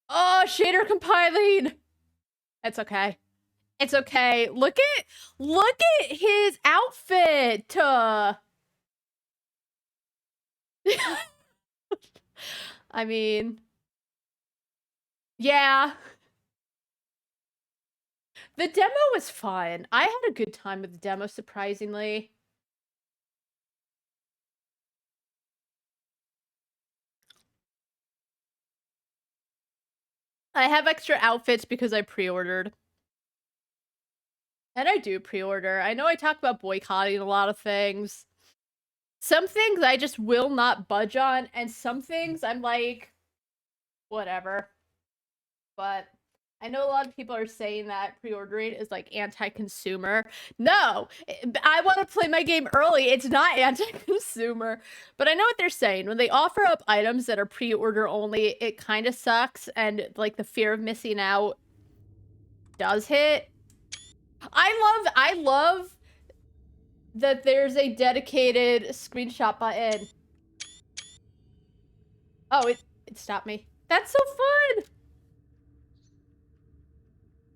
Oh, shader compiling. It's okay. It's okay. Look at his outfit. I mean, yeah. The demo was fun. I had a good time with the demo, surprisingly. I have extra outfits because I pre-ordered. And I do pre-order. I know I talk about boycotting a lot of things. Some things I just will not budge on, and some things I'm like, whatever. But I know a lot of people are saying that pre-ordering is like anti-consumer. No, I want to play my game early. It's not anti-consumer. But I know what they're saying. When they offer up items that are pre-order only, it kind of sucks, and like the fear of missing out does hit. I love that there's a dedicated screenshot button. Oh, it stopped me. That's so fun!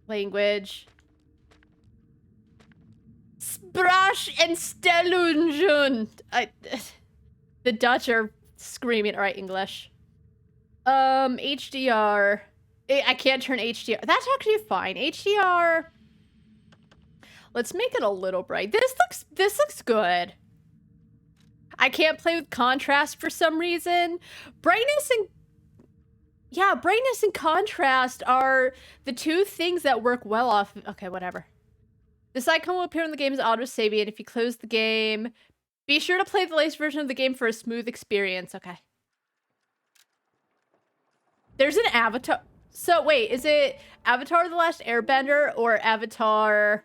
Language. Sprash and Stellungen. The Dutch are screaming. All right, English. HDR. I can't turn HDR. That's actually fine. HDR. Let's make it a little bright. This looks good. I can't play with contrast for some reason. Brightness and contrast are the two things that work well off. Okay, whatever. This icon will appear in the game's auto-saving, and if you close the game, be sure to play the latest version of the game for a smooth experience. Okay. There's an Avatar. So wait, is it Avatar: The Last Airbender or Avatar?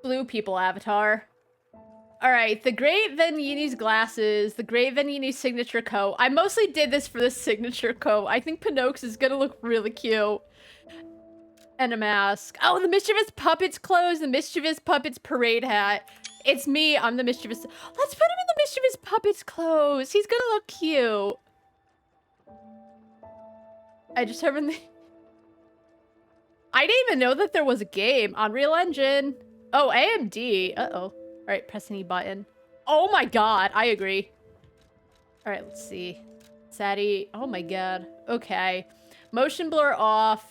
Blue people Avatar. All right, the Great Venigni's glasses, the Great Venigni signature coat. I mostly did this for the signature coat. I think Pinocchio's is gonna look really cute. And a mask. Oh, the Mischievous Puppets clothes, the Mischievous Puppets parade hat. It's me, I'm the Mischievous. Let's put him in the Mischievous Puppets clothes. He's gonna look cute. I just have the... I didn't even know that there was a game. Unreal Engine. Oh, AMD. Uh-oh. All right, press any button. Oh my god, I agree. All right, let's see. Sadie. Oh my god. Okay. Motion blur off.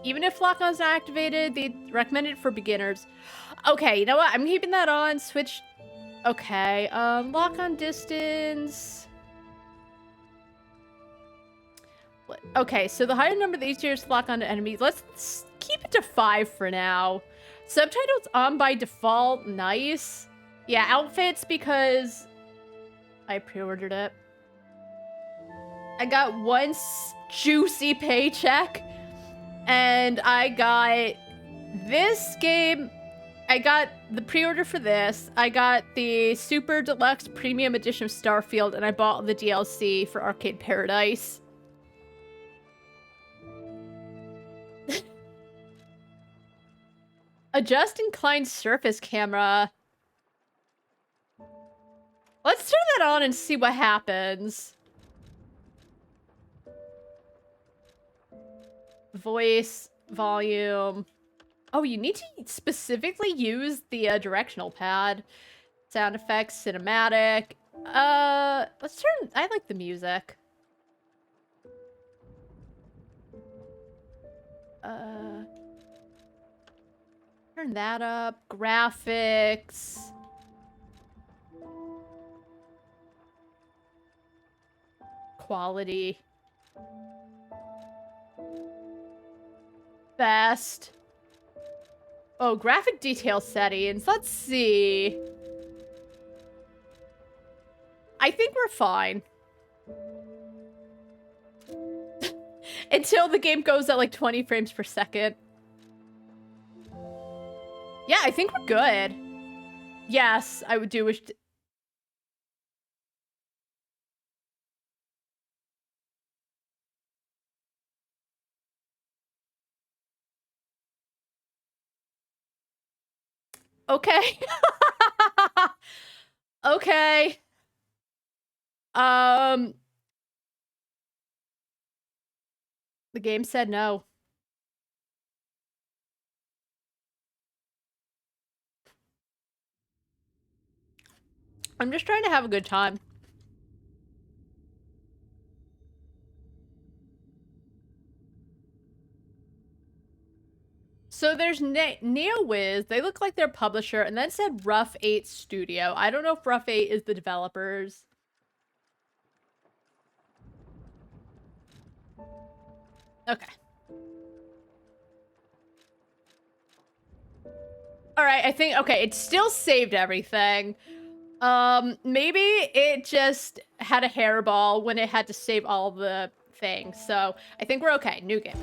Even if lock-on's not activated, they recommend it for beginners. Okay, you know what? I'm keeping that on. Switch. Okay. Lock-on distance. Okay, so the higher number, the easier to lock onto enemies. Let's keep it to 5 for now. Subtitles on by default. Nice. Yeah, outfits because I pre-ordered it. I got one juicy paycheck, and I got this game. I got the pre-order for this. I got the Super Deluxe Premium Edition of Starfield, and I bought the DLC for Arcade Paradise. Adjust inclined surface camera. Let's turn that on and see what happens. Voice, volume. Oh, you need to specifically use the directional pad. Sound effects, cinematic. Let's turn... I like the music. Turn that up. Graphics. Quality. Best. Oh, graphic detail settings. Let's see. I think we're fine. Until the game goes at like 20 frames per second. Yeah, I think we're good. Yes, I would do wish to Okay. Okay. The game said no. I'm just trying to have a good time. So there's Neowiz. They look like their publisher, and then it said Rough 8 Studio. I don't know if Rough 8 is the developers. Okay. Alright, I think, okay, it still saved everything. Maybe it just had a hairball when it had to save all the things. So I think we're okay. New game.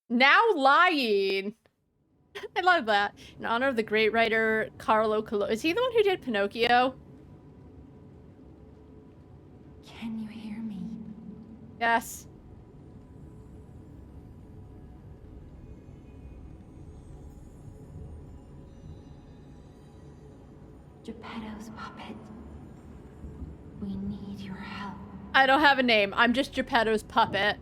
Now lying. I love that. In honor of the great writer Carlo Collodi. Is he the one who did Pinocchio? Can you hear me? Yes. Geppetto's puppet. We need your help. I don't have a name. I'm just Geppetto's puppet.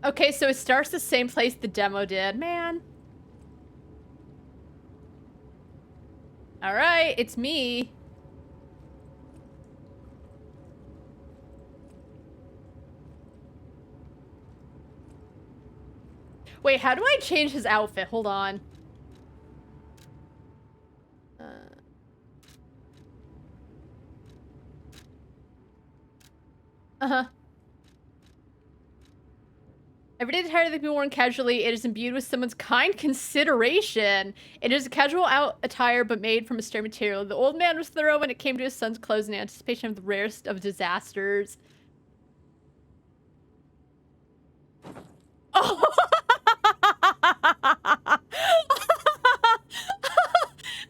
Okay, so it starts the same place the demo did. Man. Alright, it's me. Wait, how do I change his outfit? Hold on. Every day attire that can be worn casually, it is imbued with someone's kind consideration. It is a casual attire, but made from a stern material. The old man was thorough when it came to his son's clothes in anticipation of the rarest of disasters. Oh!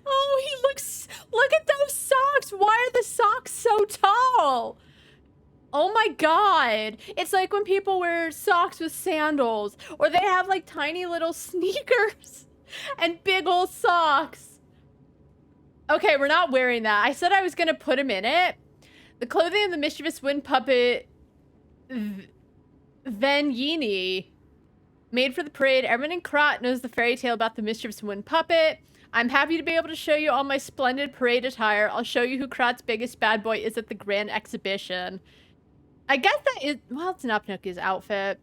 Oh, he looks... Look at those socks! Why are the socks so tall? Oh my god. It's like when people wear socks with sandals, or they have like tiny little sneakers and big old socks. Okay, we're not wearing that. I said I was gonna put him in it. The clothing of the mischievous wind puppet Venigni, made for the parade. Everyone in Krat knows the fairy tale about the mischievous wind puppet. I'm happy to be able to show you all my splendid parade attire. I'll show you who Krat's biggest bad boy is at the grand exhibition. I guess that is... Well, it's not Pinocchio's outfit.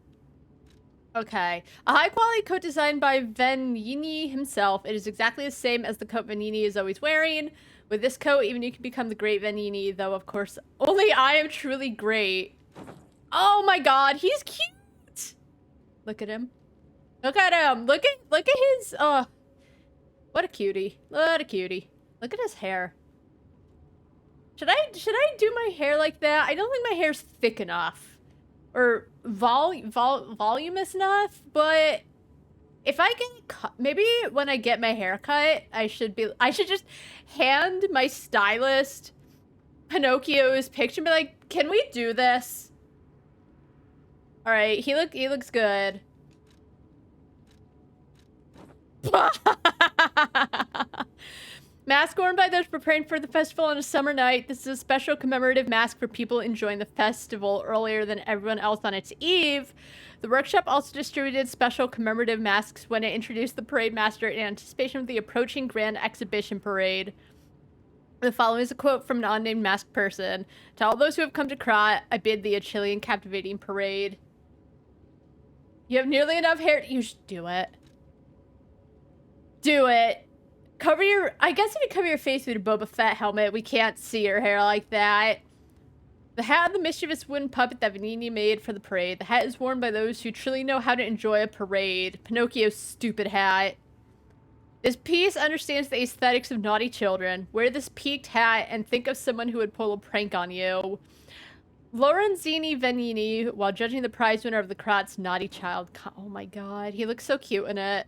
Okay. A high-quality coat designed by Venigni himself. It is exactly the same as the coat Venigni is always wearing. With this coat, even you can become the great Venigni, though, of course, only I am truly great. Oh my god, he's cute! Look at him. Look at him! Look at his... What a cutie. What a cutie. Look at his hair. Should I do my hair like that? I don't think my hair's thick enough. Or voluminous enough, but if I get cut, maybe when I get my hair cut, I should just hand my stylist Pinocchio's picture and be like, can we do this? Alright, he looks good. Mask worn by those preparing for the festival on a summer night. This is a special commemorative mask for people enjoying the festival earlier than everyone else on its eve. The workshop also distributed special commemorative masks when it introduced the parade master in anticipation of the approaching grand exhibition parade. The following is a quote from an unnamed masked person. To all those who have come to Krat, I bid thee a chilly and captivating parade. You have nearly enough hair. You should do it. Do it. Cover your... I guess if you cover your face with a Boba Fett helmet, we can't see your hair like that. The hat of the mischievous wooden puppet that Venigni made for the parade. The hat is worn by those who truly know how to enjoy a parade. Pinocchio's stupid hat. This piece understands the aesthetics of naughty children. Wear this peaked hat and think of someone who would pull a prank on you. Lorenzini Venigni, while judging the prize winner of the Krat's naughty child... Oh my god, he looks so cute in it.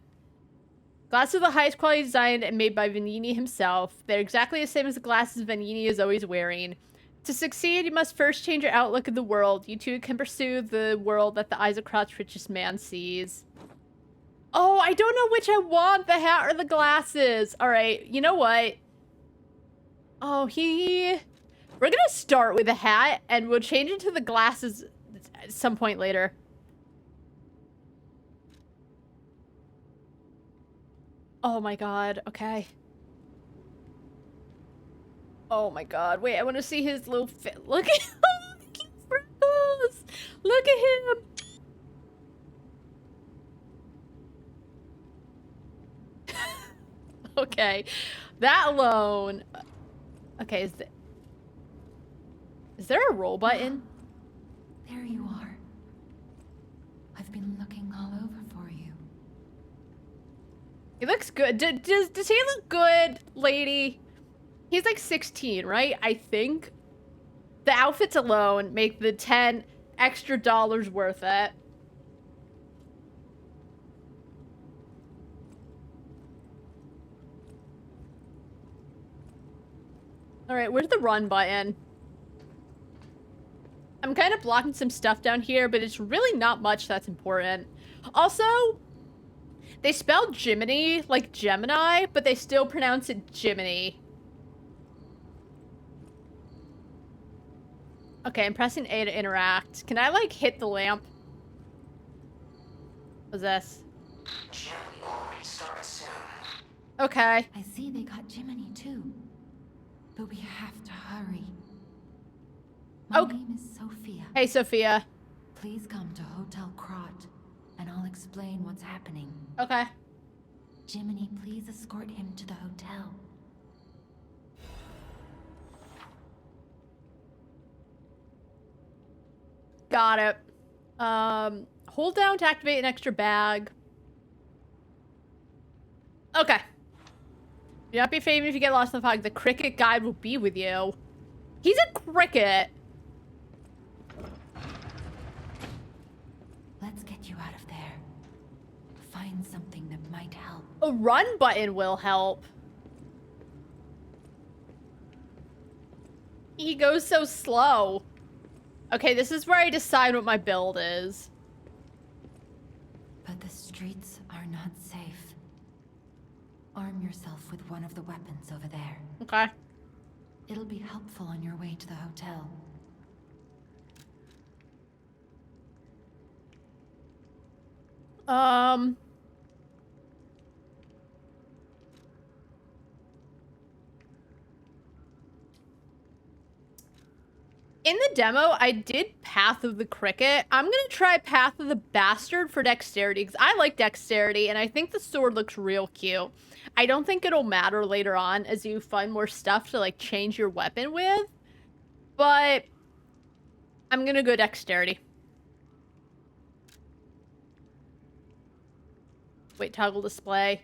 Glasses are the highest quality design and made by Vanini himself. They're exactly the same as the glasses Vanini is always wearing. To succeed, you must first change your outlook of the world. You too can pursue the world that the eyes of Crouch's richest man sees. Oh, I don't know which I want, the hat or the glasses. All right, you know what? Oh, we're gonna start with the hat and we'll change it to the glasses at some point later. Oh my god, okay. Oh my god, wait, I want to see his little fit. Look at him! Freckles! Look at him! Okay, that alone. Okay, is there a roll button? There you are. I've been looking all over for you. He looks good. Does he look good, lady? He's like 16, right? I think. The outfits alone make the $10 extra worth it. Alright, where's the run button? I'm kind of blocking some stuff down here, but it's really not much that's important. Also, they spell Jiminy like Gemini, but they still pronounce it Jiminy. Okay, I'm pressing A to interact. Can I, like, hit the lamp? What's this? Okay. I see they got Jiminy too. But we have to hurry. My name is Sophia. Hey, Sophia. Please come to Hotel Crot, and I'll explain what's happening. Okay. Jiminy, please escort him to the hotel. Got it. Hold down to activate an extra bag. Okay. Do not be afraid if you get lost in the fog. The cricket guide will be with you. He's a cricket. Let's get you out of there. Find something that might help. A run button will help. He goes so slow. Okay, this is where I decide what my build is. But the streets are not safe. Arm yourself with one of the weapons over there. Okay. It'll be helpful on your way to the hotel. In the demo, I did Path of the Cricket. I'm gonna try Path of the Bastard for dexterity, because I like dexterity, and I think the sword looks real cute. I don't think it'll matter later on as you find more stuff to, like, change your weapon with, but I'm gonna go dexterity. Wait, toggle display.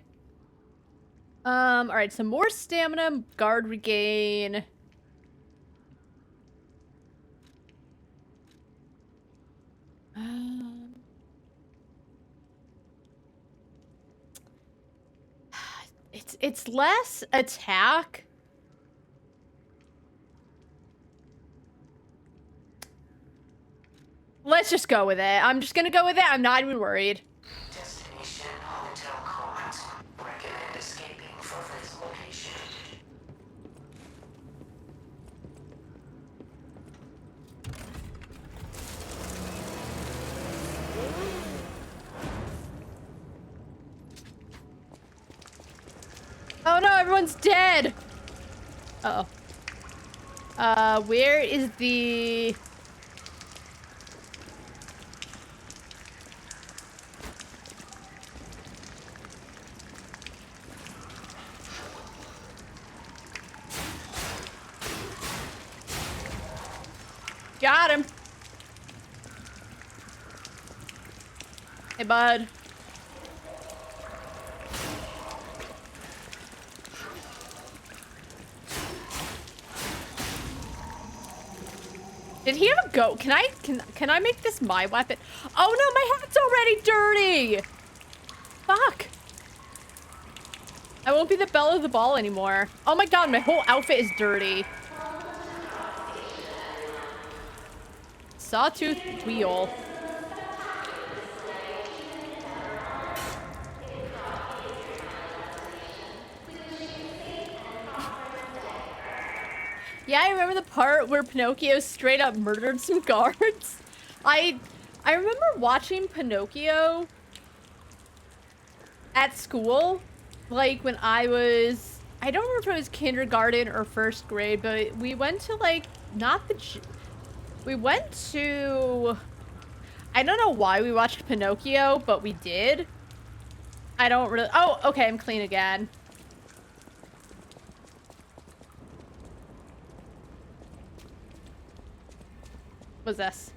Alright, some more stamina, guard regain. It's less attack. Let's just go with it. I'm just gonna go with it. I'm not even worried. Destination Hotel Court. Recommend escaping from this location. Oh no, everyone's dead! Uh-oh. Where is the... Got him! Hey, bud. Did he have a goat? Can I make this my weapon? Oh no, my hat's already dirty! Fuck. I won't be the belle of the ball anymore. Oh my god, my whole outfit is dirty. Sawtooth wheel. Yeah, I remember the part where Pinocchio straight up murdered some guards. I remember watching Pinocchio at school, like when I don't remember if it was kindergarten or first grade, but we went to like, we went to, I don't know why we watched Pinocchio, but we did. I don't really, oh, okay, I'm clean again. What's this?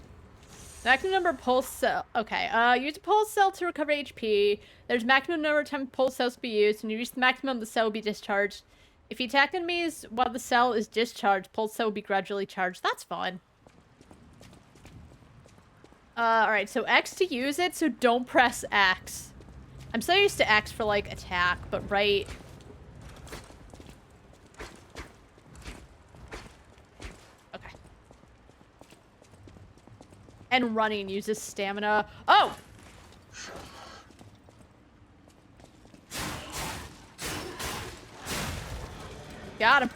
Maximum number of pulse cell. Okay, use a pulse cell to recover HP. There's maximum number of times pulse cells to be used. When you reach the maximum, the cell will be discharged. If you attack enemies while the cell is discharged, pulse cell will be gradually charged. That's fun. Alright, so X to use it, so don't press X. I'm so used to X for, like, attack, but right... Okay. And running uses stamina. Oh! Got him.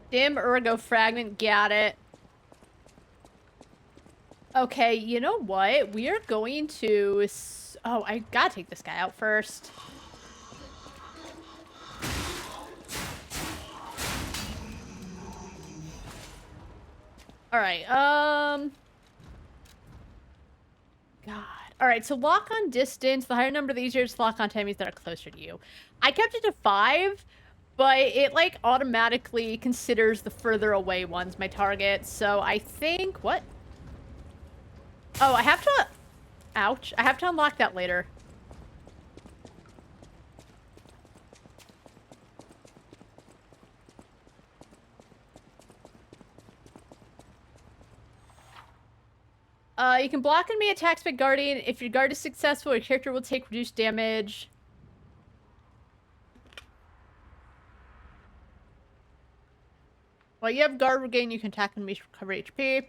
Dim ergo fragment, got it. Okay, you know what? We are going to... Oh, I gotta take this guy out first. Alright, God. Alright, so lock on distance. The higher number, the easier it is to lock on to enemies that are closer to you. I kept it to 5, but it, like, automatically considers the further away ones my target. So I think... What? Oh, I have to... Ouch. I have to unlock that later. You can block enemy attacks by guarding. If your guard is successful, your character will take reduced damage. While you have guard regain, you can attack enemies to recover HP.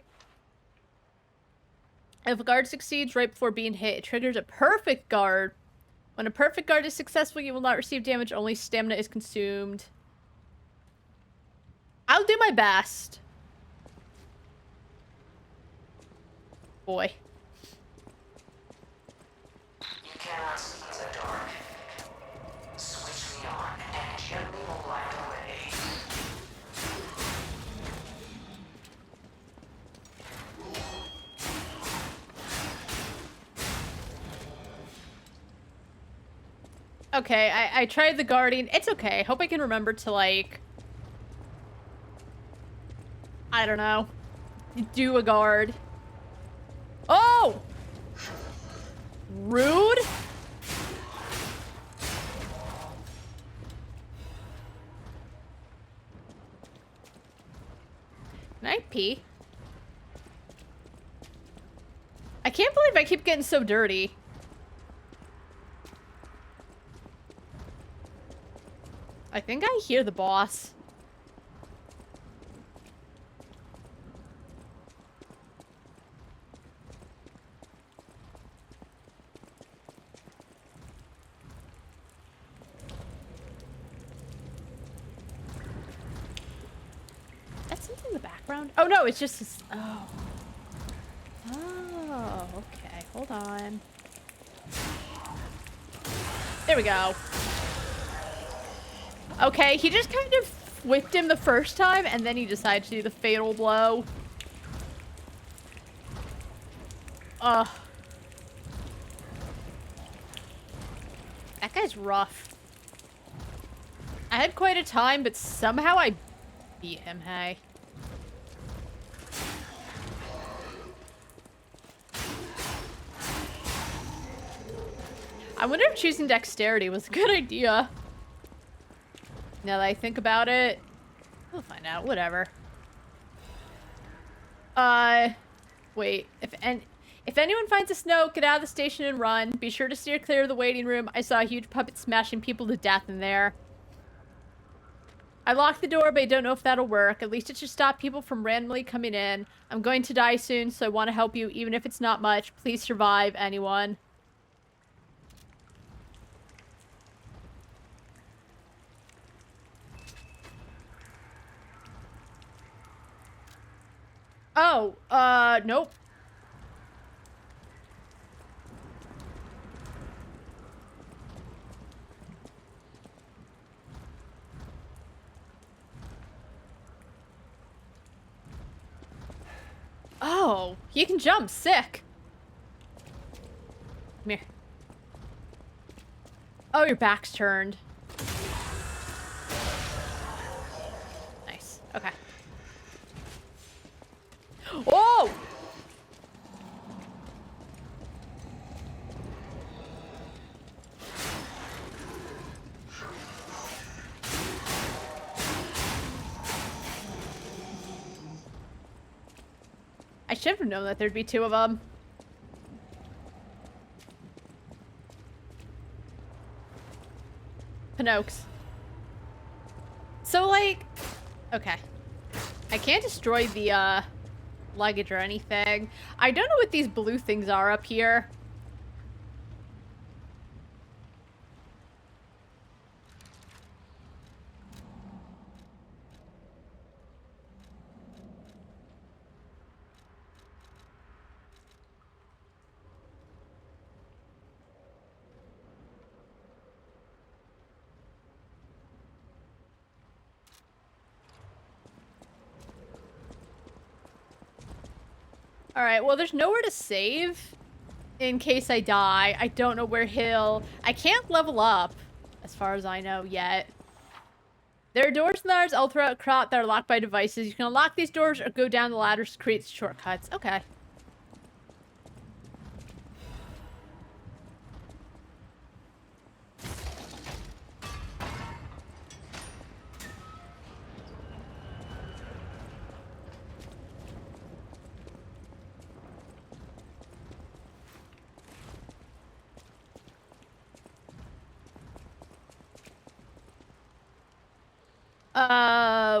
If a guard succeeds right before being hit, it triggers a perfect guard. When a perfect guard is successful, you will not receive damage, only stamina is consumed. I'll do my best. Boy. You cannot see the dark. Switch me on and gently will light away. Okay, I tried the guarding. It's okay. Hope I can remember to, like... I don't know. Do a guard. Oh! Rude? Can I pee? I can't believe I keep getting so dirty. I think I hear the boss. That's something in the background? Oh no, it's just this. Oh. Oh, okay. Hold on. There we go. Okay, he just kind of whipped him the first time, and then he decided to do the fatal blow. Ugh. That guy's rough. I had quite a time, but somehow I beat him, hey. I wonder if choosing dexterity was a good idea. Now that I think about it, we'll find out. Whatever. Wait, if anyone finds a Snoke, get out of the station and run. Be sure to steer clear of the waiting room. I saw a huge puppet smashing people to death in there. I locked the door, but I don't know if that'll work. At least it should stop people from randomly coming in. I'm going to die soon, so I want to help you, even if it's not much. Please survive, anyone. Oh, nope. Oh, you can jump. Sick. Come here. Oh, your back's turned. Nice. Okay. Whoa! I should have known that there'd be two of them. Pinocchio. So, like... Okay. I can't destroy the, luggage or anything. I don't know what these blue things are up here. Alright, well, there's nowhere to save in case I die. I don't know where I can't level up, as far as I know, yet. There are doors and ladders all throughout Krot that are locked by devices. You can unlock these doors or go down the ladders to create shortcuts. Okay.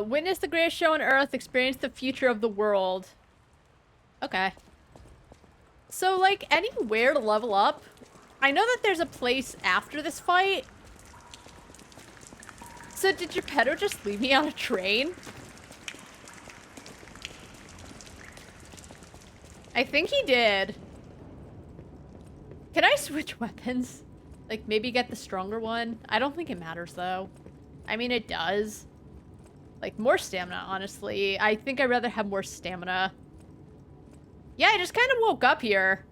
Witness the greatest show on Earth, experience the future of the world. Okay. So, like, anywhere to level up? I know that there's a place after this fight. So did Geppetto just leave me on a train? I think he did. Can I switch weapons? Like, maybe get the stronger one? I don't think it matters, though. I mean, it does. Like, more stamina, honestly. I think I'd rather have more stamina. Yeah, I just kind of woke up here.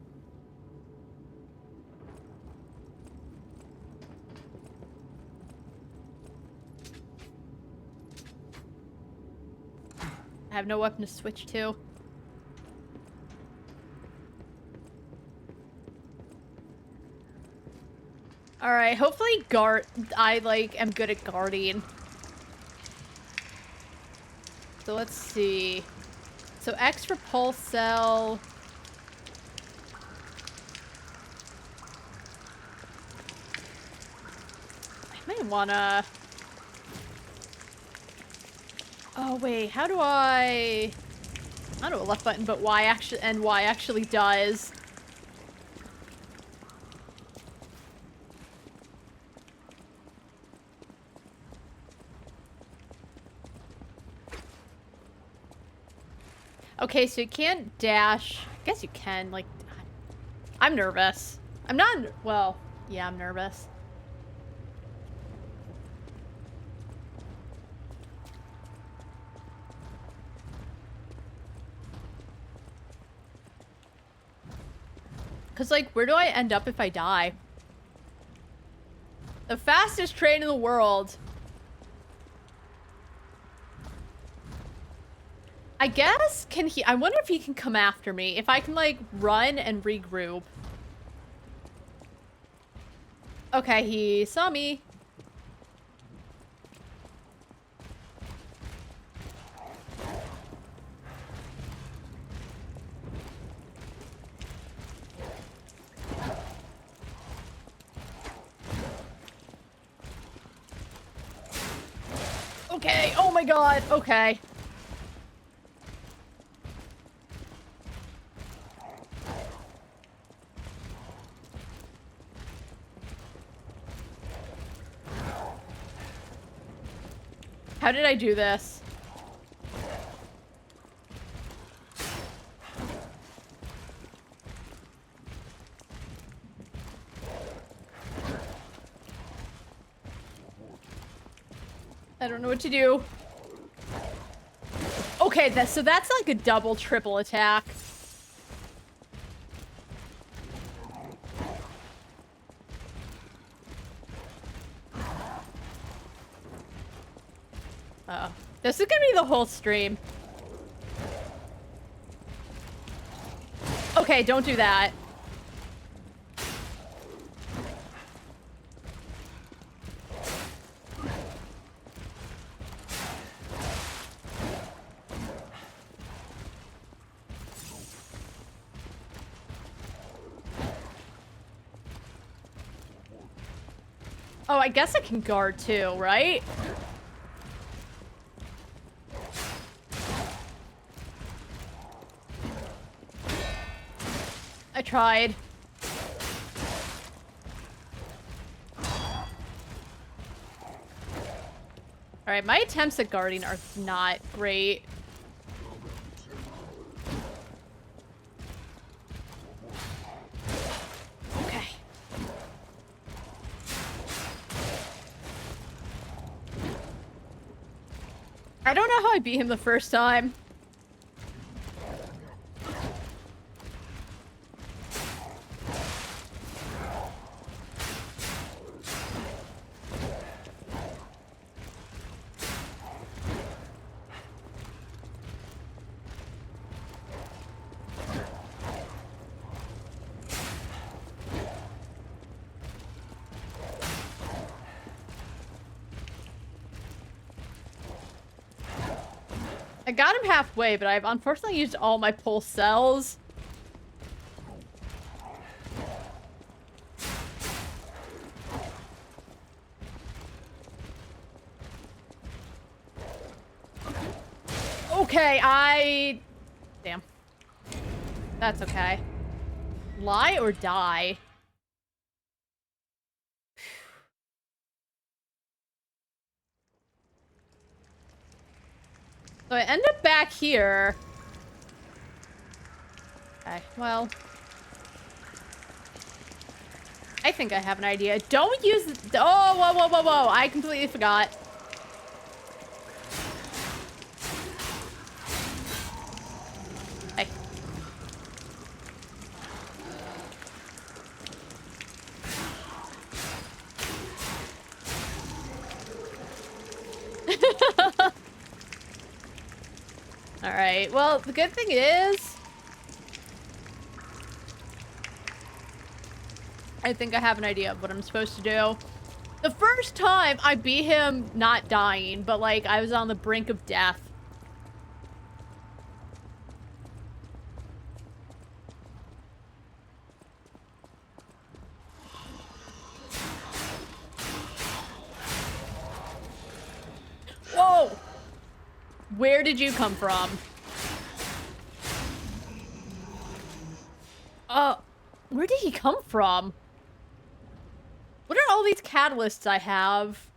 I have no weapon to switch to. Alright, hopefully I, like, am good at guarding. So let's see. So X for pulse cell. I may wanna... Oh wait, how do I don't know what left button, but Y actually does. Okay, so you can't dash. I guess you can, like... I'm nervous. I'm not... Well, yeah, I'm nervous. Because, like, where do I end up if I die? The fastest train in the world. I guess, I wonder if he can come after me. If I can, like, run and regroup. Okay, he saw me. Okay, oh my god, okay. How did I do this? I don't know what to do. Okay, so that's like a double, triple attack. Uh-oh. This is gonna be the whole stream. Okay, don't do that. Oh, I guess I can guard too, right? I tried. Alright, my attempts at guarding are not great. Okay. I don't know how I beat him the first time. I got him halfway, but I've unfortunately used all my pulse cells. Okay, damn. That's okay. Lie or die? So I end up back here. Okay, well. I think I have an idea. Don't use the— oh, whoa, whoa, whoa, whoa. I completely forgot. Hey. Alright, well, the good thing is I think I have an idea of what I'm supposed to do. The first time I beat him not dying, but like I was on the brink of death. Whoa! Where did you come from? Where did he come from? What are all these catalysts I have?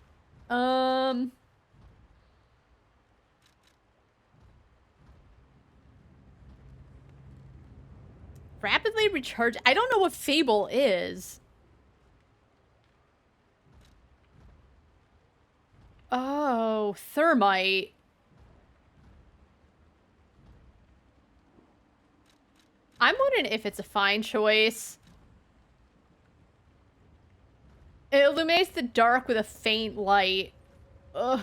Rapidly recharge. I don't know what Fable is. Oh, thermite. I'm wondering if it's a fine choice. It illuminates the dark with a faint light. Ugh.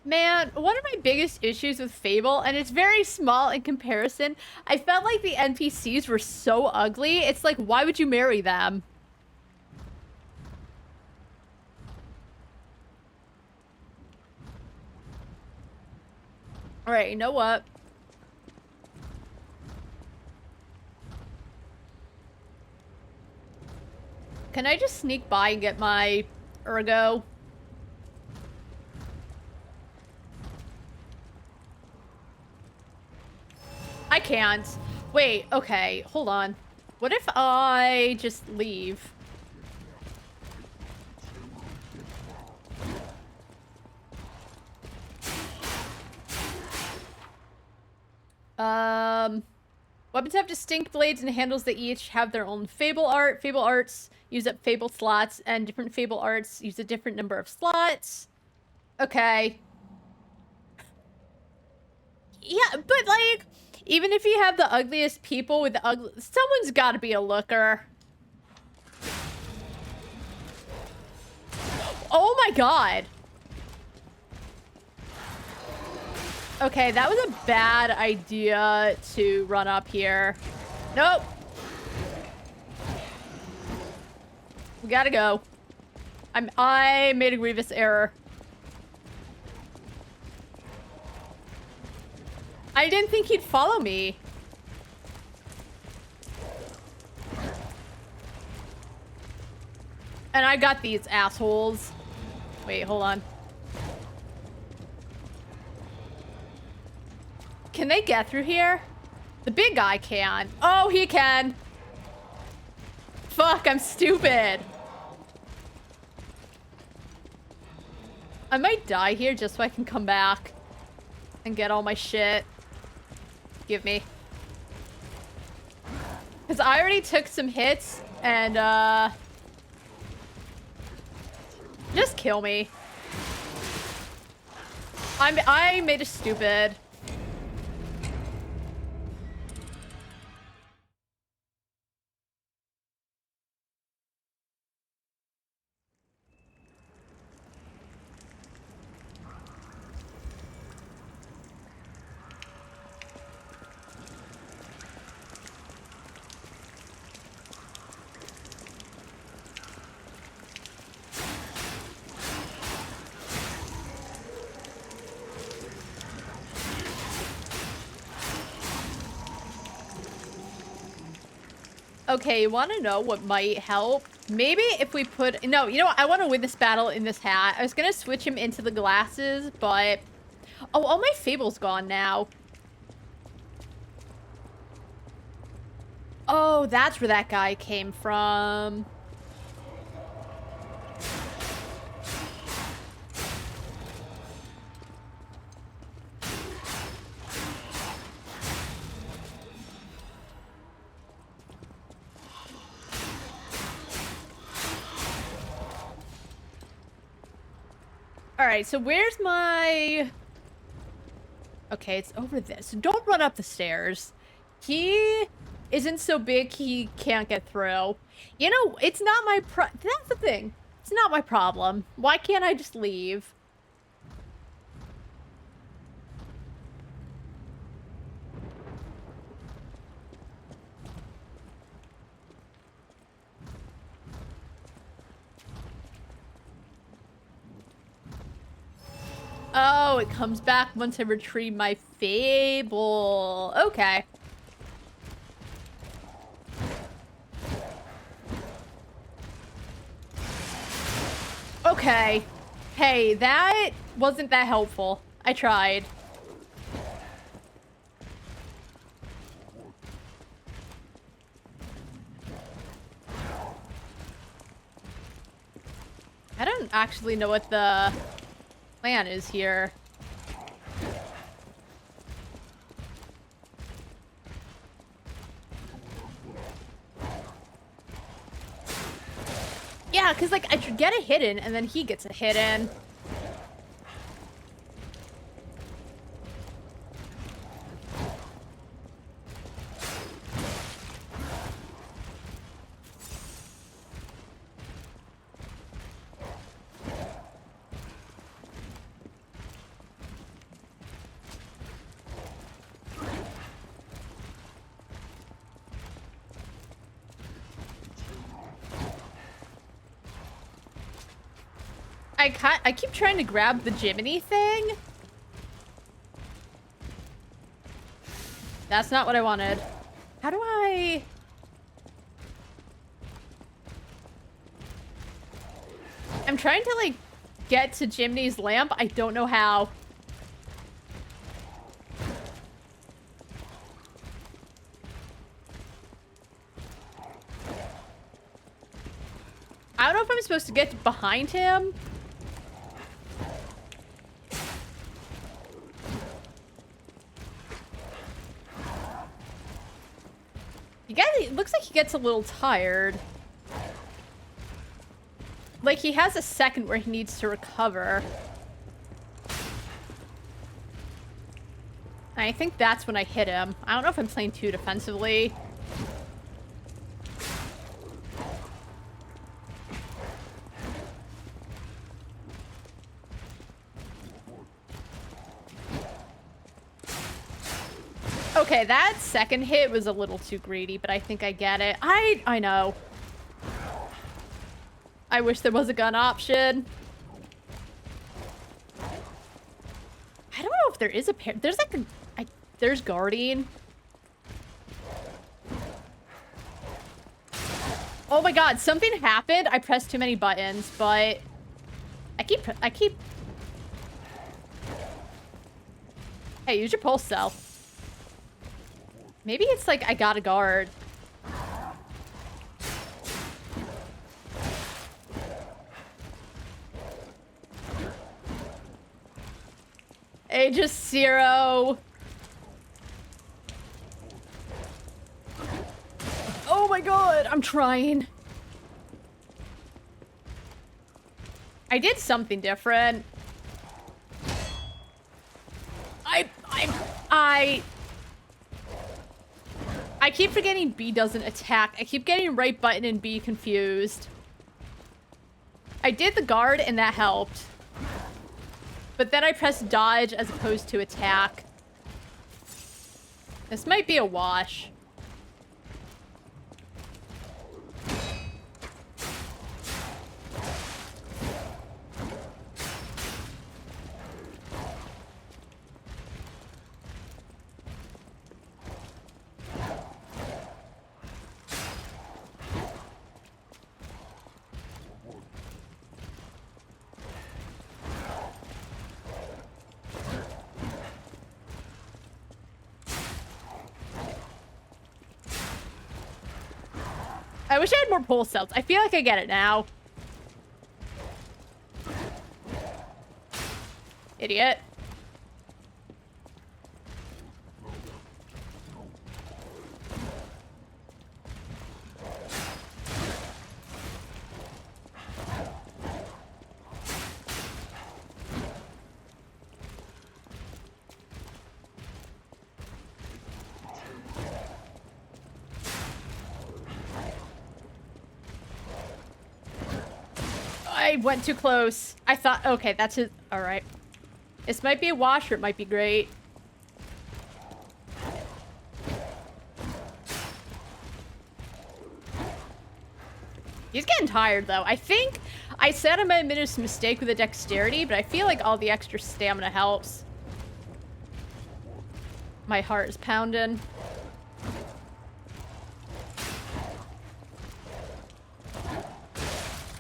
Man, one of my biggest issues with Fable, and it's very small in comparison, I felt like the NPCs were so ugly. It's like, why would you marry them? Alright, you know what? Can I just sneak by and get my ergo? I can't. Wait, okay, hold on. What if I just leave? Weapons have distinct blades and handles that each have their own fable art. Fable arts use up fable slots, and different fable arts use a different number of slots. Okay. Yeah, but like, even if you have the ugliest people with the ugly, someone's got to be a looker. Oh my god. Okay, that was a bad idea to run up here. Nope. We gotta go. I made a grievous error. I didn't think he'd follow me. And I got these assholes. Wait, hold on. Can they get through here? The big guy can. Oh, he can. Fuck, I'm stupid. I might die here just so I can come back and get all my shit. Give me. Because I already took some hits and, just kill me. I made a stupid. Okay, you want to know what might help? Maybe if we put... No, you know what? I want to win this battle in this hat. I was going to switch him into the glasses, but... Oh, all my Fable's gone now. Oh, that's where that guy came from. Alright, so where's my... Okay, it's over there. So don't run up the stairs. He isn't so big he can't get through. You know, it's not my that's the thing. It's not my problem. Why can't I just leave? Oh, it comes back once I retrieve my Fable. Okay. Okay. Hey, that wasn't that helpful. I tried. I don't actually know what the plan is here. Yeah, because, like, I should get a hidden, and then he gets a hidden. I keep trying to grab the Jiminy thing. That's not what I wanted. How do I... I'm trying to, like, get to Jimny's lamp. I don't know how. I don't know if I'm supposed to get behind him. It looks like he gets a little tired. Like, he has a second where he needs to recover. I think that's when I hit him. I don't know if I'm playing too defensively. Okay, that second hit was a little too greedy, but I think I get it. I know. I wish there was a gun option. I don't know if there is a pair. There's like a... there's guarding. Oh my god, something happened. I pressed too many buttons, but... I keep... Hey, use your pulse cell. Maybe it's like I got a guard. Aegis 0. Oh my god, I'm trying. I did something different. I keep forgetting B doesn't attack. I keep getting right button and B confused. I did the guard and that helped. But then I pressed dodge as opposed to attack. This might be a wash. I wish I had more pulse cells. I feel like I get it now. Idiot. I went too close. I thought, okay, that's it. All right. This might be a wash or it might be great. He's getting tired though. I think I said I might have made a mistake with the dexterity, but I feel like all the extra stamina helps. My heart is pounding.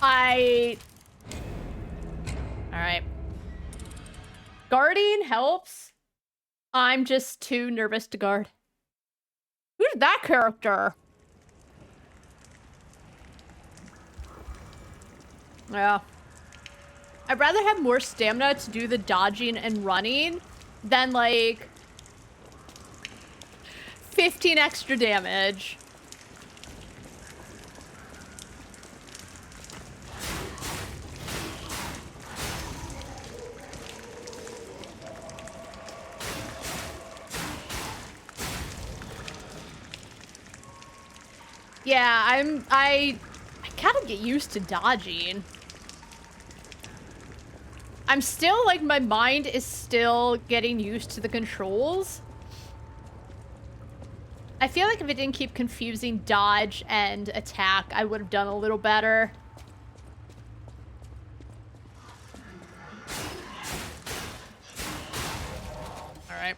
Alright. Guarding helps. I'm just too nervous to guard. Who's that character? Yeah. I'd rather have more stamina to do the dodging and running than, like, 15 extra damage. Yeah, I gotta get used to dodging. I'm still, like, my mind is still getting used to the controls. I feel like if it didn't keep confusing dodge and attack, I would have done a little better. All right.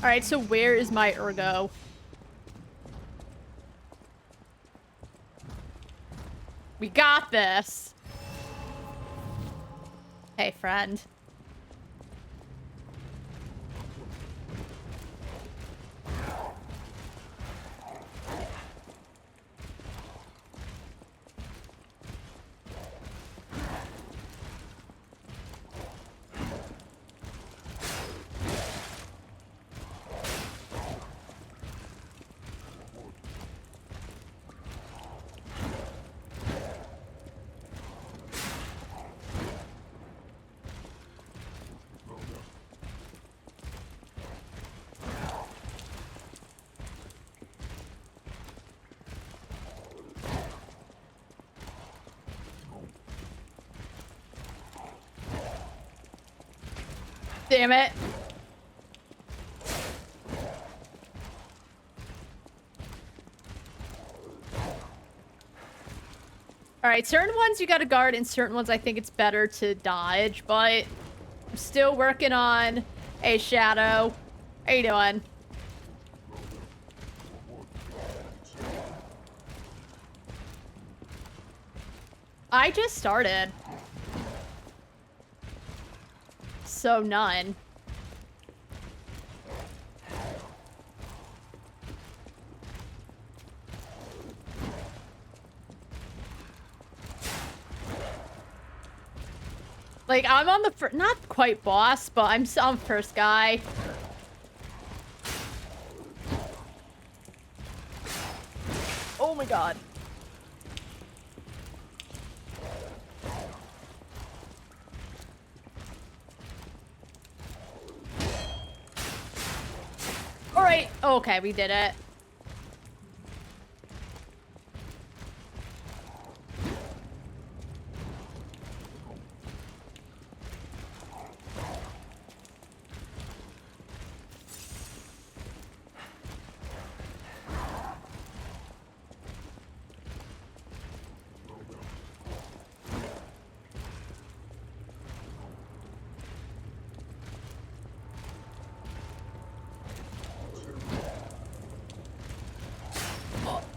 Alright, so where is my ergo? We got this! Hey, friend. Damn it. Alright, certain ones you gotta guard, and certain ones I think it's better to dodge, but I'm still working on a shadow. How you doing? I just started. So none. Like, I'm on the not quite boss, but I'm first guy. Oh my god. Alright, okay, we did it.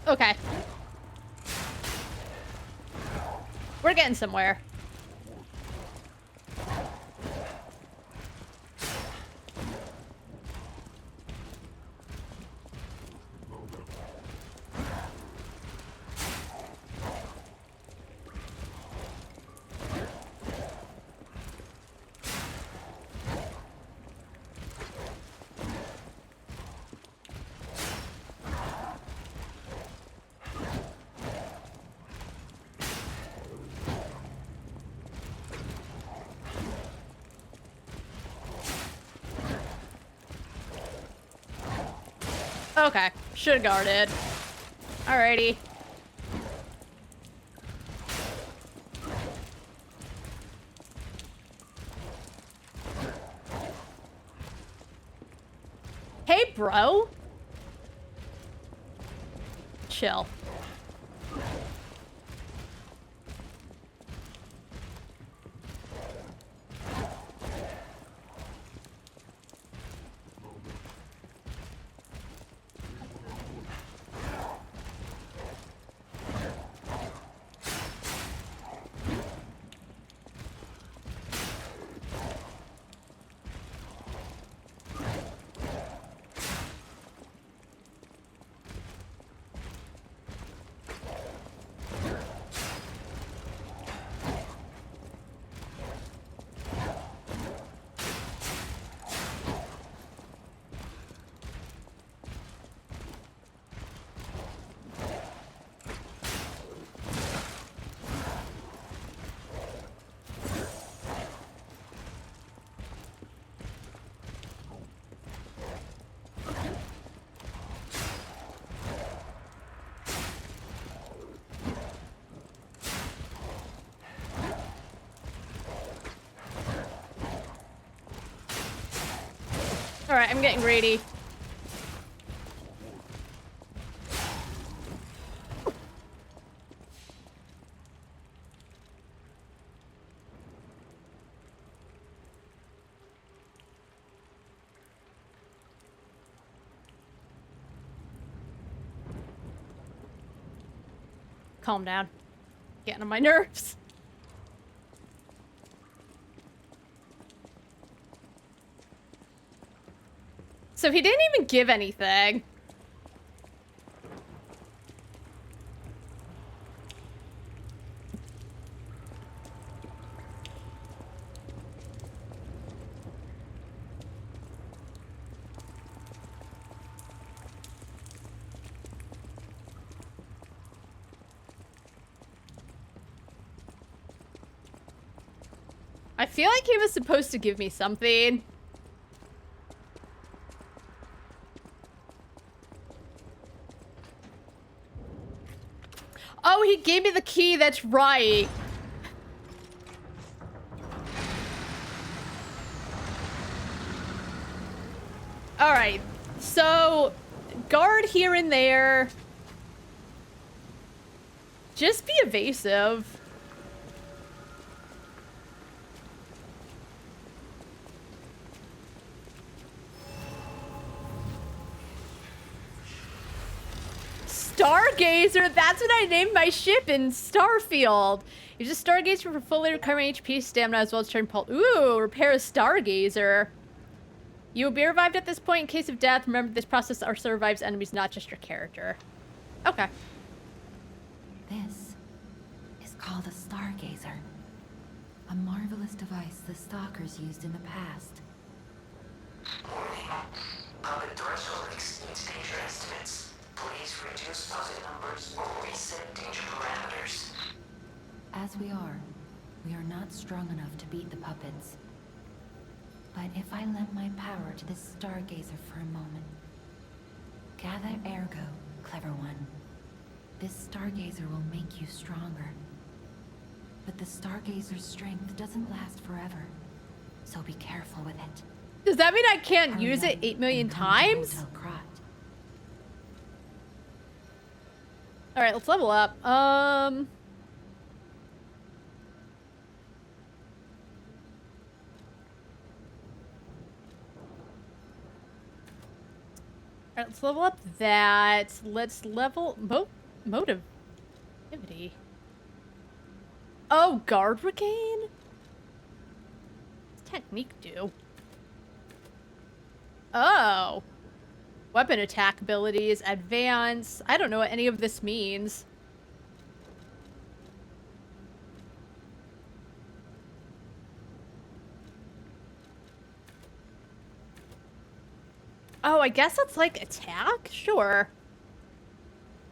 Okay. We're getting somewhere. Okay, should've guarded. Alrighty. Hey, bro. Chill. Alright, I'm getting greedy. Calm down. Getting on my nerves. So he didn't even give anything. I feel like he was supposed to give me something. Oh, he gave me the key, that's right. Alright, so guard here and there. Just be evasive. Stargazer, that's what I named my ship in Starfield. Use a Stargazer for fully recovering HP, stamina, as well as turn pulse. Ooh, repair a Stargazer. You will be revived at this point in case of death. Remember, this process also revives enemies, not just your character. Okay. This is called a Stargazer. A marvelous device the Stalkers used in the past. Warning. Puppet threshold exceeds danger estimates. Please reduce puppet numbers or reset danger parameters. As we are not strong enough to beat the puppets. But if I lend my power to this Stargazer for a moment. Gather ergo, clever one. This Stargazer will make you stronger. But the Stargazer's strength doesn't last forever. So be careful with it. Does that mean I can't Hurry use up it 8 million and come to times? Hotel Krot. Alright, let's level up. Alright, let's level up that. Let's level motivity. Oh, guard regain? What's technique do? Oh. Weapon attack abilities, advance. I don't know what any of this means. Oh, I guess it's like attack? Sure.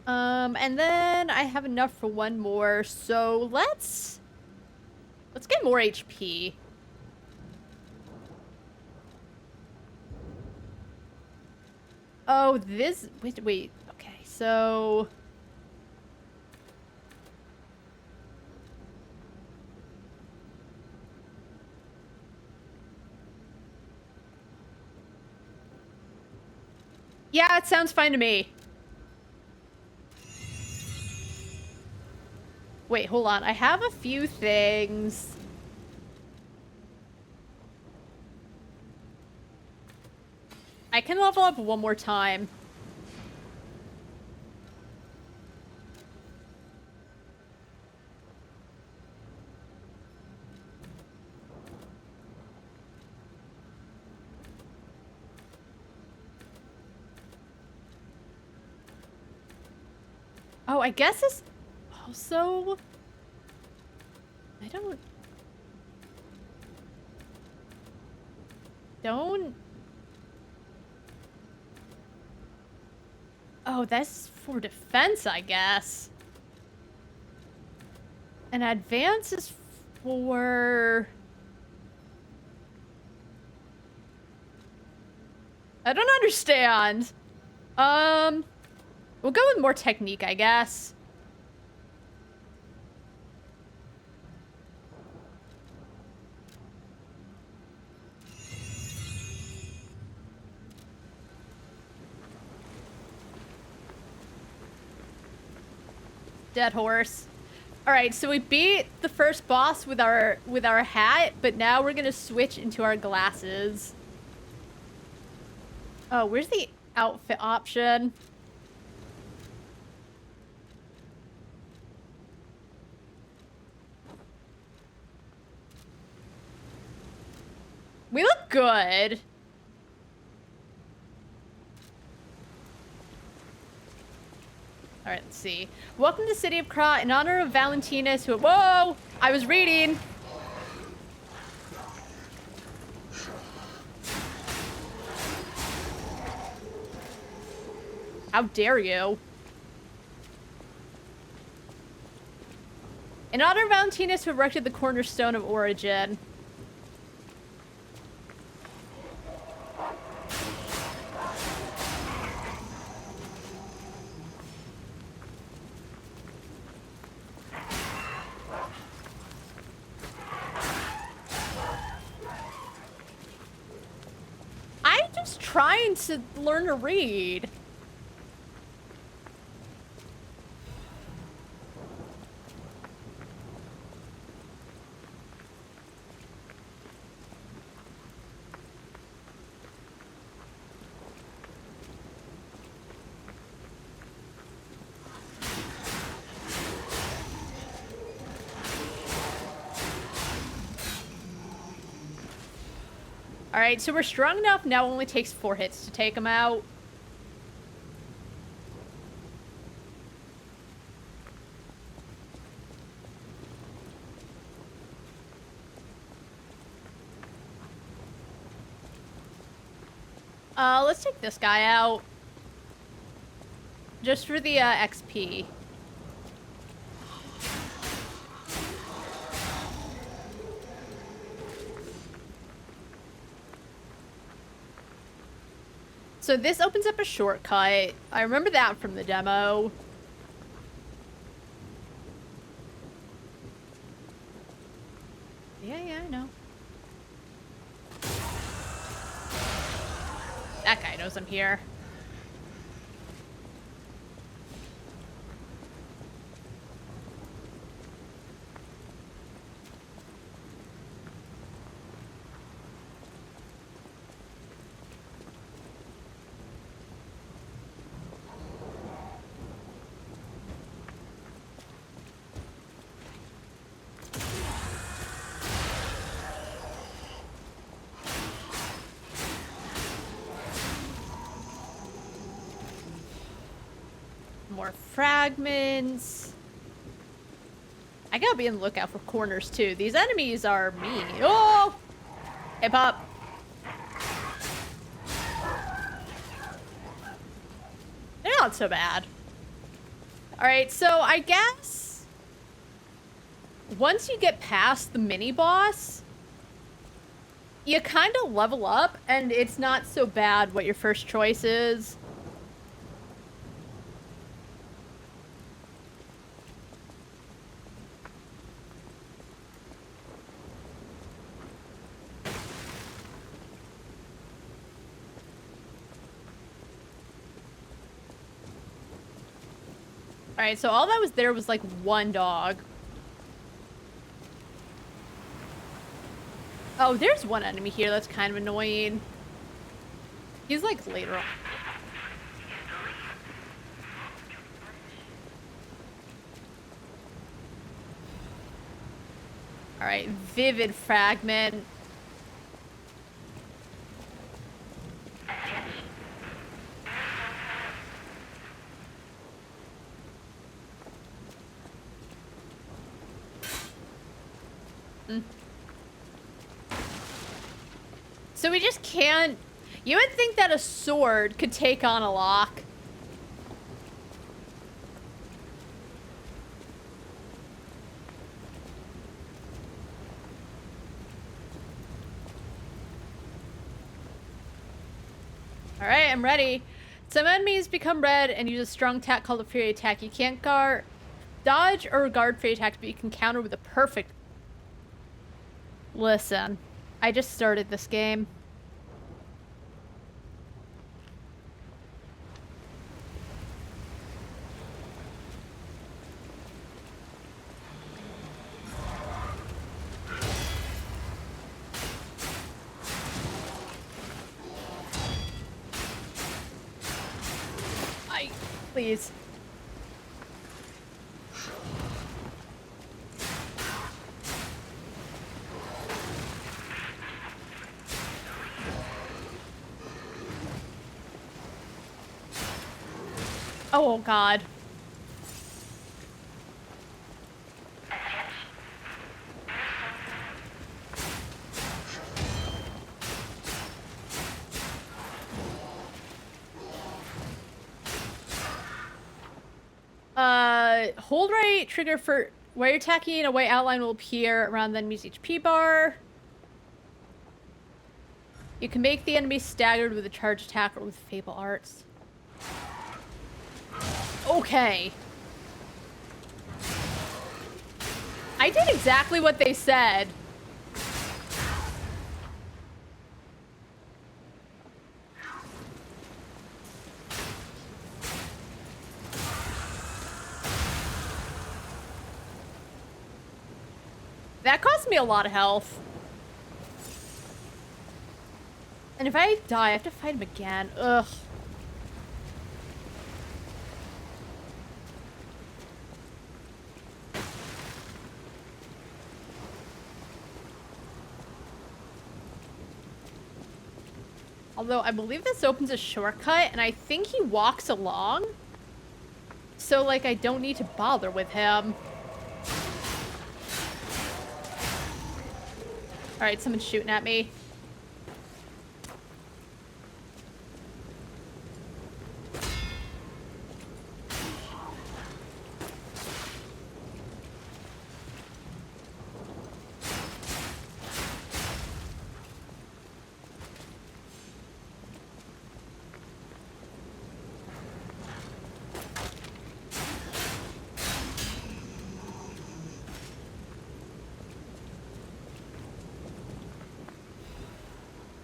And then I have enough for one more, so let's get more HP. Oh, this... Wait. Okay, so... Yeah, it sounds fine to me. Wait, hold on. I have a few things. I can level up one more time. Oh, I guess it's also... Don't... Oh, that's for defense, I guess. And advance is for... I don't understand. We'll go with more technique, I guess. Dead horse. All right, so we beat the first boss with our hat, but now we're gonna switch into our glasses. Oh, where's the outfit option? good. Alright, let's see. Welcome to the city of Kra in honor of Valentinus who- Whoa! I was reading! How dare you? In honor of Valentinus who erected the cornerstone of origin. I'm just trying to learn to read. Alright, so we're strong enough, now it only takes 4 hits to take him out. Let's take this guy out. Just for the, XP. So this opens up a shortcut. I remember that from the demo. Yeah, I know. That guy knows I'm here. More fragments. I gotta be on the lookout for corners too. These enemies are mean. Oh! Hip hop. They're not so bad. Alright, so I guess once you get past the mini boss, you kind of level up and it's not so bad what your first choice is. Alright, so all that was there was like one dog. Oh, there's one enemy here that's kind of annoying. He's like later on. Alright, vivid fragment. So we just can't... You would think that a sword could take on a lock. Alright, I'm ready. Some enemies become red and use a strong attack called a Fury Attack. You can't dodge or guard Fury Attacks, but you can counter with a perfect... Listen, I just started this game. Please. Oh, God. Hold right trigger for while you're attacking, a white outline will appear around the enemy's HP bar. You can make the enemy staggered with a charge attack or with Fable Arts. Okay. I did exactly what they said. That cost me a lot of health. And if I die, I have to fight him again. Ugh. Although I believe this opens a shortcut, and I think he walks along. So, like, I don't need to bother with him. Alright, someone's shooting at me.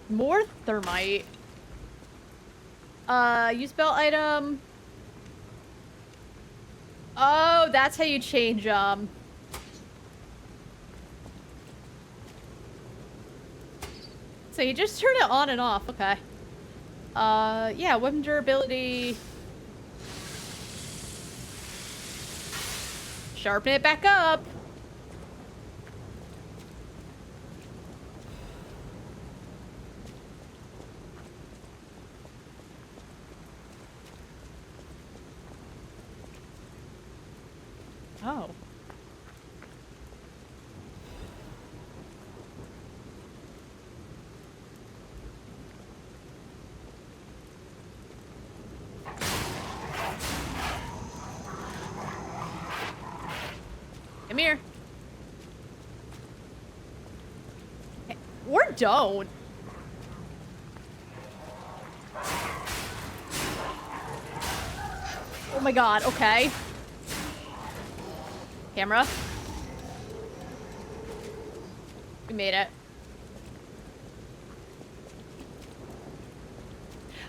More thermite. Use belt item. Oh, that's how you change, So you just turn it on and off, okay. Yeah, weapon durability. Sharpen it back up. Oh. Come here. Hey, or don't. Oh my god, okay. Camera. We made it.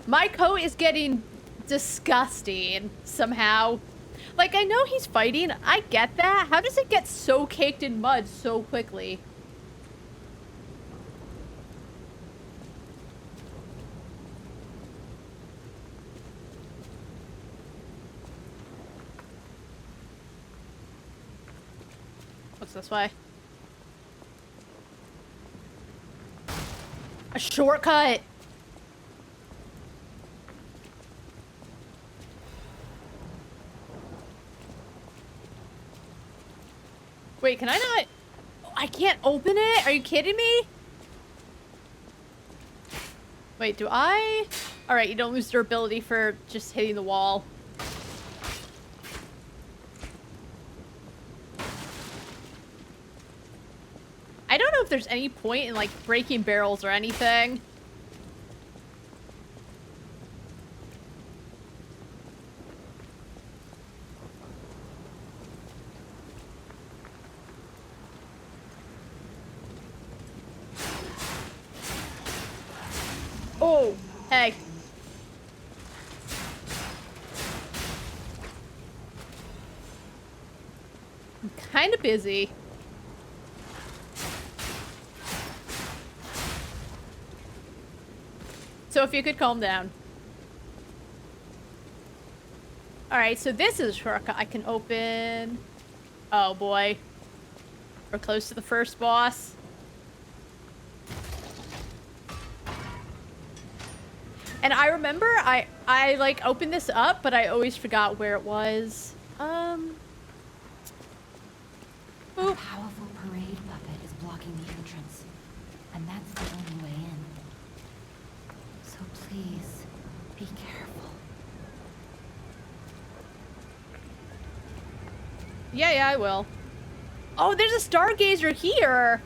My coat is getting disgusting somehow. Like, I know he's fighting. I get that. How does it get so caked in mud so quickly? What's this way? A shortcut! Wait, can I not? I can't open it? Are you kidding me? Wait, do I? Alright, you don't lose durability for just hitting the wall. I don't know if there's any point in, like, breaking barrels or anything. Oh, hey. I'm kind of busy. So if you could calm down. Alright, so this is a shortcut I can open. Oh boy. We're close to the first boss. And I remember I, like, opened this up, but I always forgot where it was. A Boop. powerful parade puppet is blocking the entrance, and that's the only way in. So please, be careful. Yeah, I will. Oh, there's a stargazer here!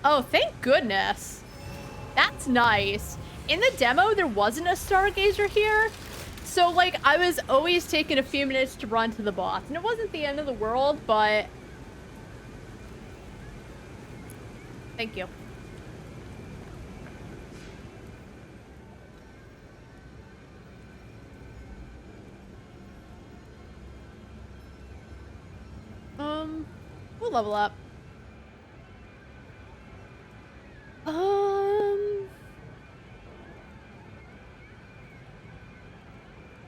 Oh, thank goodness. That's nice. In the demo, there wasn't a stargazer here. So, like, I was always taking a few minutes to run to the boss. And it wasn't the end of the world, but... Thank you. We'll level up.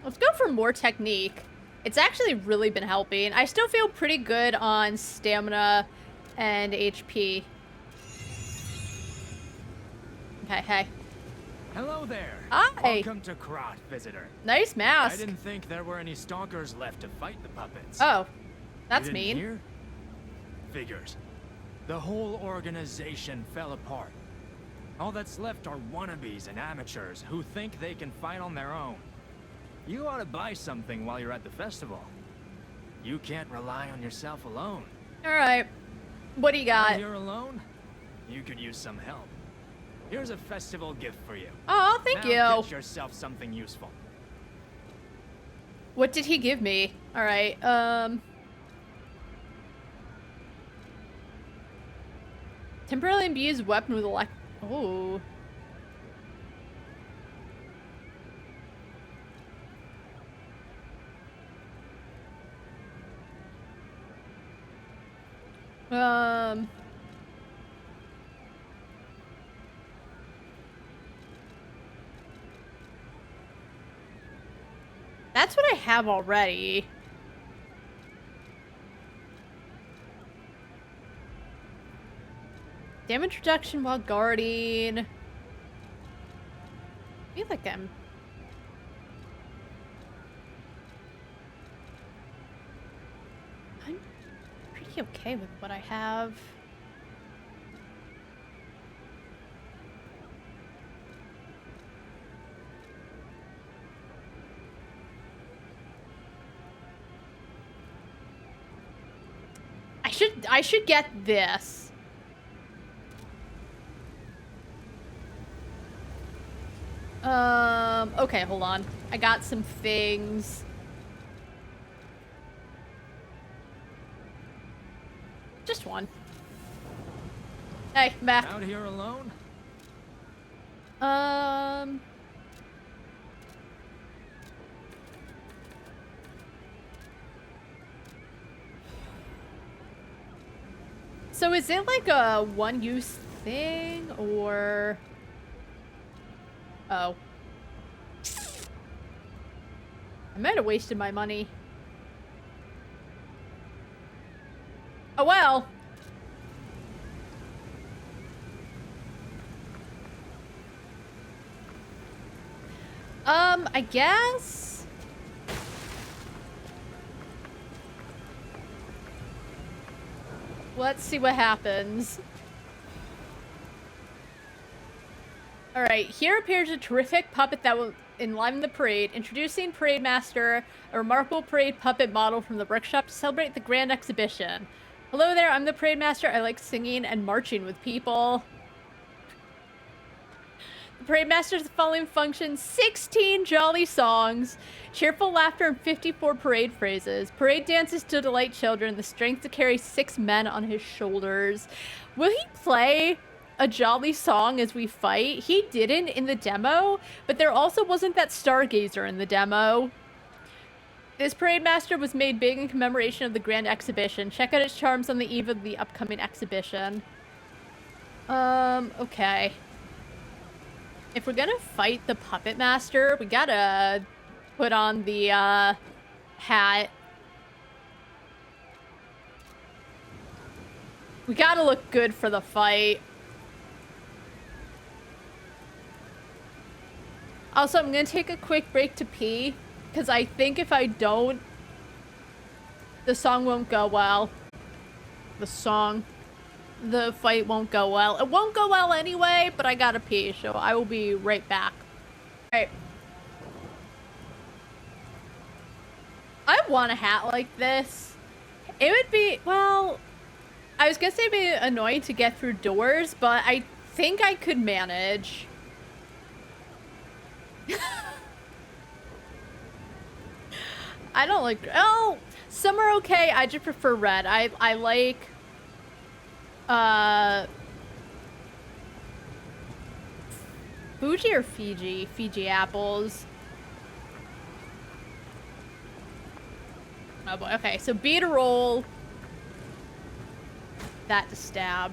Let's go for more technique. It's actually really been helping. I still feel pretty good on stamina and HP. Okay, hey. Hello there. Hi. Welcome to Krat, visitor. Nice mask. I didn't think there were any stalkers left to fight the puppets. Oh, that's You didn't mean. hear? Figures. The whole organization fell apart. All that's left are wannabes and amateurs who think they can fight on their own. You ought to buy something while you're at the festival. You can't rely on yourself alone. Alright. What do you got? While you're alone, you could use some help. Here's a festival gift for you. Oh, thank Now you. Get yourself something useful. What did he give me? Alright, temporarily imbues weapon with oh. That's what I have already. Damage reduction while guarding. I feel like I'm pretty okay with what I have. I should get this. Okay, hold on. I got some things. Just one. Hey, back. Out here alone? So is it like a one-use thing, or... Oh. I might have wasted my money. Oh well. I guess... Let's see what happens. Alright, here appears a terrific puppet that will enliven the parade. Introducing Parade Master, a remarkable parade puppet model from the workshop to celebrate the grand exhibition. Hello there, I'm the Parade Master. I like singing and marching with people. The Parade Master has the following functions: 16 jolly songs, cheerful laughter, and 54 parade phrases. Parade dances to delight children, the strength to carry 6 men on his shoulders. Will he play a jolly song as we fight? He didn't in the demo, but there also wasn't that stargazer in the demo. This Parade Master was made big in commemoration of the grand exhibition. Check out its charms on the eve of the upcoming exhibition. Okay. If we're gonna fight the Puppet Master, we gotta put on the, hat. We gotta look good for the fight. Also, I'm gonna take a quick break to pee, because I think if I don't, the song won't go well. The fight won't go well. It won't go well anyway, but I gotta pee, so I will be right back. Alright. I want a hat like this. It would be, well, I was gonna say it'd be annoying to get through doors, but I think I could manage. I don't like, oh, some are okay. I just prefer red. I like, Fuji or Fiji? Fiji apples. Oh boy, okay, so B to roll. That to stab.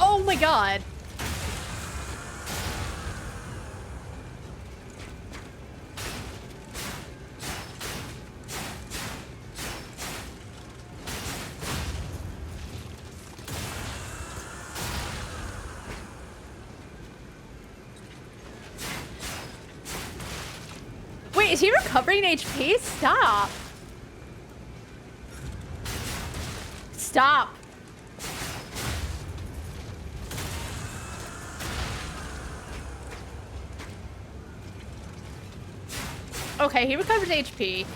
Oh my god. Wait, is he recovering HP? Stop. Stop. Okay, he recovers HP.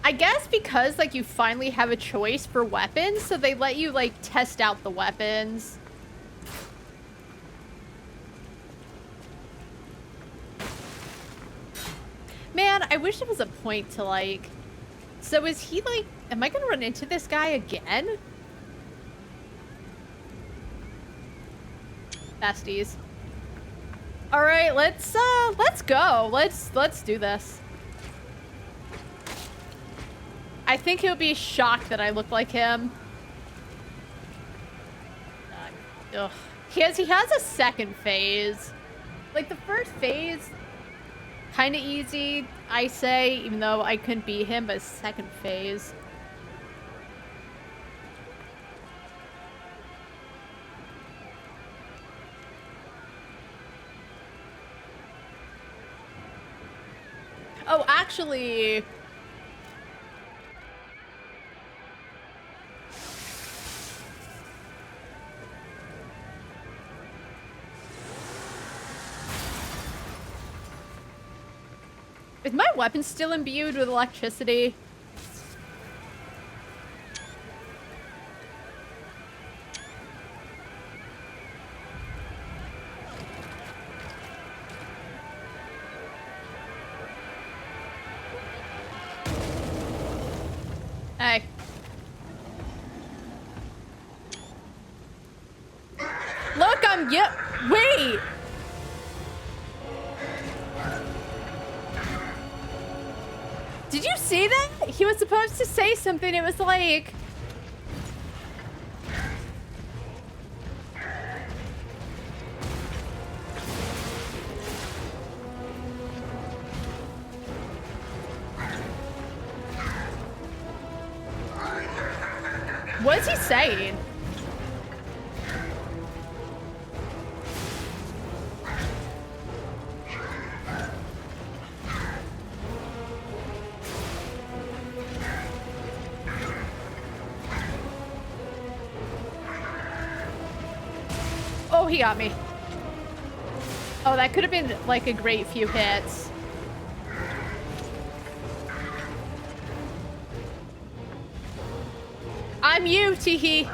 I guess because, like, you finally have a choice for weapons, so they let you, like, test out the weapons. Man, I wish there was a point to, like... So is he, like... Am I gonna run into this guy again? Besties. Alright, let's go. Let's do this. I think he'll be shocked that I look like him. Ugh. He has a second phase. Like, the first phase, kind of easy, I say, even though I couldn't beat him, but second phase. Oh, actually... Is my weapon still imbued with electricity? Hey. Look, wait! Did you see that? He was supposed to say something. It was like... What is he saying? Oh, he got me. Oh, that could have been like a great few hits. I'm you, Teehee.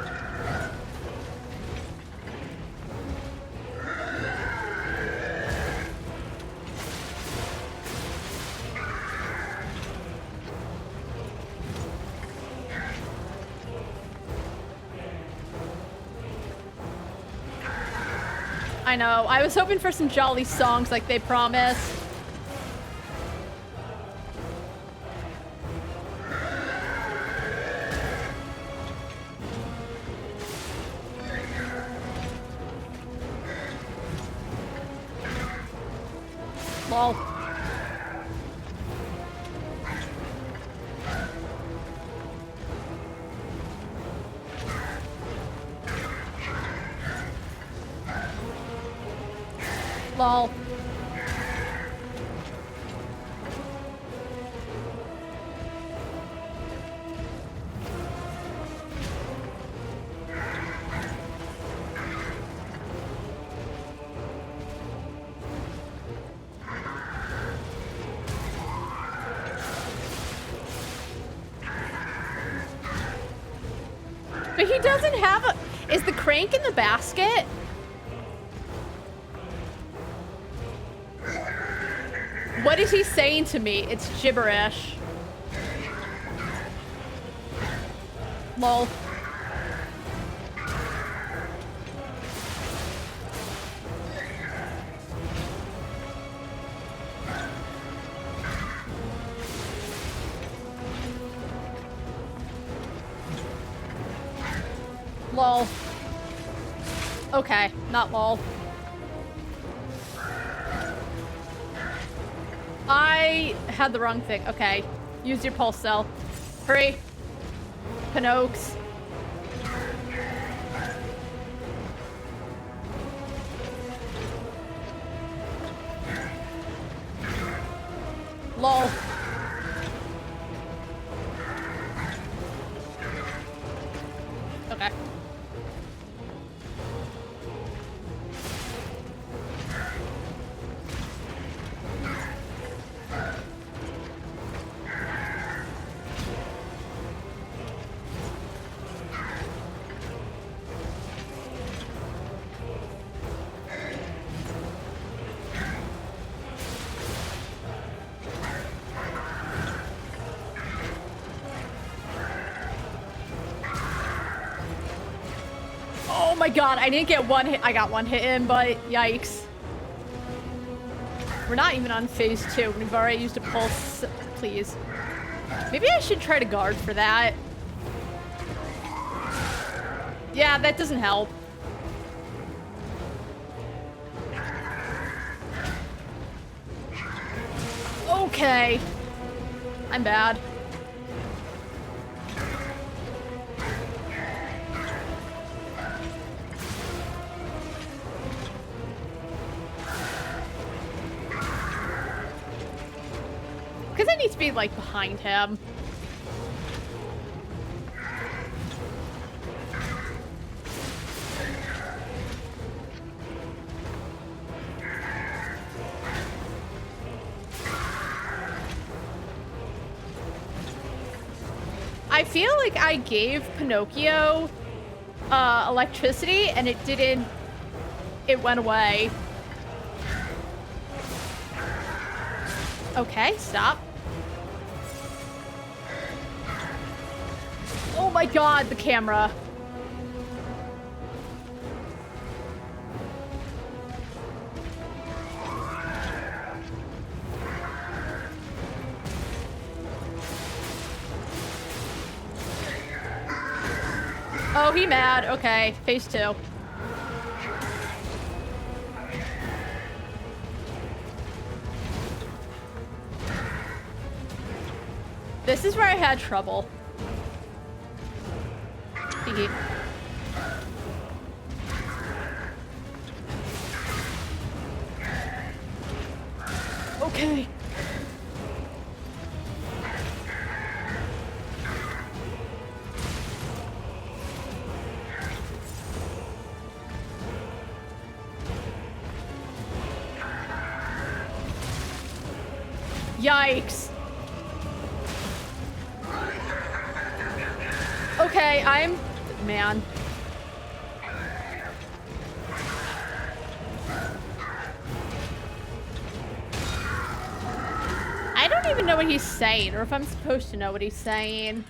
I know. I was hoping for some jolly songs like they promised. Lol. Lol. But he doesn't have a... Is the crank in the basket? What is he saying to me? It's gibberish. Lol. Lol. Okay, not lol. I had the wrong thing. Okay. Use your pulse cell. Hurry. Pinokes. Lol. Okay. Oh my god, I didn't get one hit. I got one hit in, but yikes. We're not even on phase 2. We've already used a pulse. Please. Maybe I should try to guard for that. Yeah, that doesn't help. Okay. I'm bad. Because I need to be, like, behind him. I feel like I gave Pinocchio electricity and it didn't... It went away. Okay, stop. Oh my god, the camera. Oh, he mad. Okay, phase 2. This is where I had trouble. Hee. Okay. Yikes. Okay, I'm... Man. I don't even know what he's saying, or if I'm supposed to know what he's saying.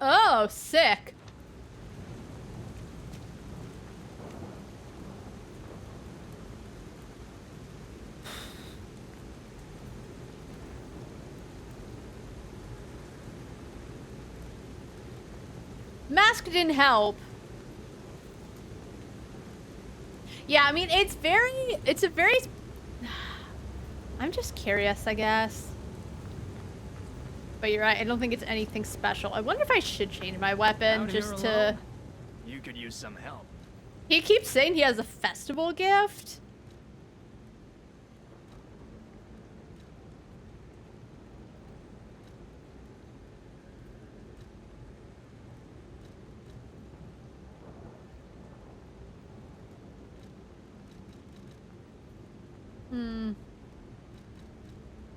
Oh, sick. Mask didn't help. Yeah, I mean, it's a very I'm just curious, I guess. But you're right, I don't think it's anything special. I wonder if I should change my weapon Out just here to... alone? You could use some help. He keeps saying he has a festival gift.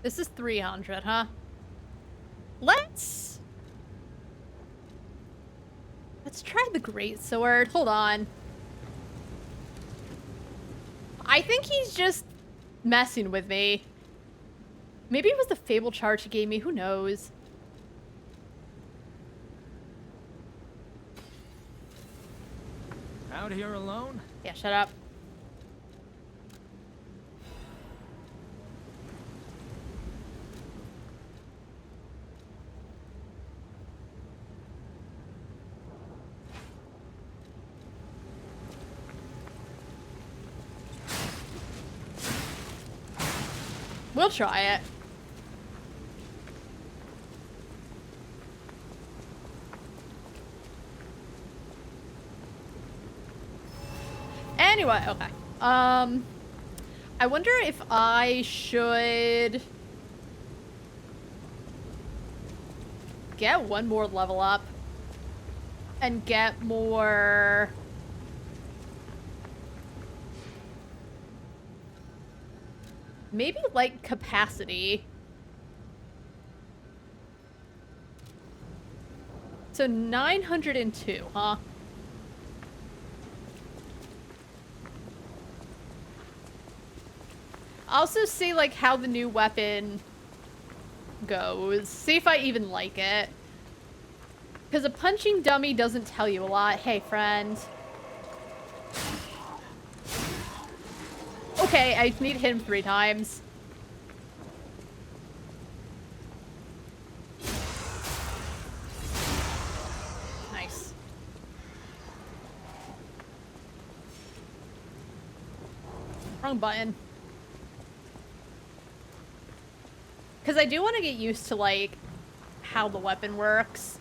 This is 300, huh? Let's try the greatsword. Hold on. I think he's just messing with me. Maybe it was the fable charge he gave me. Who knows? Out here alone? Yeah, shut up. We'll try it. Anyway, okay. I wonder if I should get one more level up and get more... Maybe, like, capacity. So 902, huh? Also see, like, how the new weapon goes. See if I even like it. Because a punching dummy doesn't tell you a lot. Hey, friend. Okay, I need to hit him 3 times. Nice. Wrong button. Because I do want to get used to, like, how the weapon works.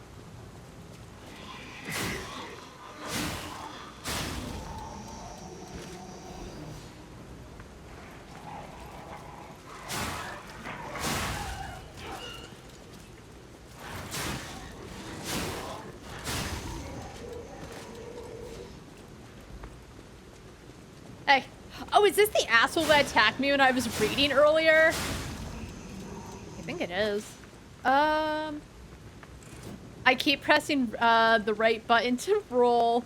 Hey. Oh, is this the asshole that attacked me when I was reading earlier? I think it is. I keep pressing the right button to roll.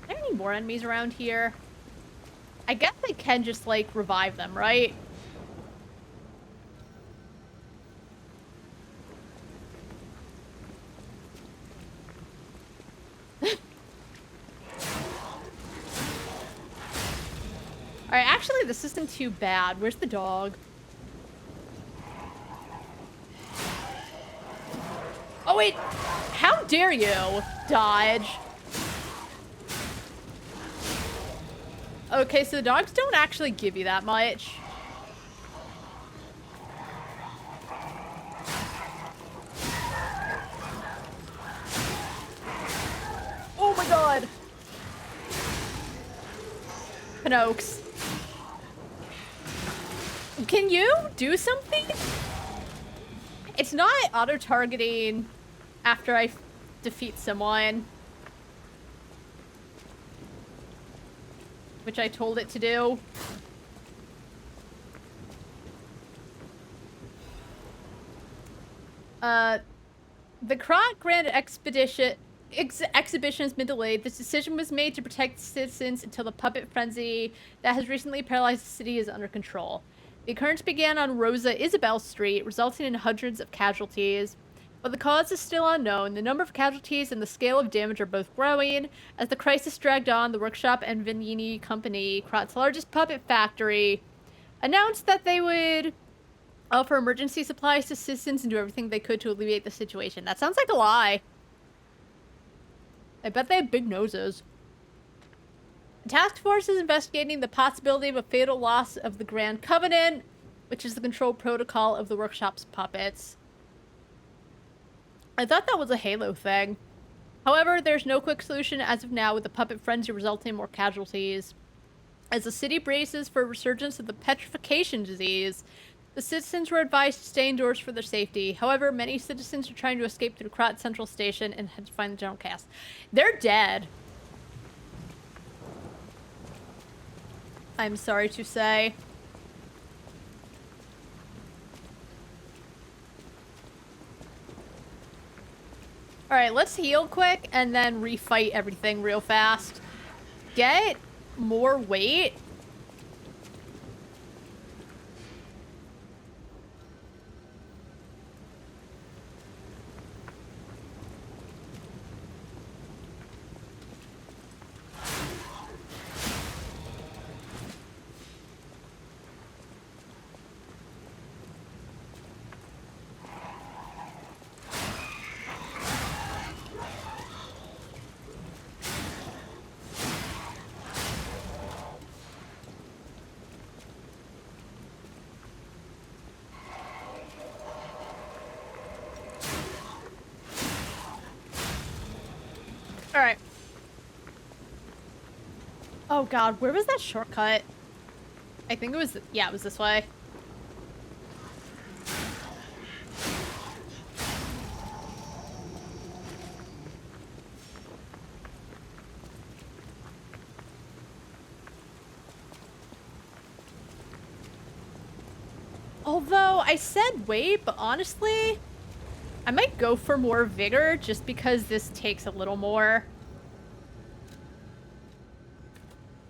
Are there any more enemies around here? I guess I can just, like, revive them, right? Alright, actually, this isn't too bad. Where's the dog? Oh, wait! How dare you dodge? Okay, so the dogs don't actually give you that much. Oh my god! Pinocchio. Can you do something? It's not auto-targeting after I defeat someone. Which I told it to do. The Krot Grand Exhibition has been delayed. This decision was made to protect citizens until the puppet frenzy that has recently paralyzed the city is under control. The occurrence began on Rosa Isabel Street, resulting in hundreds of casualties. But the cause is still unknown. The number of casualties and the scale of damage are both growing. As the crisis dragged on, the workshop and Vignini Company, Krot's largest puppet factory, announced that they would offer emergency supplies to citizens and do everything they could to alleviate the situation. That sounds like a lie. I bet they have big noses. The task force is investigating the possibility of a fatal loss of the Grand Covenant, which is the control protocol of the workshop's puppets. I thought that was a Halo thing. However, there's no quick solution as of now, with the puppet frenzy resulting in more casualties. As the city braces for a resurgence of the petrification disease, the citizens were advised to stay indoors for their safety. However, many citizens are trying to escape through Krat Central Station and head to find the general cast. They're dead. I'm sorry to say. Alright, let's heal quick and then refight everything real fast. Get more weight. Alright. Oh god, where was that shortcut? I think it was, yeah, it was this way. Although, I said wait, but honestly, I might go for more vigor just because this takes a little more.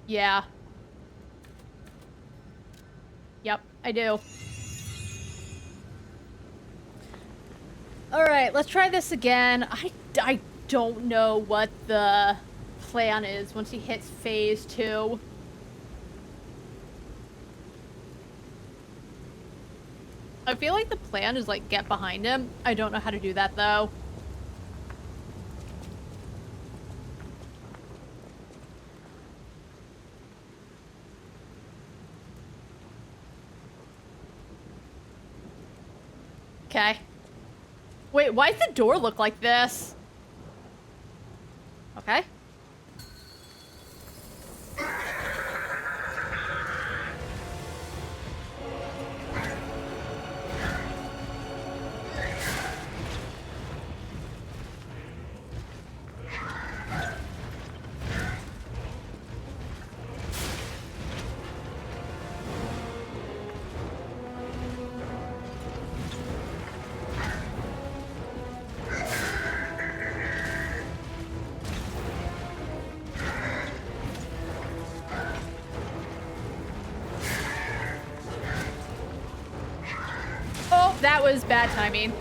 Yeah. Yep, I do. Alright, let's try this again. I don't know what the plan is once he hits phase 2. I feel like the plan is, like, get behind him. I don't know how to do that, though. Okay. Wait, why does the door look like this? Okay. That was bad timing.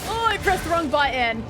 Oh, I pressed the wrong button.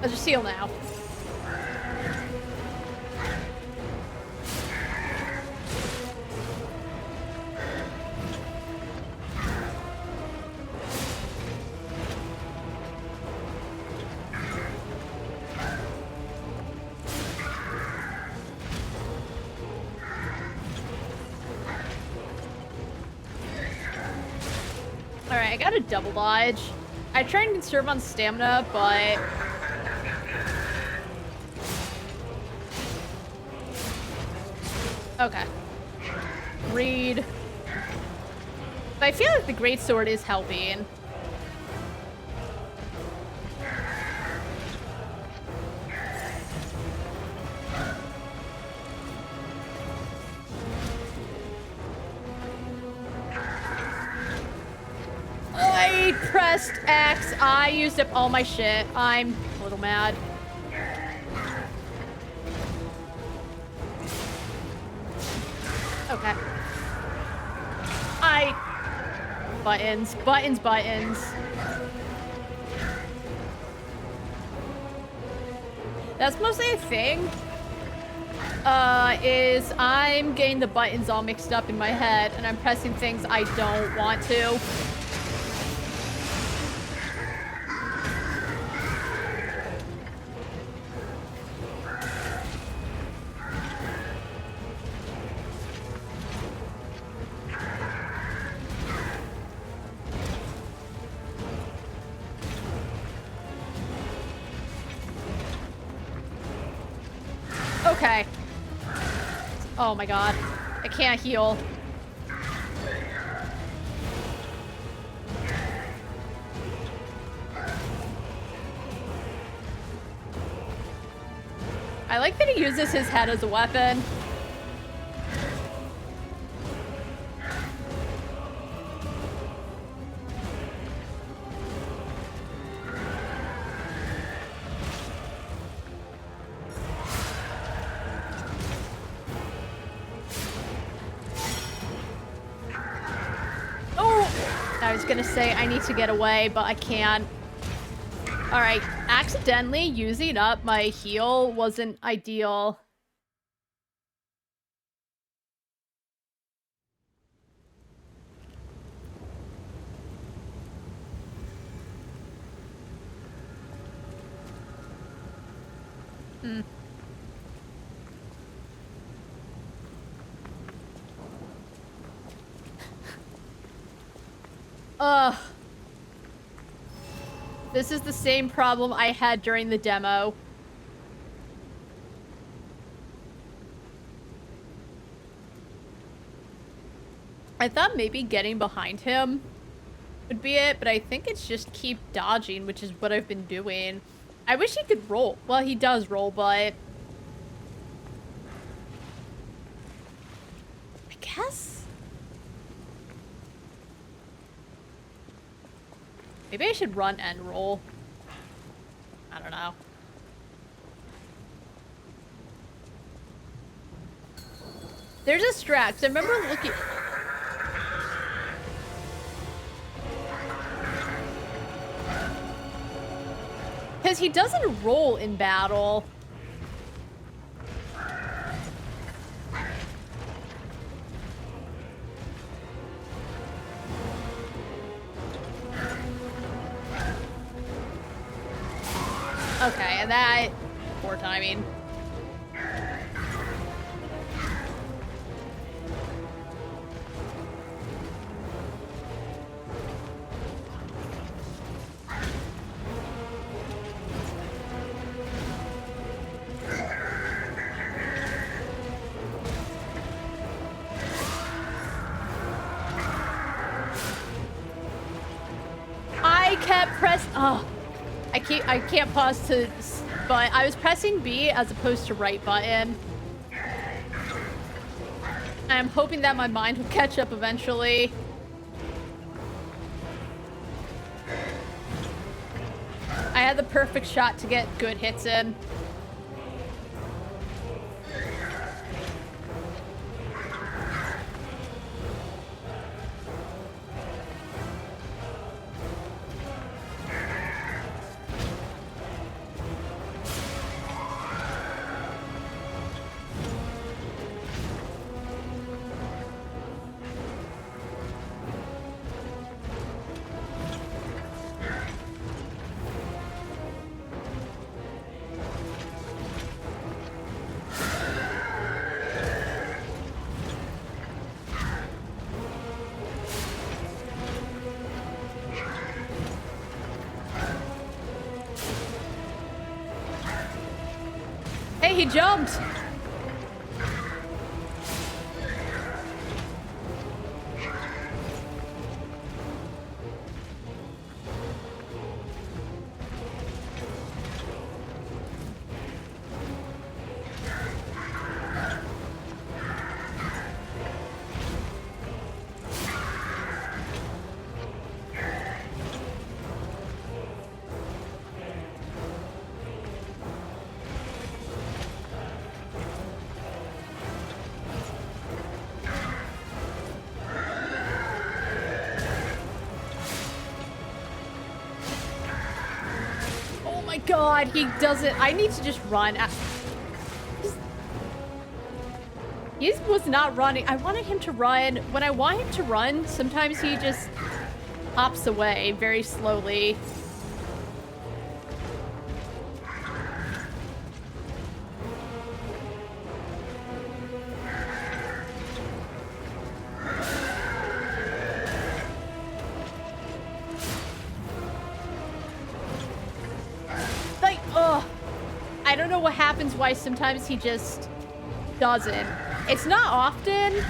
I'll just heal now. Alright, I got a double dodge. I try and conserve on stamina, but... Okay. Read. But I feel like the greatsword is helping. I pressed X. I used up all my shit. I'm a little mad. Okay. Buttons, buttons, buttons. That's mostly a thing. Is I'm getting the buttons all mixed up in my head and I'm pressing things I don't want to. Okay. Oh my god. I can't heal. I like that he uses his head as a weapon. I was gonna say I need to get away, but I can't. Alright, accidentally using up my heal wasn't ideal. Ugh. This is the same problem I had during the demo. I thought maybe getting behind him would be it, but I think it's just keep dodging, which is what I've been doing. I wish he could roll. Well, he does roll, but... I guess... Maybe I should run and roll. I don't know. There's a strat, 'cause I remember looking... Because he doesn't roll in battle. Okay, and that... poor timing. I kept pressing... Oh. I can't pause to... But I was pressing B as opposed to right button. I'm hoping that my mind will catch up eventually. I had the perfect shot to get good hits in. Hey, he jumped! God, he doesn't. I need to just run. He was not running. I wanted him to run. When I want him to run, sometimes he just hops away very slowly. I don't know what happens, why sometimes he just doesn't. It's not often,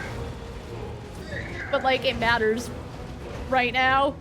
but like it matters right now.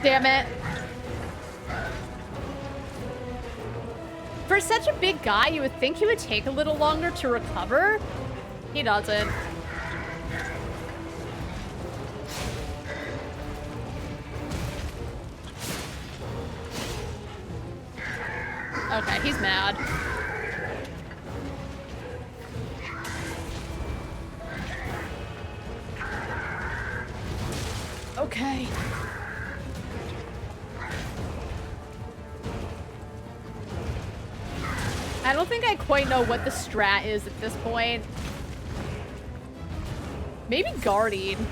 Damn it. For such a big guy, you would think he would take a little longer to recover. He doesn't. Okay, he's mad. Okay. I don't think I quite know what the strat is at this point. Maybe guarding.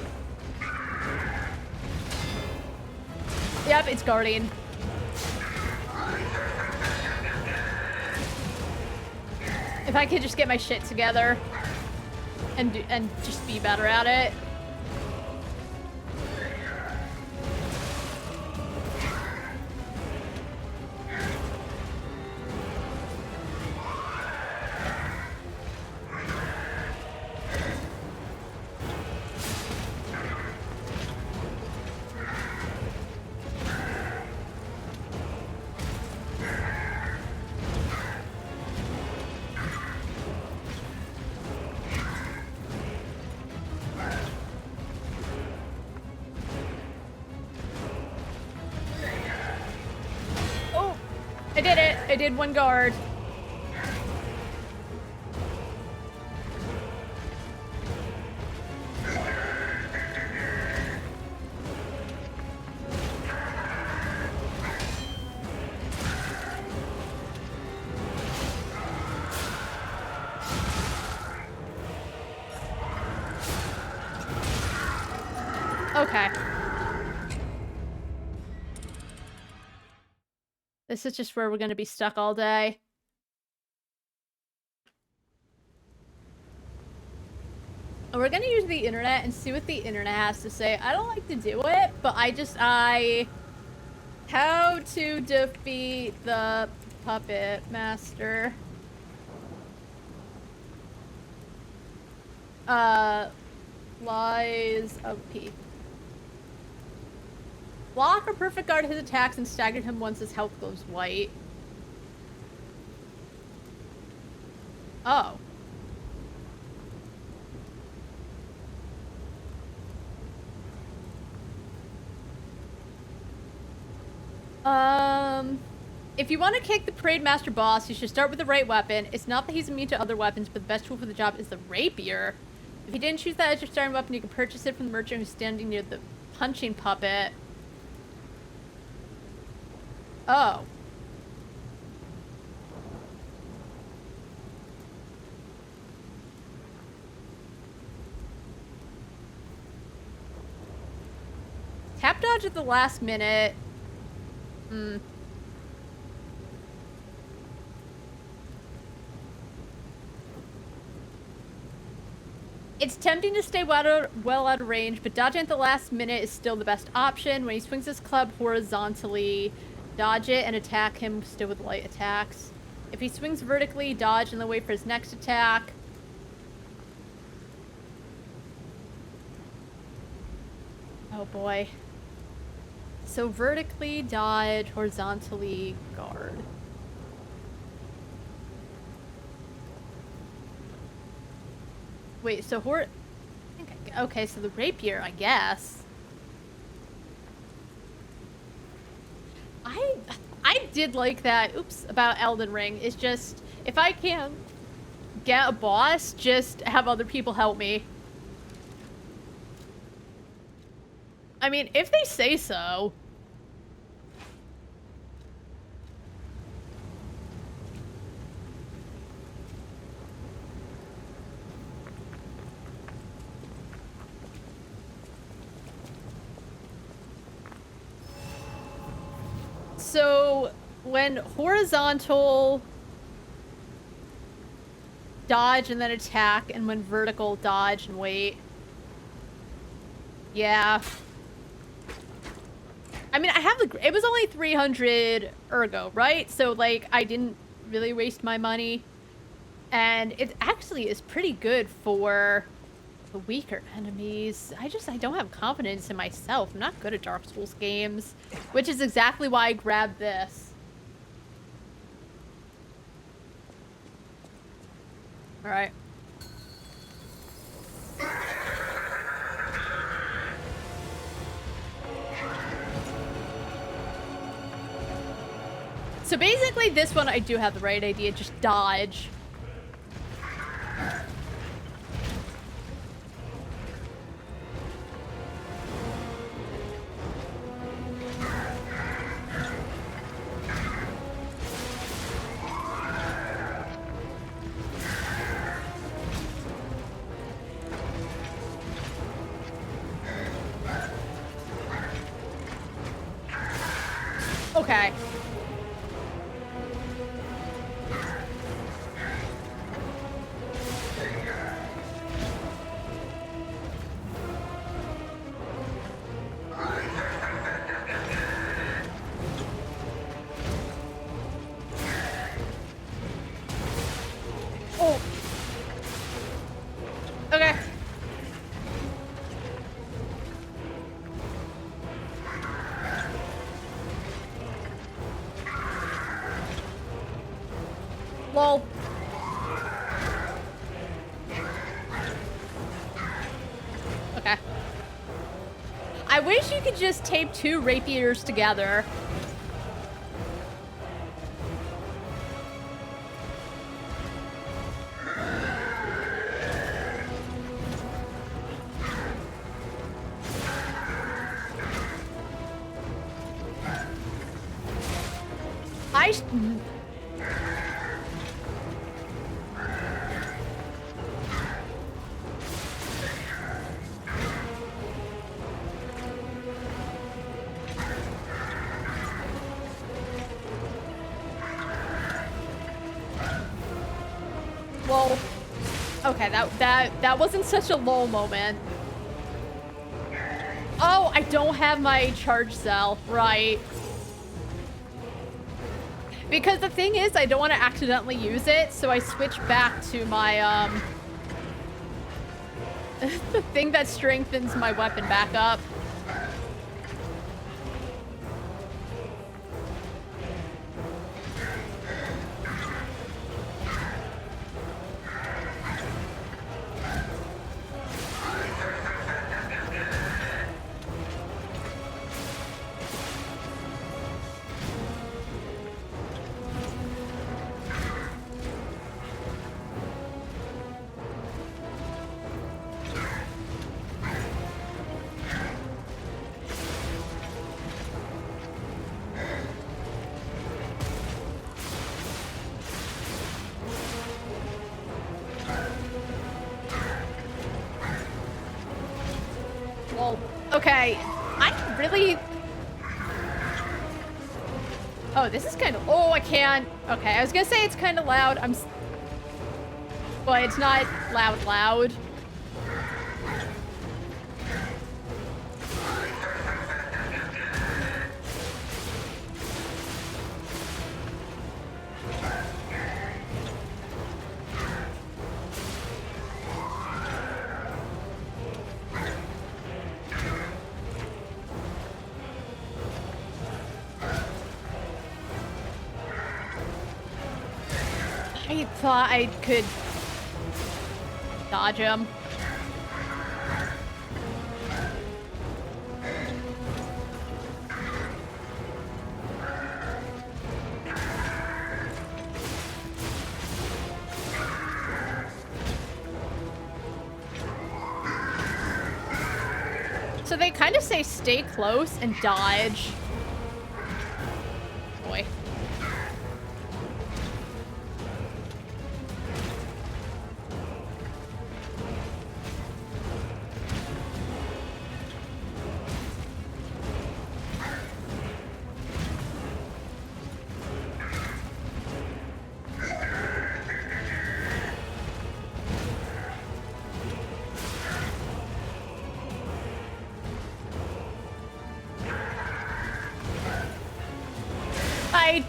Yep, it's guarding. If I could just get my shit together and just be better at it. I did one guard. Okay. This is just where we're going to be stuck all day. And we're going to use the internet and see what the internet has to say. I don't like to do it, but how to defeat the puppet master. Lies of P. Block or perfect guard his attacks and stagger him once his health goes white. Oh. If you want to kick the Parade Master boss, you should start with the right weapon. It's not that he's immune to other weapons, but the best tool for the job is the rapier. If you didn't choose that as your starting weapon, you can purchase it from the merchant who's standing near the punching puppet. Oh. Tap dodge at the last minute. It's tempting to stay well out of range, but dodging at the last minute is still the best option. When he swings his club horizontally, dodge it and attack him still with light attacks. If he swings vertically, dodge and then wait for his next attack. Oh boy. So vertically, dodge, horizontally, guard. Wait, so okay, so the rapier, I guess. I did like that, about Elden Ring. It's just, if I can't get a boss, just have other people help me. I mean, if they say so. So, when horizontal, dodge and then attack, and when vertical, dodge and wait. Yeah. I mean, I have it was only 300 ergo, right? So, like, I didn't really waste my money. And it actually is pretty good for the weaker enemies. I don't have confidence in myself. I'm not good at Dark Souls games, which is exactly why I grabbed this. All right. So basically this one I do have the right idea, just dodge. Okay. Oh. Okay. Lol. Okay. I wish you could just tape two rapiers together. Well, okay, that wasn't such a lull moment. Oh, I don't have my charge cell, right? Because the thing is, I don't want to accidentally use it, so I switch back to my, the thing that strengthens my weapon back up. Okay, I really... Oh, this is kind of... Oh, I can't... Okay, I was gonna say it's kind of loud. But it's not loud. I thought I could dodge him. So they kind of say stay close and dodge. Boy. I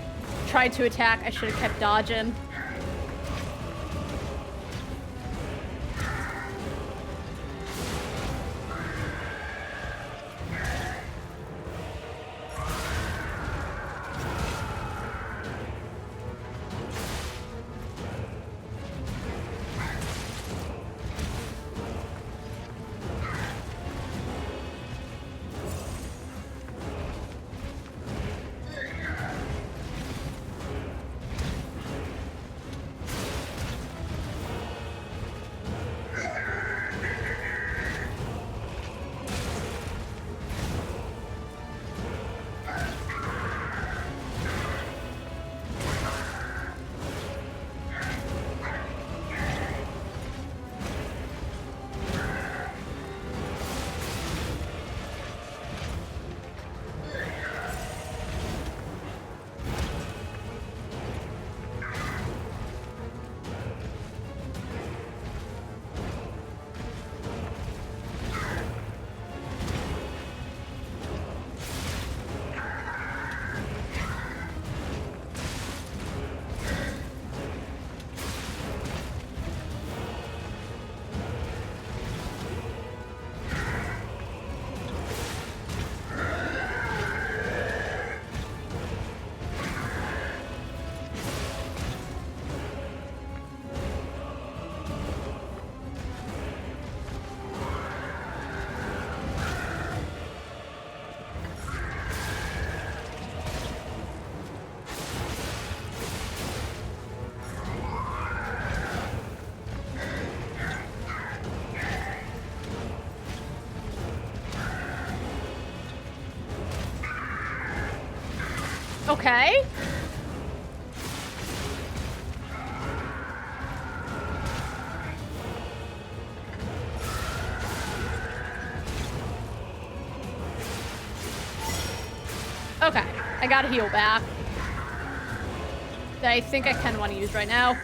tried to attack. I should have kept dodging. Okay. Okay, I got a heal back that I think I kind of want to use right now.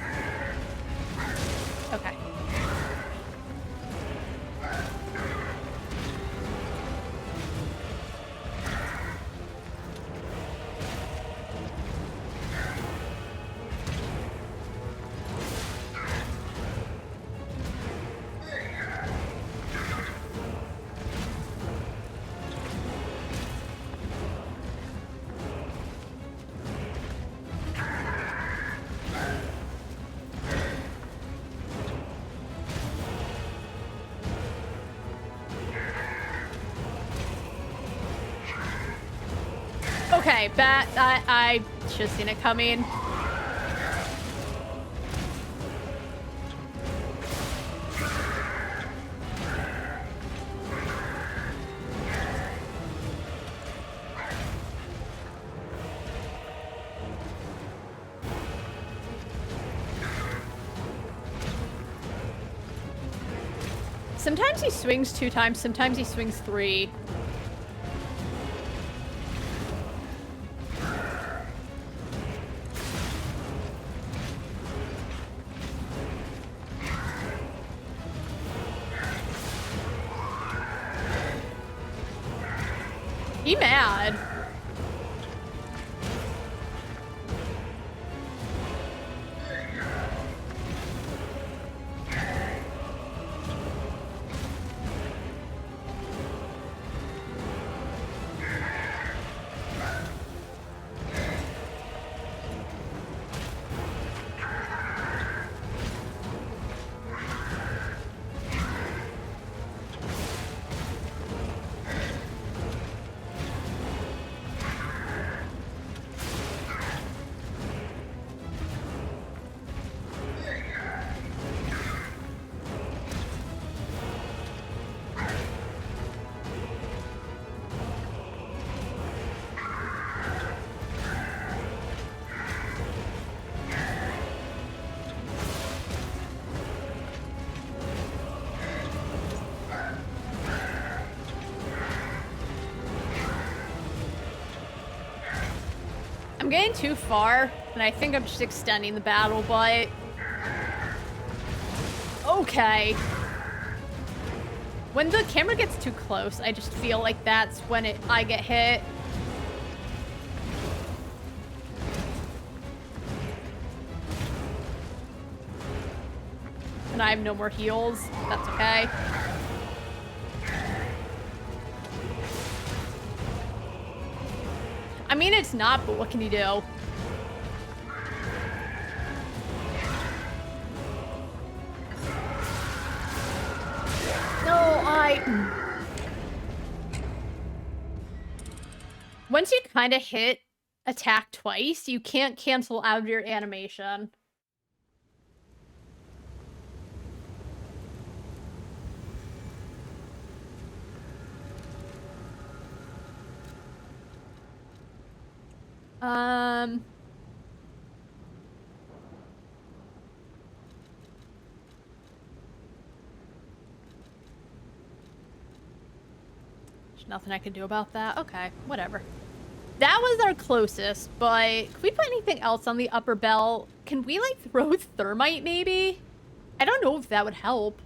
Okay. Okay, I should have seen it coming. Sometimes he swings 2 times, sometimes he swings 3. He mad. I'm getting too far, and I think I'm just extending the battle, but... Okay. When the camera gets too close, I just feel like that's when I get hit. And I have no more heals. That's okay. I mean, it's not, but what can you do? No, Once you kind of hit attack twice, you can't cancel out of your animation. There's nothing I can do about that. Okay, whatever. That was our closest, but can we put anything else on the upper bell? Can we, like, throw thermite, maybe? I don't know if that would help.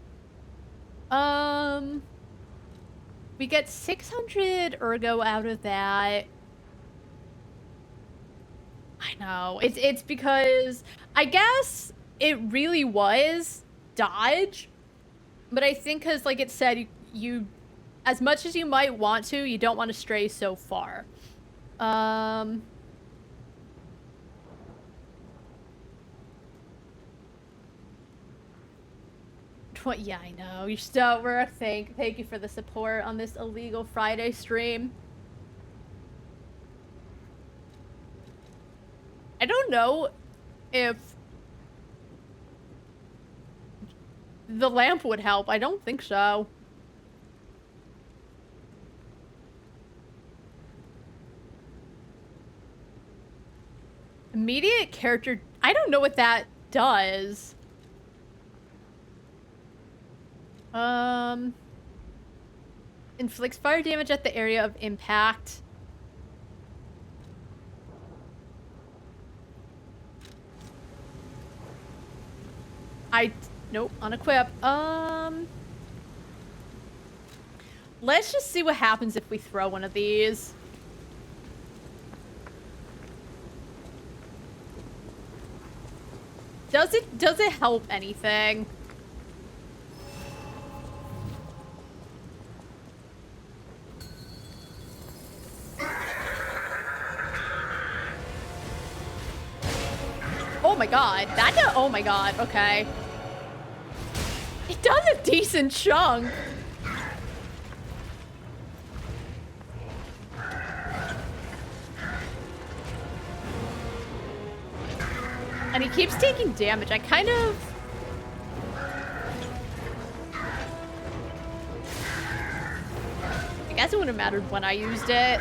We get 600 ergo out of that. I know. It's because I guess it really was dodge, but I think because, like it said, you as much as you might want to, you don't want to stray so far. What? Yeah, I know. You're so worth. Thank you for the support on this illegal Friday stream. I don't know if the lamp would help. I don't think so. Immediate character... I don't know what that does. Inflicts fire damage at the area of impact. Nope, unequip. Let's just see what happens if we throw one of these. Does it help anything? Oh my god, oh my god, okay. It does a decent chunk. And he keeps taking damage. I kind of... I guess it wouldn't have mattered when I used it.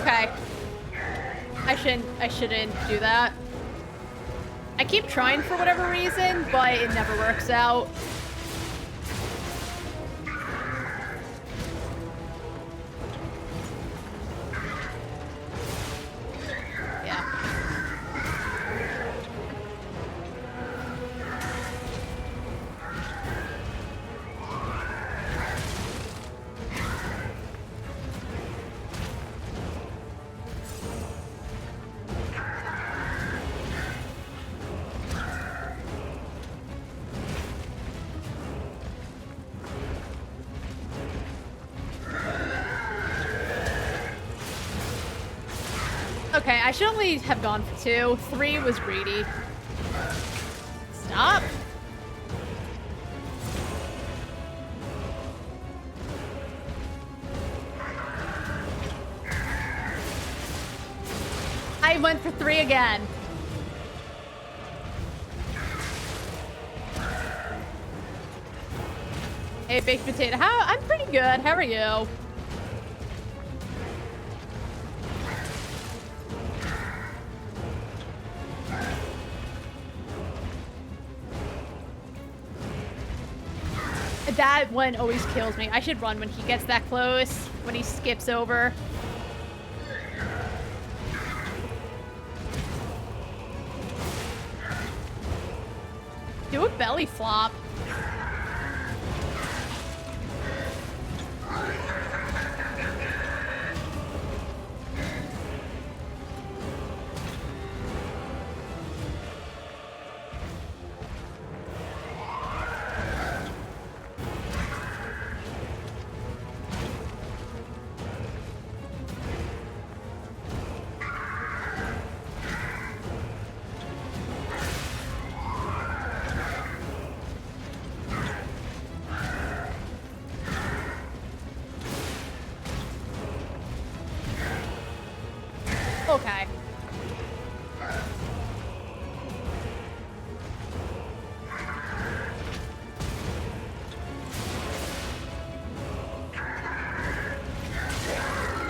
Okay. I shouldn't do that. I keep trying for whatever reason, but it never works out. Okay, I should only have gone for 2. 3 was greedy. Stop. I went for 3 again. Hey, baked potato. I'm pretty good. How are you? That one always kills me. I should run when he gets that close, when he skips over. Do a belly flop. Okay.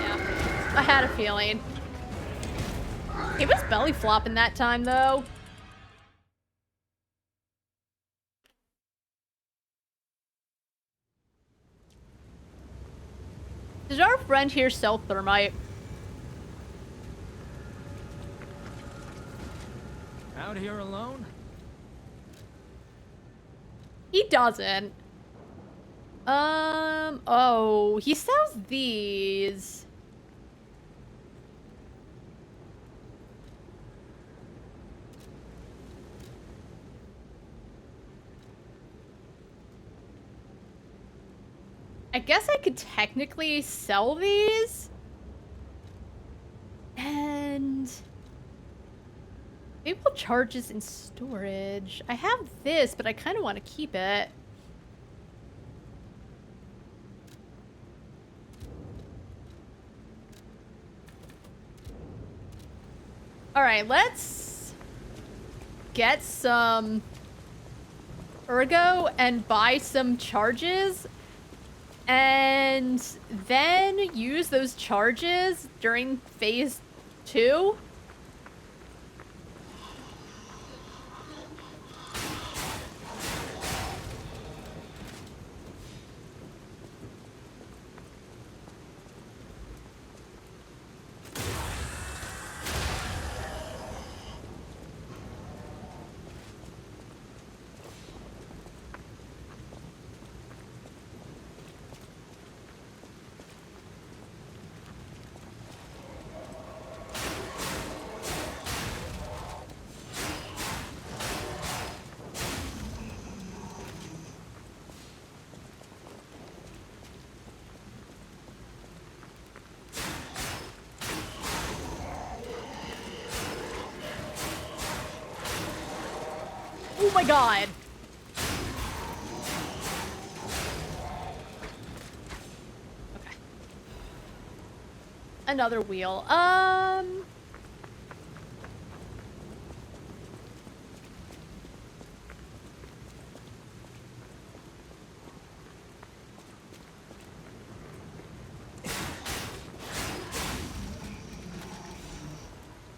Yeah, I had a feeling. He was belly flopping that time, though. Does our friend here sell thermite? Out here alone? He doesn't. Oh, he sells these. I guess I could technically sell these. And maybe we'll charge this in storage. I have this, but I kind of want to keep it. All right, let's get some ergo and buy some charges, and then use those charges during phase 2. Oh my god. Okay. Another wheel.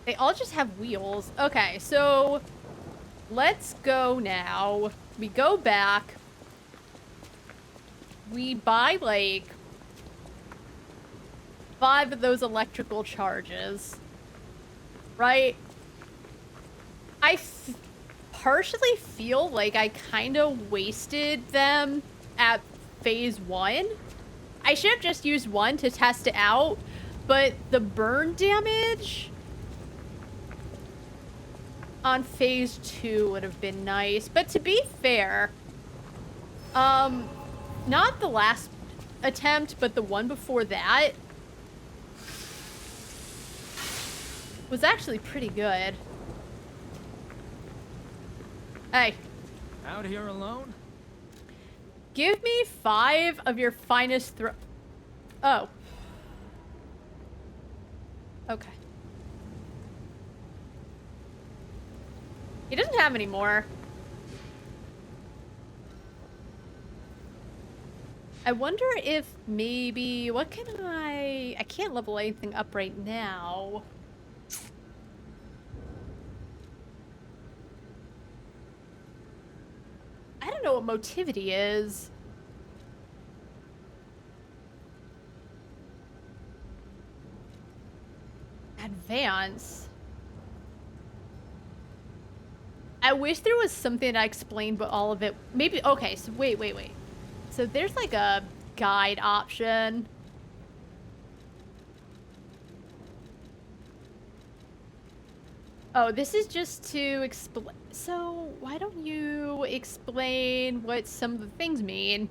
They all just have wheels. Okay, so let's go now. We go back. We buy, like, 5 of those electrical charges. Right? I partially feel like I kind of wasted them at phase 1. I should have just used 1 to test it out, but the burn damage on phase 2 would have been nice. But to be fair, not the last attempt, but the one before that was actually pretty good. Hey. Out here alone? Give me 5 of your finest Oh. Okay. He doesn't have any more. I wonder if maybe... What can I can't level anything up right now. I don't know what motivity is. Advance. I wish there was something I explained, but all of it... Maybe... Okay, so wait. So there's like a guide option. Oh, this is just to explain. So why don't you explain what some of the things mean?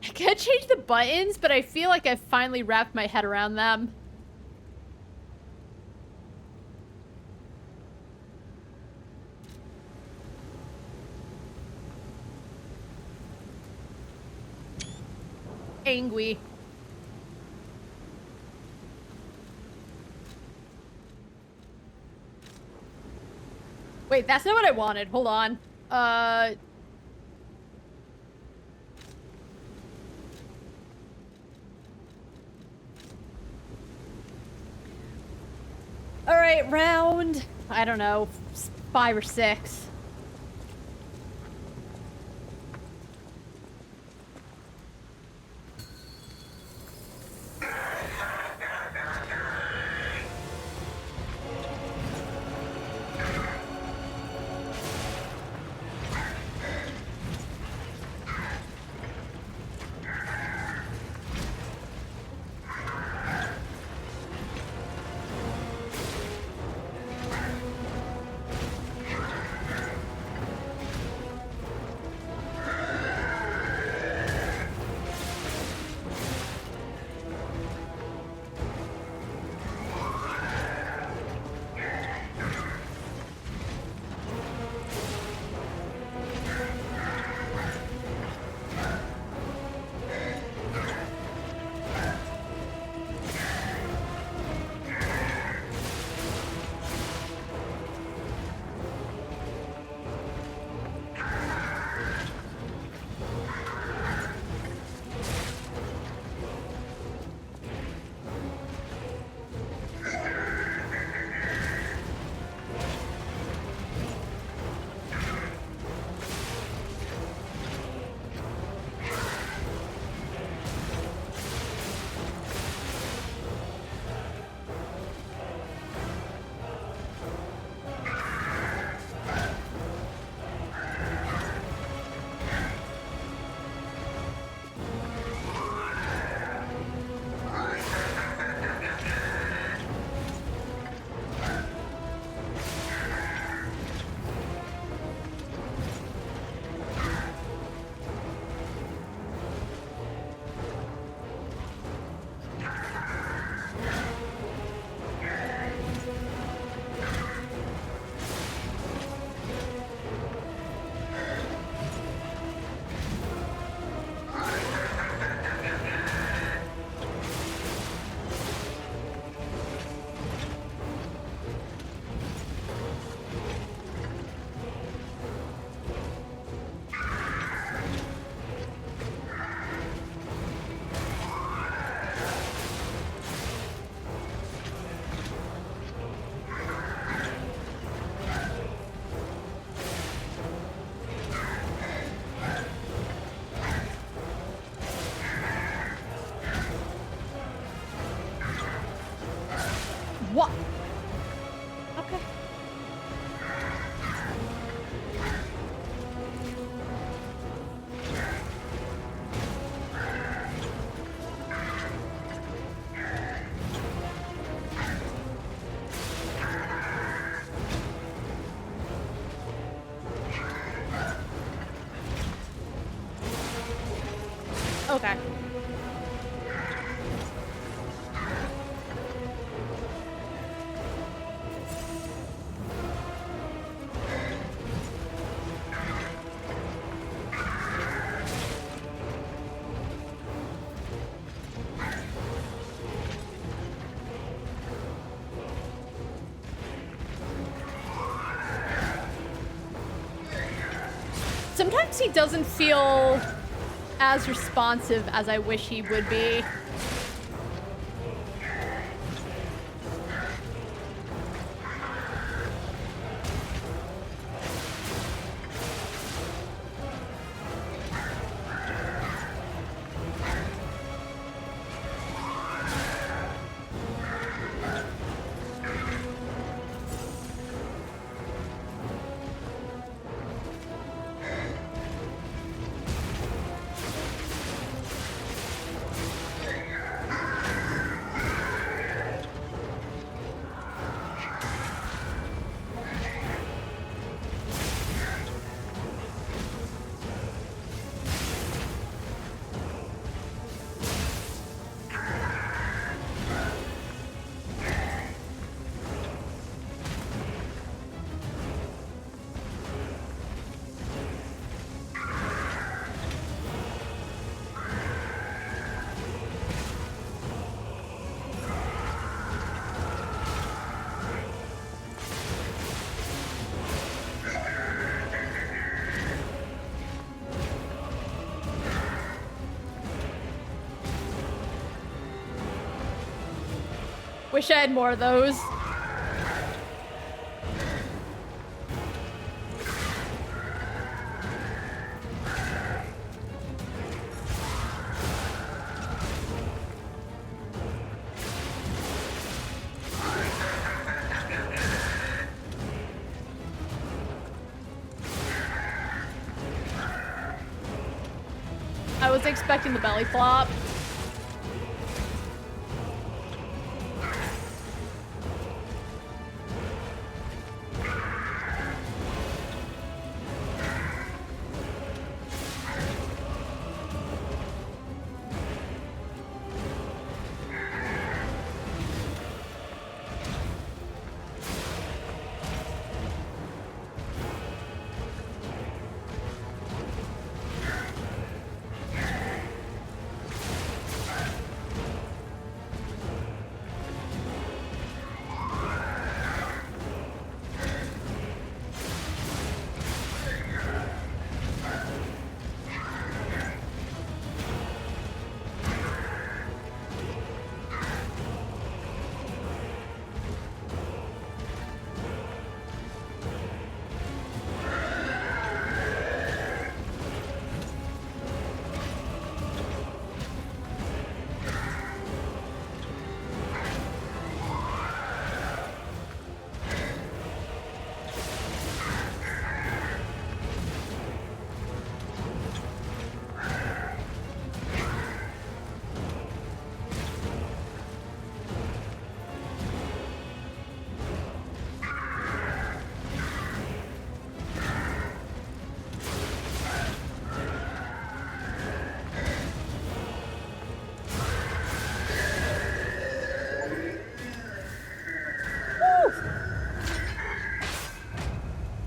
I can't change the buttons, but I feel like I've finally wrapped my head around them. Angry. Wait, that's not what I wanted. Hold on. Alright, round... I don't know, 5 or 6. What? Okay. Okay. Sometimes he doesn't feel as responsive as I wish he would be. Wish I had more of those. I was expecting the belly flop.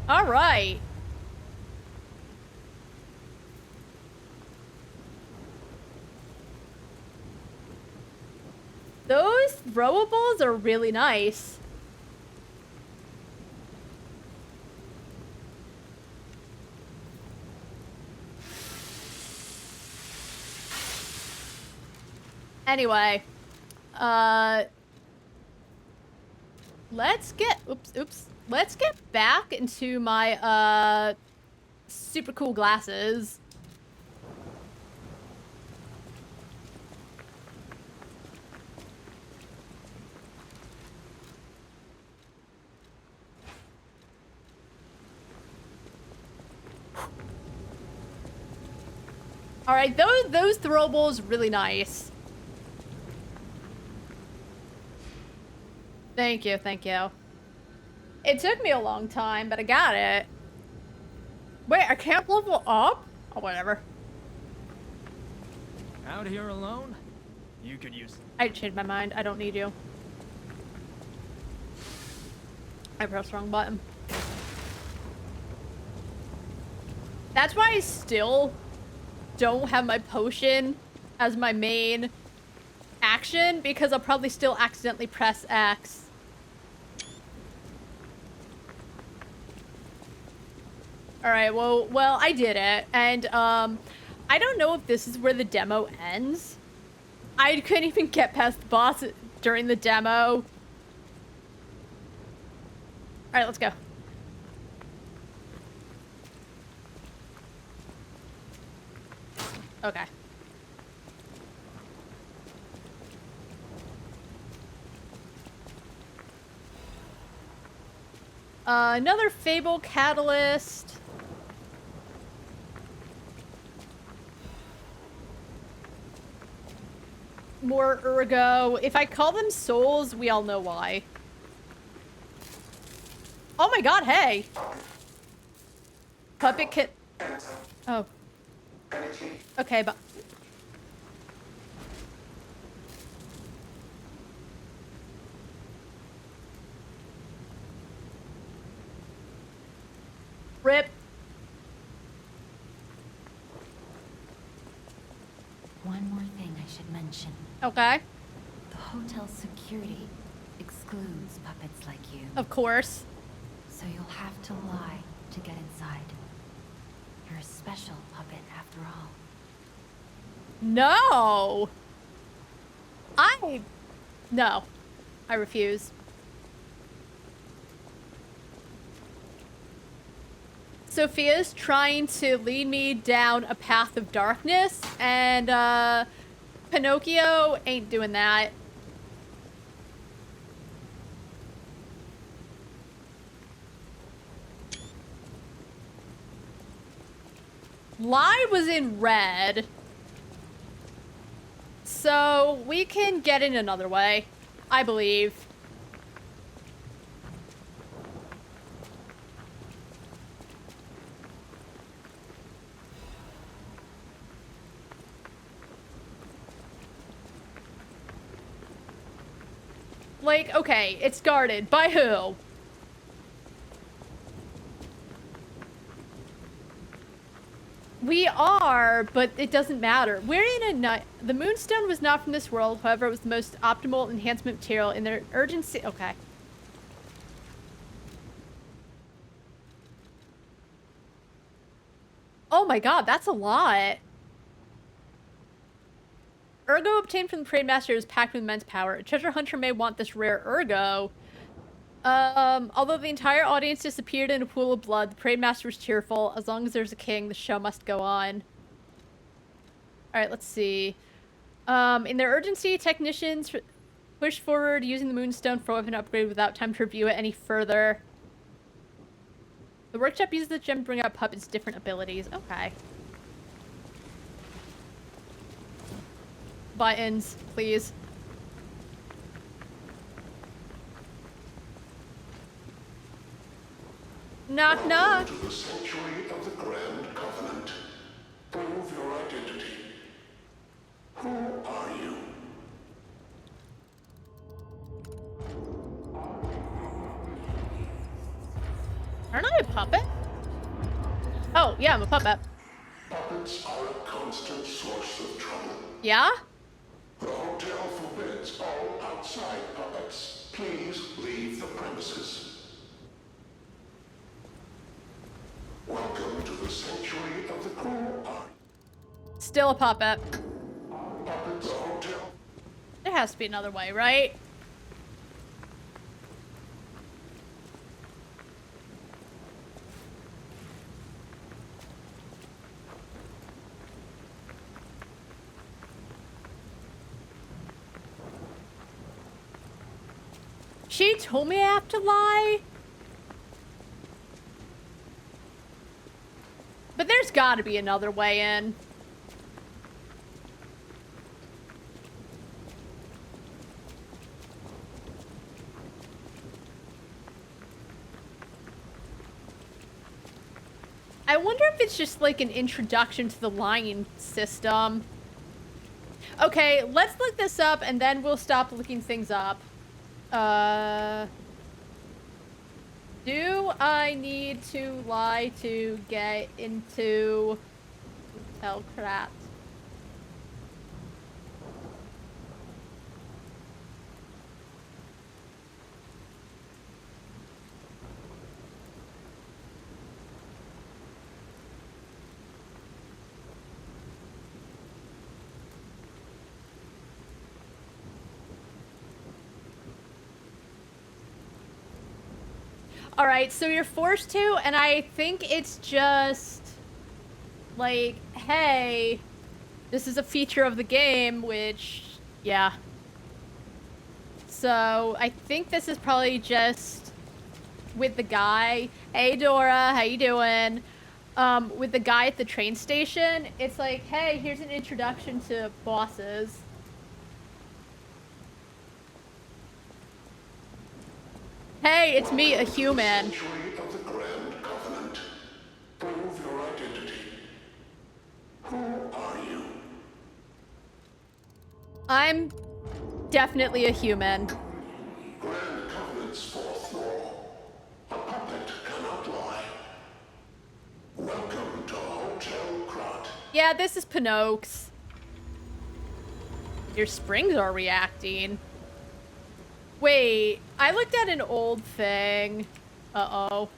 All right. Those throwables are really nice. Anyway, let's get, let's get back into my, super cool glasses. All right, those throwables really nice. Thank you, thank you. It took me a long time, but I got it. Wait, I can't level up? Oh, whatever. Out here alone? You could use... I changed my mind. I don't need you. I pressed the wrong button. That's why I still don't have my potion as my main action, because I'll probably still accidentally press X. Alright, well, I did it, and, I don't know if this is where the demo ends. I couldn't even get past the boss during the demo. Alright, let's go. Okay. Another Fable Catalyst. More Ergo. If I call them souls, we all know why. Oh my god, hey! Puppet kit. Oh. Okay, but... Rip. One more thing I should mention. Okay. The hotel's security excludes puppets like you. Of course. So you'll have to lie to get inside. You're a special puppet after all. No! No. I refuse. Sophia's trying to lead me down a path of darkness, and, Pinocchio ain't doing that. Lie was in red. So, we can get in another way, I believe. Like, okay, it's guarded. By who? We are, but it doesn't matter. We're in a night. The Moonstone was not from this world. However, it was the most optimal enhancement material in their urgency. Okay. Oh my god, that's a lot. Ergo obtained from the Parade Master is packed with immense power. A treasure hunter may want this rare Ergo. Although the entire audience disappeared in a pool of blood, the Parade Master was cheerful. As long as there's a king, the show must go on. Alright, let's see. In their urgency, technicians push forward using the Moonstone for weapon upgrade without time to review it any further. The workshop uses the gem to bring out puppets' different abilities. Okay. Buttons, please. Knock, knock. To the sanctuary of the Grand Covenant. Prove your identity. Who are you? Aren't I a puppet? Oh, yeah, I'm a puppet. Puppets are a constant source of trouble. Yeah? The hotel forbids all outside puppets. Please leave the premises. Welcome to the sanctuary of the Grand. Still a puppet. Puppets hotel. There has to be another way, right? She told me I have to lie? But there's gotta be another way in. I wonder if it's just like an introduction to the lying system. Okay, let's look this up and then we'll stop looking things up. Do I need to lie to get into Hellcrat? Alright, so you're forced to, and I think it's just like, hey, this is a feature of the game, which, yeah. So, I think this is probably just with the guy. Hey, Dora, how you doing? With the guy at the train station, it's like, hey, here's an introduction to bosses. Hey, it's me, a human. Sanctuary of the Grand Covenant. Prove your identity. Who are you? I'm definitely a human. Grand Covenant's fourth law. A puppet cannot lie. Welcome to Hotel Krat. Yeah, this is Pinocchio's. Your springs are reacting. Wait, I looked at an old thing. Uh-oh.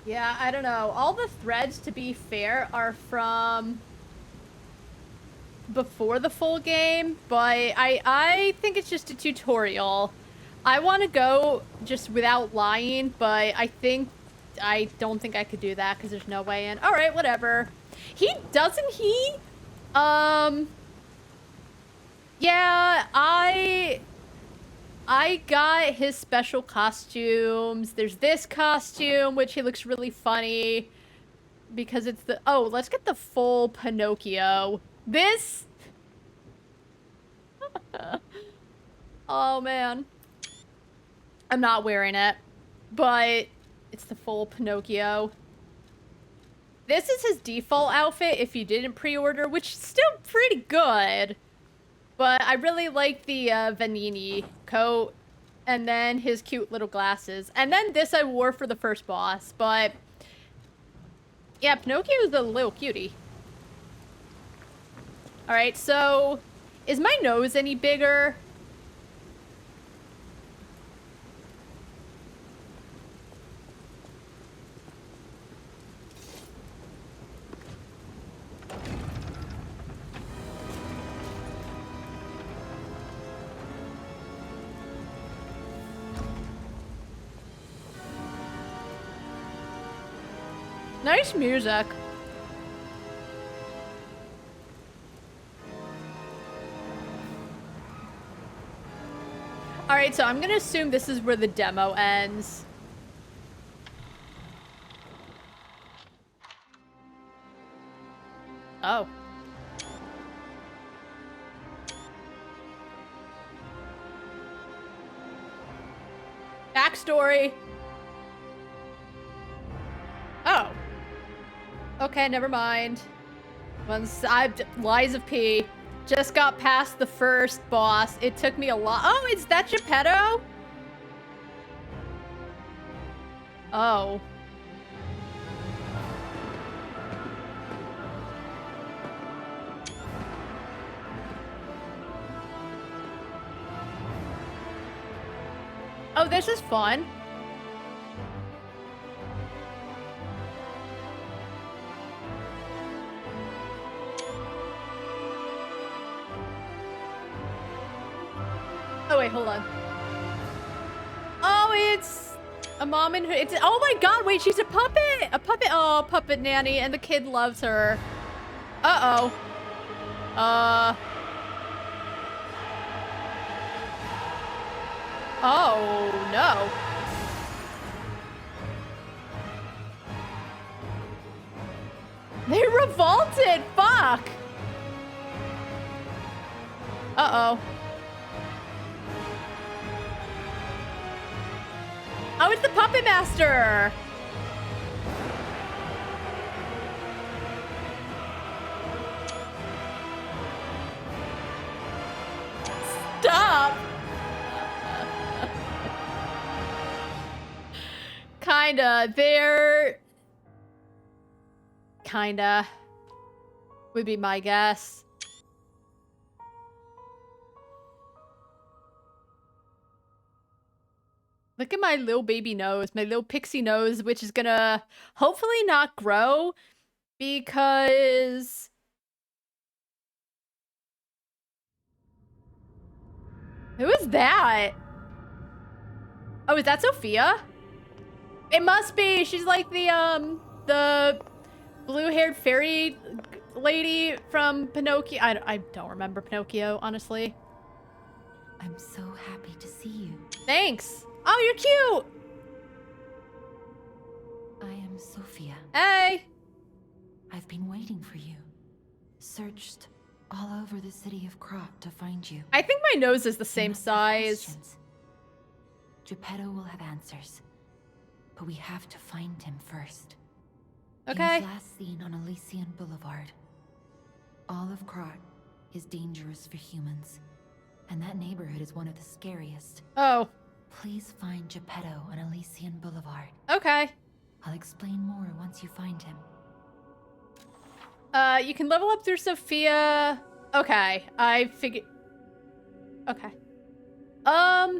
Yeah, I don't know. All the threads, to be fair, are from before the full game, but I think it's just a tutorial. I want to go just without lying, but I don't think I could do that because there's no way in. All right, whatever. Doesn't he? Yeah, I got his special costumes. There's this costume, which he looks really funny because it's the... Oh, let's get the full Pinocchio. This... Oh, man. I'm not wearing it, but it's the full Pinocchio. This is his default outfit if you didn't pre-order, which is still pretty good. But I really like the Vanini coat, and then his cute little glasses. And then this I wore for the first boss, but... Yeah, Pinocchio is a little cutie. Alright, so... Is my nose any bigger? Nice music. Alright, so I'm gonna assume this is where the demo ends. Oh. Backstory. Oh. Okay, never mind. Lies of P. Just got past the first boss. It took me a lot. Oh, is that Geppetto? Oh. Oh, this is fun. Oh, wait, hold on. Oh, it's... A mom and her. It's. Oh my god! Wait, she's a puppet. A puppet. Oh, puppet nanny, and the kid loves her. Uh oh. Oh no. They revolted. Fuck. Uh oh. Oh, it's the puppet master. Stop. Kinda. They're... Kinda. Would be my guess. Look at my little baby nose, my little pixie nose, which is gonna hopefully not grow because... Who is that? Oh, is that Sophia? It must be. She's like the blue-haired fairy lady from Pinocchio. I don't remember Pinocchio, honestly. I'm so happy to see you. Thanks. Oh, you're cute. I am Sophia. Hey. I've been waiting for you. Searched all over the city of Krot to find you. I think my nose is the same You must have size. questions. Geppetto will have answers, but we have to find him first. Okay. He was last seen on Elysian Boulevard. All of Krot is dangerous for humans, and that neighborhood is one of the scariest. Oh. Please find Geppetto on Elysian Boulevard. Okay. I'll explain more once you find him. You can level up through Sophia. Okay, I figured. Okay. I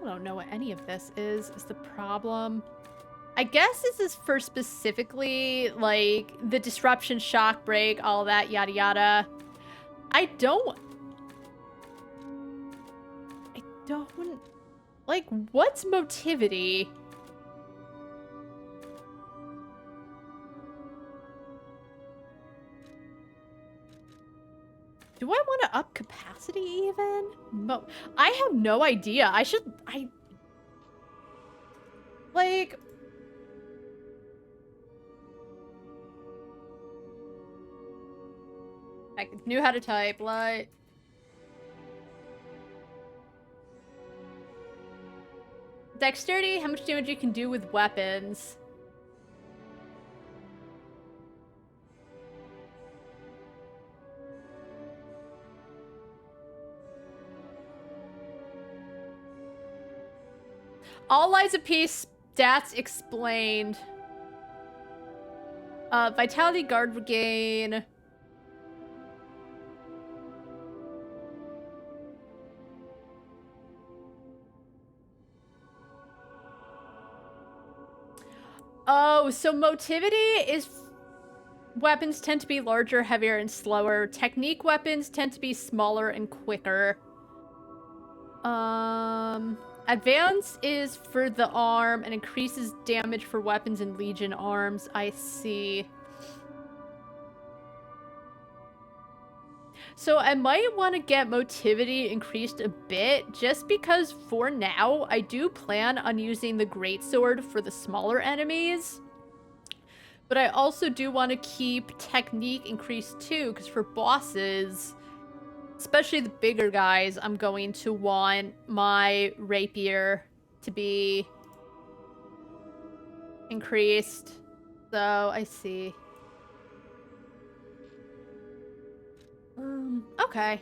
don't know what any of this is the problem. I guess this is for specifically, like, the disruption, shock break, all that, yada yada. I don't... Like, what's motivity? Do I want to up capacity even? I have no idea. Like... I knew how to type, like... Dexterity, how much damage you can do with weapons. All lives of peace, stats explained. Vitality guard regain. Oh, so motivity is... Weapons tend to be larger, heavier, and slower. Technique weapons tend to be smaller and quicker. Advance is for the arm and increases damage for weapons and Legion arms. I see. So I might want to get motivity increased a bit, just because for now, I do plan on using the greatsword for the smaller enemies. But I also do want to keep technique increased too, because for bosses, especially the bigger guys, I'm going to want my rapier to be increased. So I see. Okay.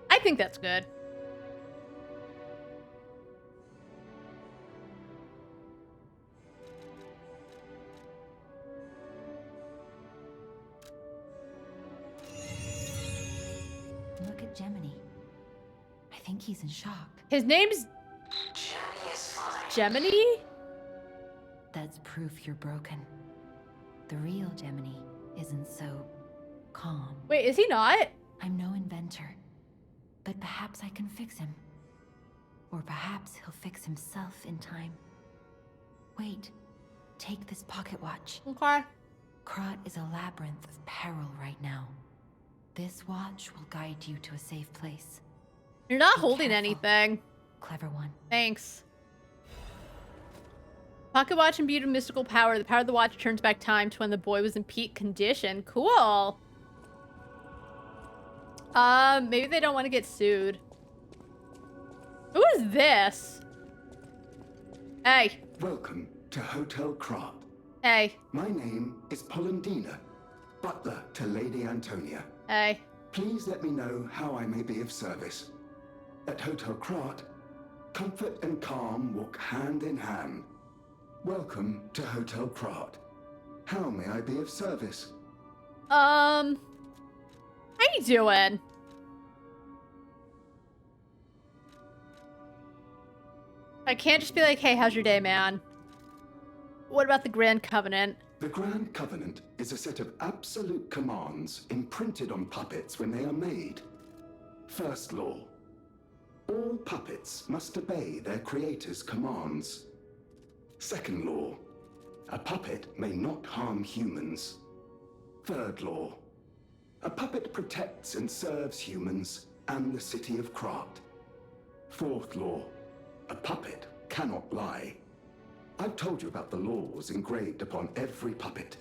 I think that's good. Look at Gemini. I think he's in shock. His name's Gemini is fine. Gemini? That's proof you're broken. The real Gemini isn't so calm. Wait, is he not? I'm no inventor, but perhaps I can fix him. Or perhaps he'll fix himself in time. Wait, take this pocket watch. Okay. Krat is a labyrinth of peril right now. This watch will guide you to a safe place. You're not Be holding careful. anything. Clever one. Thanks. Pocket watch imbued with mystical power. The power of the watch turns back time to when the boy was in peak condition. Cool. Maybe they don't want to get sued. Who is this? Hey. Welcome to Hotel Krat. Hey. My name is Polendina, butler to Lady Antonia. Hey. Please let me know how I may be of service. At Hotel Krat, comfort and calm walk hand in hand. Welcome to Hotel Krat. How may I be of service? How you doing? I can't just be like, hey, how's your day, man? What about the Grand Covenant? The Grand Covenant is a set of absolute commands imprinted on puppets when they are made. First law. All puppets must obey their creator's commands. Second law. A puppet may not harm humans. Third law. A puppet protects and serves humans and the city of Krat. Fourth law. A puppet cannot lie. I've told you about the laws engraved upon every puppet.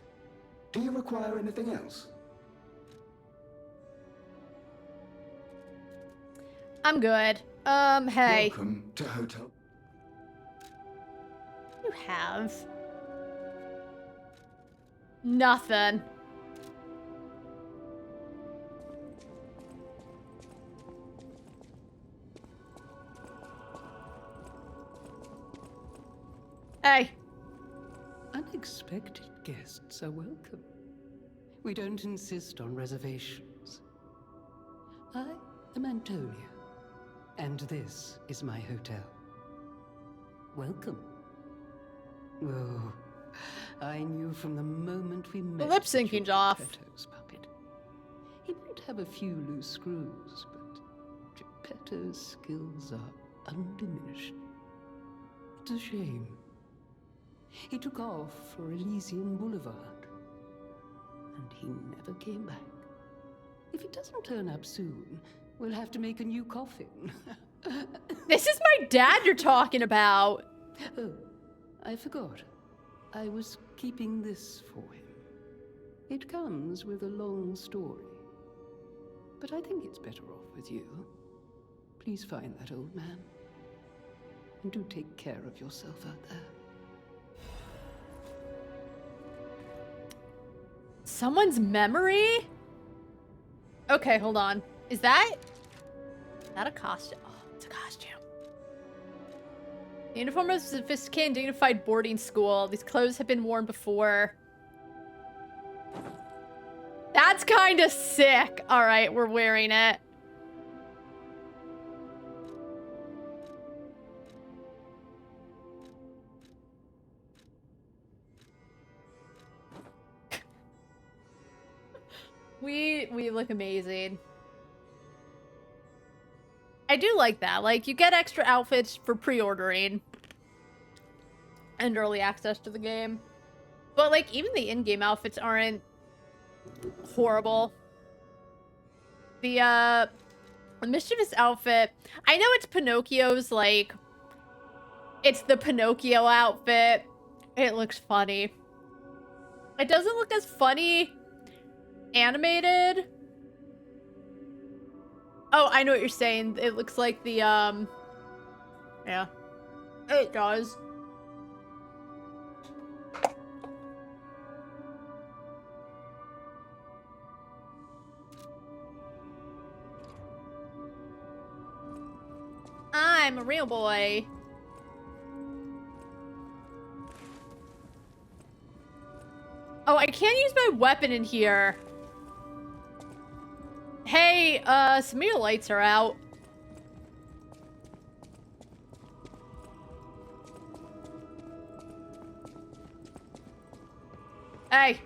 Do you require anything else? I'm good. Hey. Welcome to Hotel. You have nothing. Hey. Unexpected guests are welcome. We don't insist on reservations. I am Antonia, and this is my hotel. Welcome. Oh, I knew from the moment we met. lip syncing's off. Geppetto's puppet. He might have a few loose screws, but Geppetto's skills are undiminished. It's a shame. He took off for Elysian Boulevard, and he never came back. If he doesn't turn up soon, we'll have to make a new coffin. This is my dad you're talking about. Oh, I forgot. I was keeping this for him. It comes with a long story, but I think it's better off with you. Please find that old man, and do take care of yourself out there. Someone's memory? Okay, hold on. Is that a costume? Oh, it's a costume. The uniform of a sophisticated and dignified boarding school. These clothes have been worn before. That's kind of sick. All right, we're wearing it. We look amazing. I do like that. Like, you get extra outfits for pre-ordering and early access to the game. But, like, even the in-game outfits aren't horrible. The mischievous outfit, I know it's Pinocchio's, like, it's the Pinocchio outfit. It looks funny. It doesn't look as funny animated. Oh, I know what you're saying. It looks like the, yeah. It does. I'm a real boy. Oh, I can't use my weapon in here. Hey, some of your lights are out. Hey.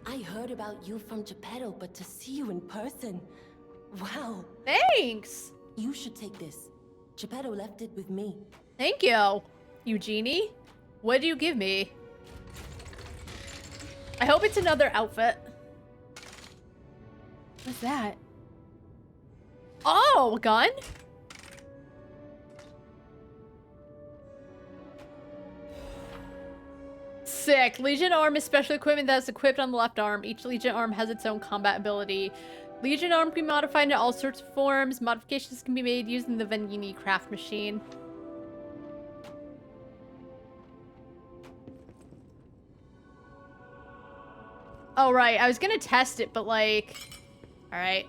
I heard about you from Geppetto, but to see you in person... Wow. Thanks. You should take this. Geppetto left it with me. Thank you. Eugenie? What do you give me? I hope it's another outfit. What's that? Oh, a gun? Sick. Legion arm is special equipment that is equipped on the left arm. Each Legion arm has its own combat ability. Legion arm can be modified into all sorts of forms. Modifications can be made using the Venini craft machine. Oh, right. I was gonna test it, but like... Alright.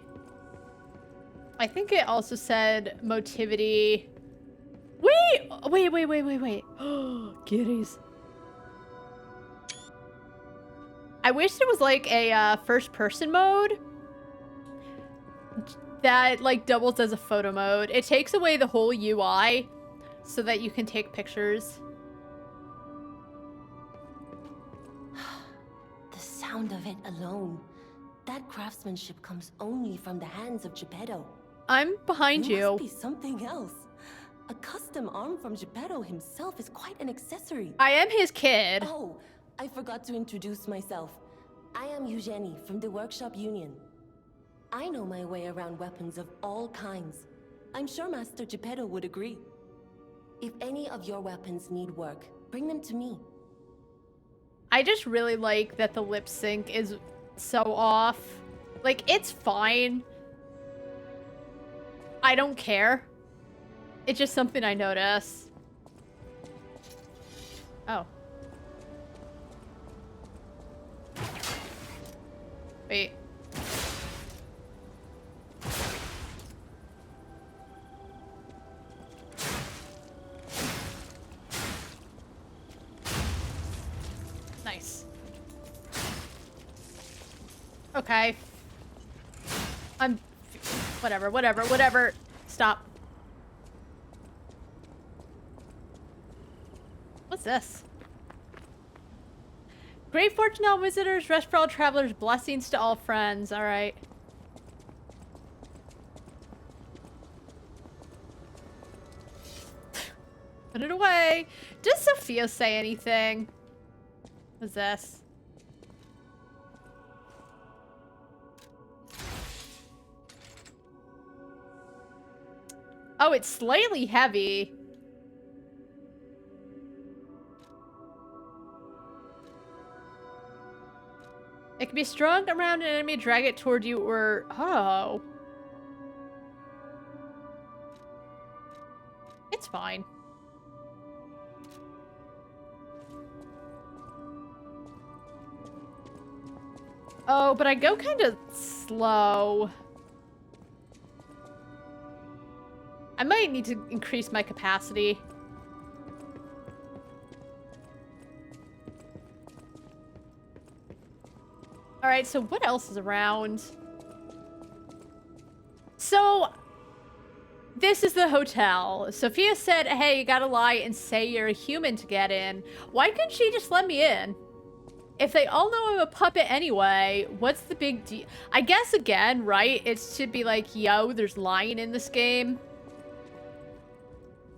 I think it also said motivity. Wait! Wait. Kitties. I wish there was like a first-person mode that like doubles as a photo mode. It takes away the whole UI so that you can take pictures. The sound of it alone. That craftsmanship comes only from the hands of Geppetto. I'm behind you. Must be something else. A custom arm from Geppetto himself is quite an accessory. I am his kid. Oh, I forgot to introduce myself. I am Eugenie from the Workshop Union. I know my way around weapons of all kinds. I'm sure Master Geppetto would agree. If any of your weapons need work, bring them to me. I just really like that the lip sync is so off. Like, it's fine. I don't care. It's just something I notice. Oh. Wait. Nice. Okay. Whatever. Stop. What's this? Great fortune to all visitors, rest for all travelers, blessings to all friends. Alright. Put it away. Does Sophia say anything? What's this? Oh, it's slightly heavy. It can be strung around an enemy, drag it toward you, or... Oh. It's fine. Oh, but I go kind of slow. I might need to increase my capacity. Alright, so what else is around? So, this is the hotel. Sophia said, hey, you gotta lie and say you're a human to get in. Why couldn't she just let me in? If they all know I'm a puppet anyway, what's the big deal? I guess again, right? It should be like, yo, there's lying in this game.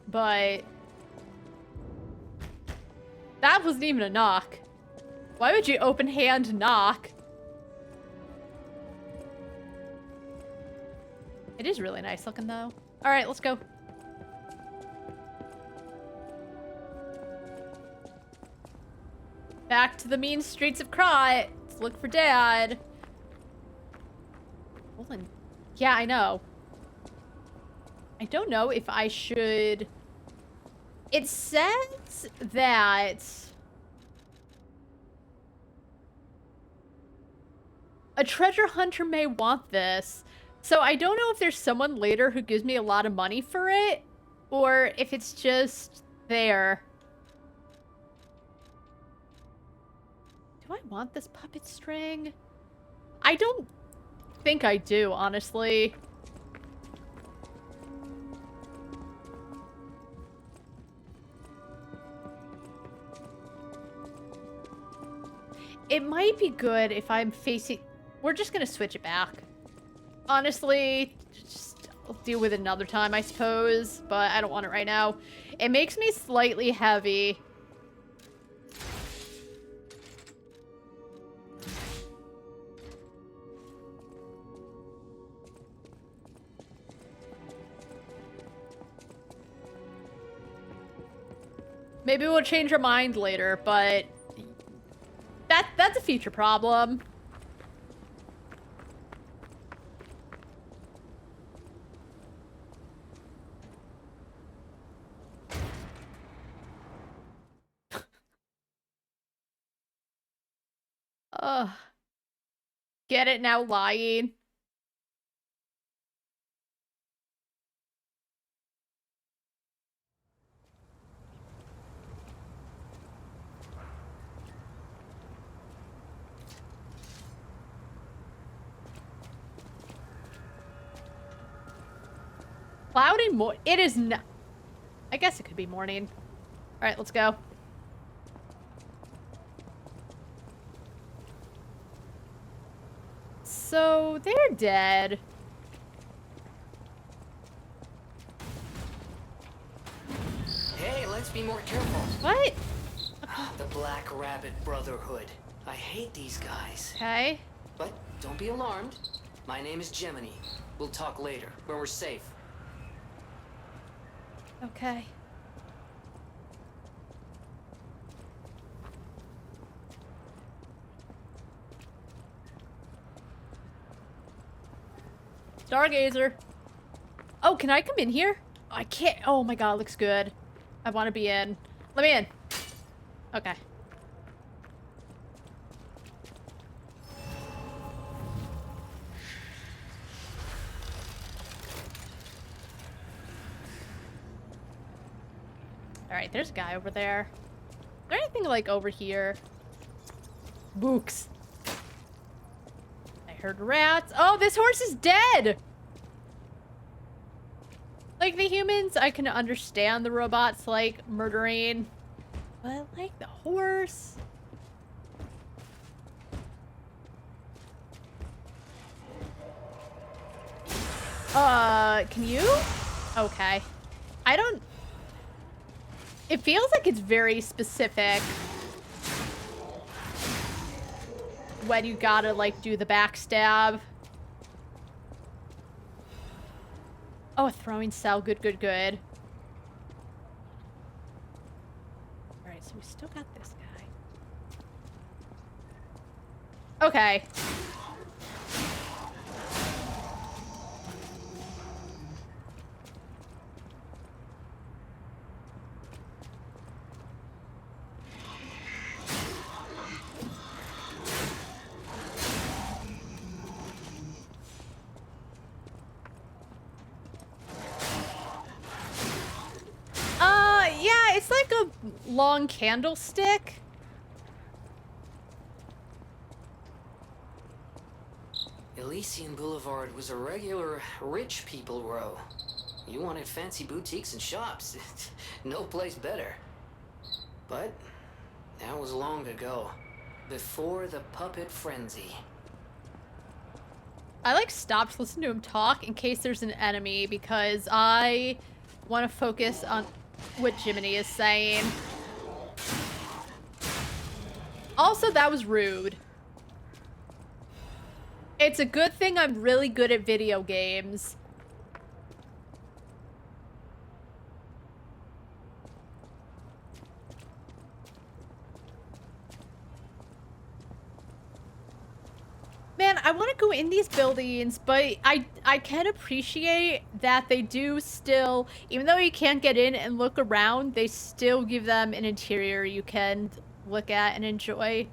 But... that wasn't even a knock. Why would you open hand knock? It is really nice looking, though. Alright, let's go. Back to the mean streets of Krot. Let's look for Dad. Hold on. Yeah, I know. I don't know if I should... It says that... a treasure hunter may want this. So I don't know if there's someone later who gives me a lot of money for it, or if it's just there. Do I want this puppet string? I don't think I do, honestly. It might be good if I'm facing... We're just gonna switch it back. Honestly, just I'll deal with it another time, I suppose. But I don't want it right now. It makes me slightly heavy. Maybe we'll change our mind later, but that's a future problem. Ugh. Get it now, lying. Cloudy it is not. I guess it could be morning. All right, let's go. So they're dead. Hey, let's be more careful. What? The Black Rabbit Brotherhood. I hate these guys. Okay. But don't be alarmed. My name is Gemini. We'll talk later, when we're safe. Okay. Stargazer. Oh, can I come in here? I can't. Oh my god, looks good. I want to be in. Let me in. Okay. Alright, there's a guy over there. Is there anything like over here? Books. I heard rats. Oh, this horse is dead! Like the humans, I can understand the robots like murdering. But like the horse. Can you? Okay. I don't... It feels like it's very specific when you gotta, like, do the backstab. Oh, a throwing cell. Good, good, good. Alright, so we still got this guy. Okay. Yeah, it's like a long candlestick. Elysian Boulevard was a regular rich people row. You wanted fancy boutiques and shops. No place better. But that was long ago. Before the puppet frenzy. I like stopped listening to him talk in case there's an enemy because I want to focus on what Jiminy is saying. Also, that was rude. It's a good thing I'm really good at video games. Man, I want to go in these buildings, but I can appreciate that they do still, even though you can't get in and look around, they still give them an interior you can look at and enjoy.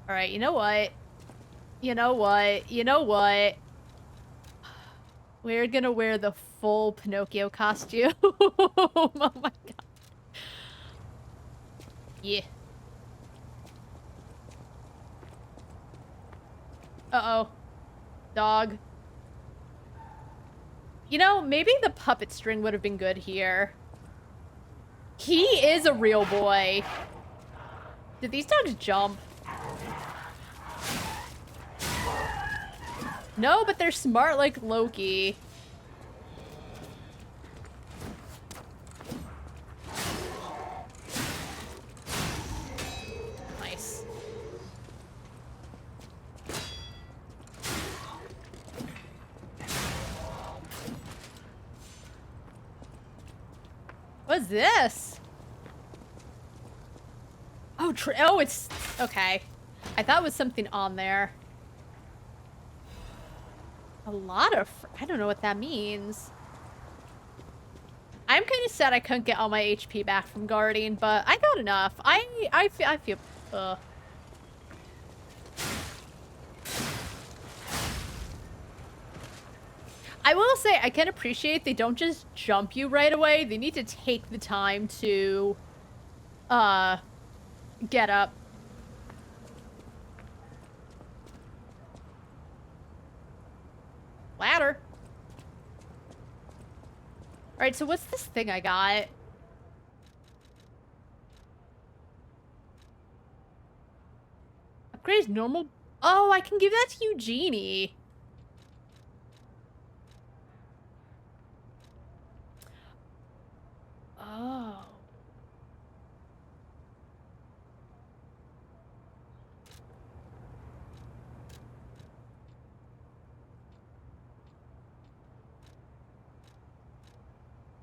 Alright, you know what? You know what? You know what? We're gonna wear the full Pinocchio costume. Oh my god. Yeah. Uh-oh. Dog. You know, maybe the puppet string would have been good here. He is a real boy. Did these dogs jump? No, but they're smart like Loki. Nice. What's this? Oh, oh, it's okay. I thought it was something on there. A lot of, I don't know what that means. I'm kind of sad I couldn't get all my HP back from guarding, but I got enough. I feel, I will say, I can appreciate they don't just jump you right away. They need to take the time to, get up. Ladder. Alright, so what's this thing I got? Upgrade normal. Oh, I can give that to Eugenie. Oh.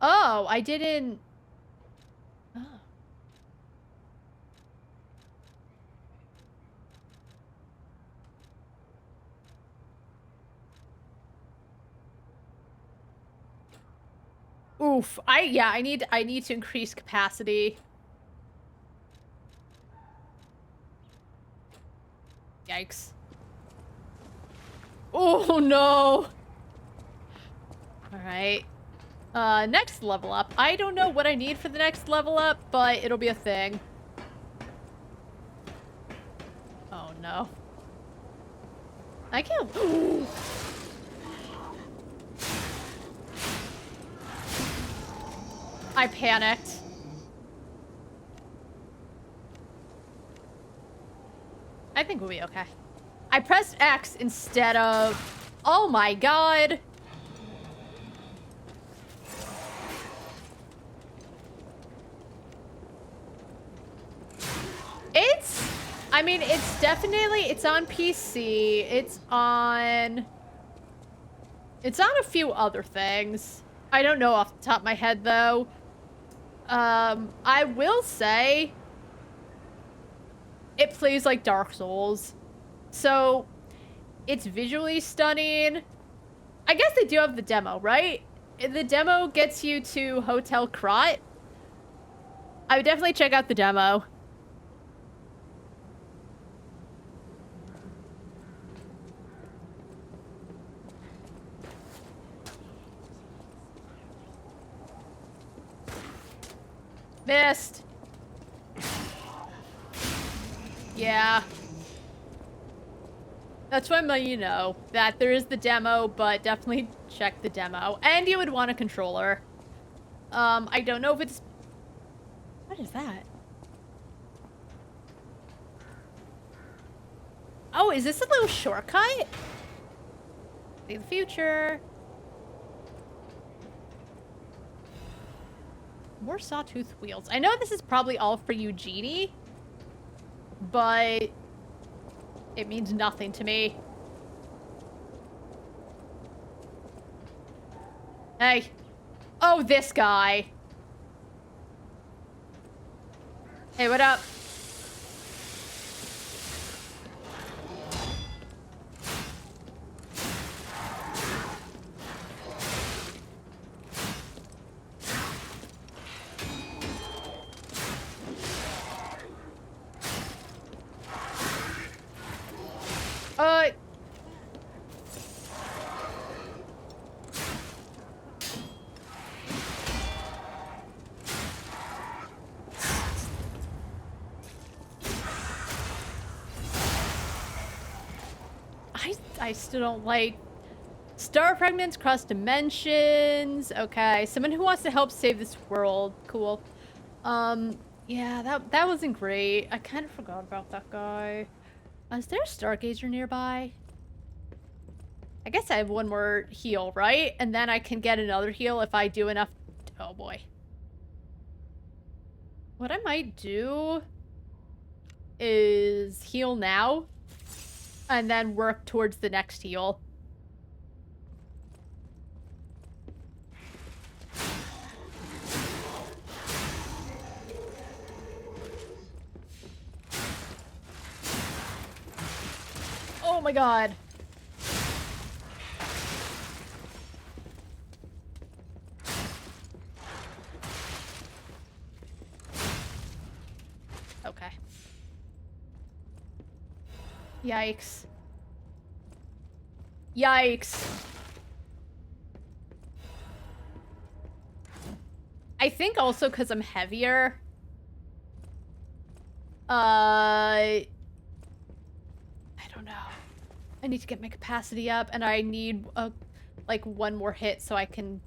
Oh, I didn't. Oh. Oof. I need to increase capacity. Yikes. Oh no. All right. Next level up. I don't know what I need for the next level up, but it'll be a thing. Oh no. I can't. I panicked. I think we'll be okay. I pressed X instead of... Oh my god! I mean, it's definitely... It's on PC. It's on a few other things. I don't know off the top of my head, though. I will say... It plays like Dark Souls. So, it's visually stunning. I guess they do have the demo, right? The demo gets you to Hotel Krat. I would definitely check out the demo. Missed. Yeah. That's why I'm letting you know that there is the demo, but definitely check the demo. And you would want a controller. I don't know if it's... What is that? Oh, is this a little shortcut? See the future. More sawtooth wheels. I know this is probably all for Eugenie, but it means nothing to me. Hey. Oh, this guy. Hey, what up? I still don't like star fragments cross dimensions. Okay, someone who wants to help save this world. Cool. Yeah, that wasn't great. I kind of forgot about that guy. Is there a Stargazer nearby? I guess I have one more heal, right? And then I can get another heal if I do enough. Oh boy. What I might do is heal now and then work towards the next heal. Oh my god. Okay. Yikes. Yikes. I think also because I'm heavier. I don't know. I need to get my capacity up, and I need like one more hit so I can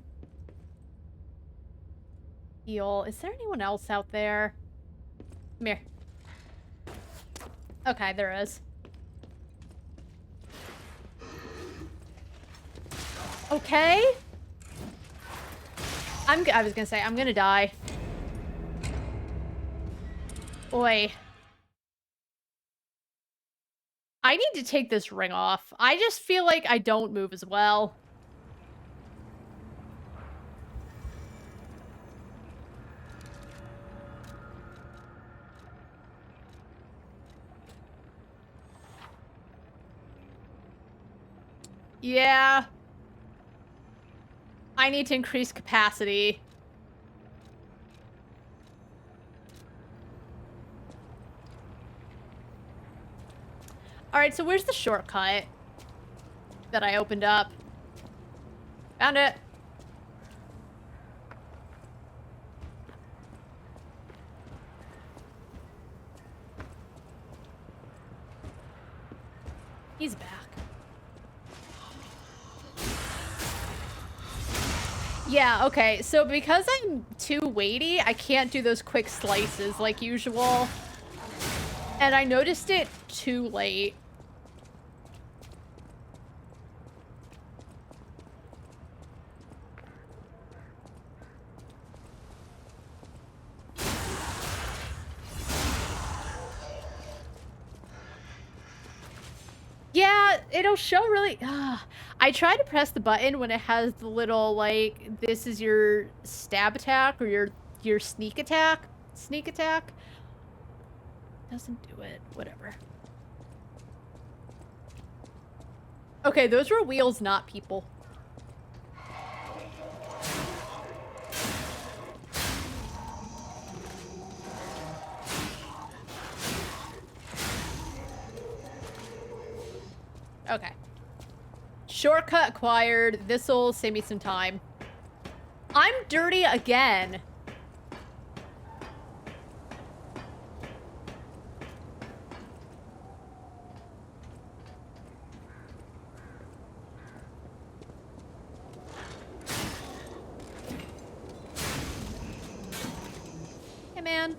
heal. Is there anyone else out there? Come here. Okay, there is. Okay. I was gonna say, I'm gonna die. Oi. I need to take this ring off. I just feel like I don't move as well. Yeah. I need to increase capacity. Alright, so where's the shortcut that I opened up? Found it. He's back. Yeah, okay, so because I'm too weighty, I can't do those quick slices like usual. And I noticed it too late. Yeah, it'll show really... I try to press the button when it has the little, like, this is your stab attack or your sneak attack. Sneak attack. Doesn't do it. Whatever. Okay, those were wheels, not people. Okay. Shortcut acquired. This'll save me some time. I'm dirty again. Hey, man.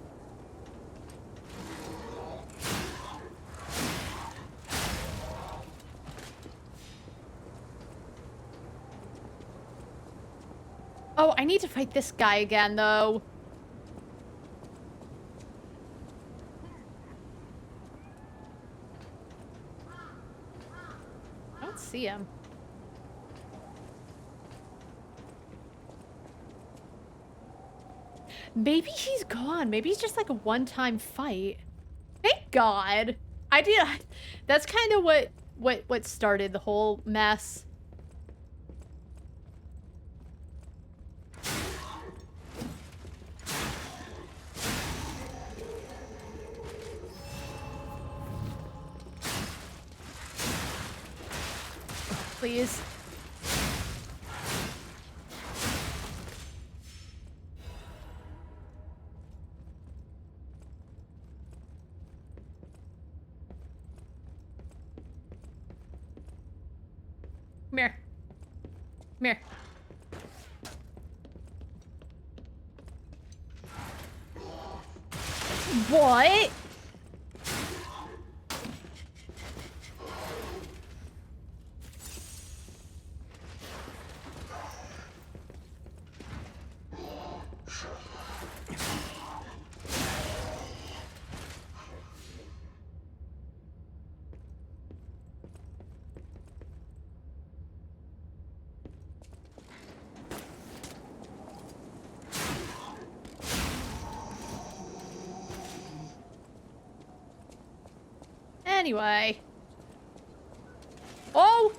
Oh, I need to fight this guy again, though. I don't see him. Maybe he's gone. Maybe it's just like a one-time fight. Thank God. I did. That's kind of what started the whole mess. Please. Come here. Come here. What? Anyway. Oh!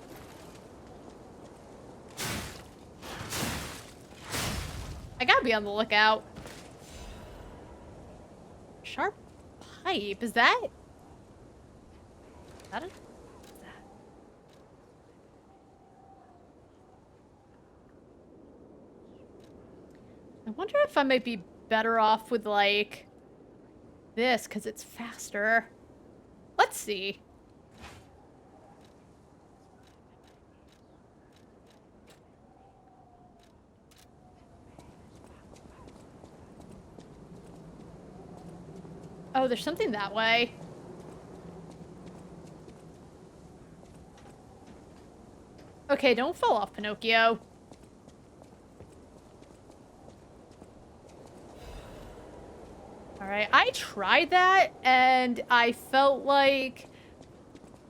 I gotta be on the lookout. Sharp pipe, is that? Is that it? I wonder if I might be better off with, like, this, because it's faster. Let's see. Oh, there's something that way. Okay, don't fall off, Pinocchio. Alright, I tried that, and I felt like...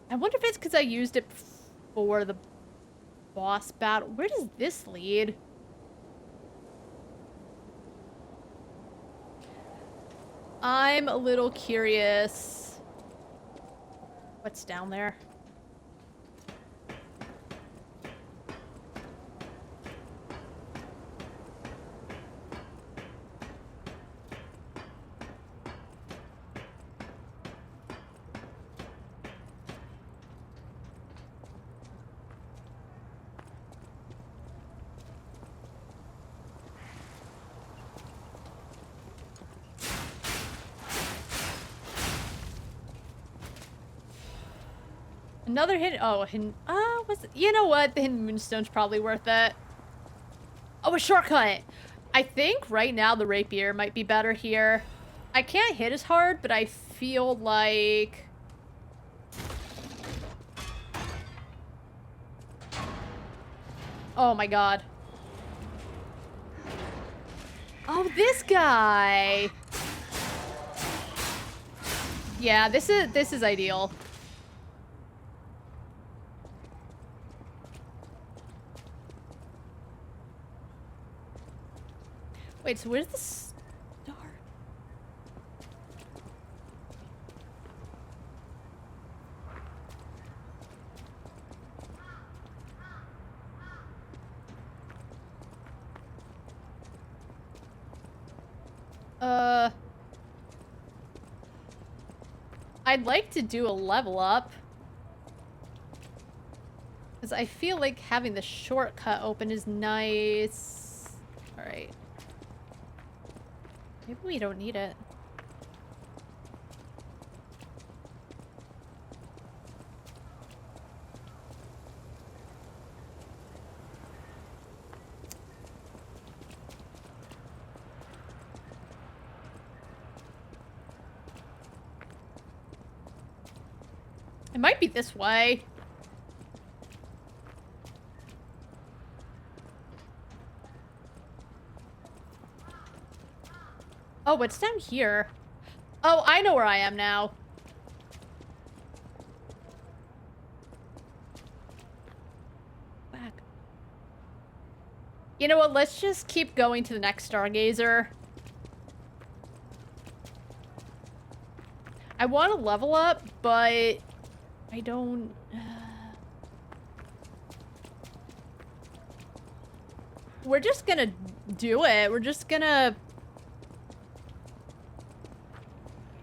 I wonder if it's because I used it for the boss battle. Where does this lead? I'm a little curious. What's down there? Another hidden... Oh, hidden... You know what? The hidden moonstone's probably worth it. Oh, a shortcut! I think right now the rapier might be better here. I can't hit as hard, but I feel like... Oh my god. Oh, this guy! Yeah, this is ideal. Wait, so where's the star? I'd like to do a level up. Because I feel like having the shortcut open is nice. Alright. Maybe we don't need it. It might be this way. Oh, what's down here? Oh, I know where I am now. Back. You know what? Let's just keep going to the next Stargazer. I want to level up, but I don't... We're just gonna do it. We're just gonna...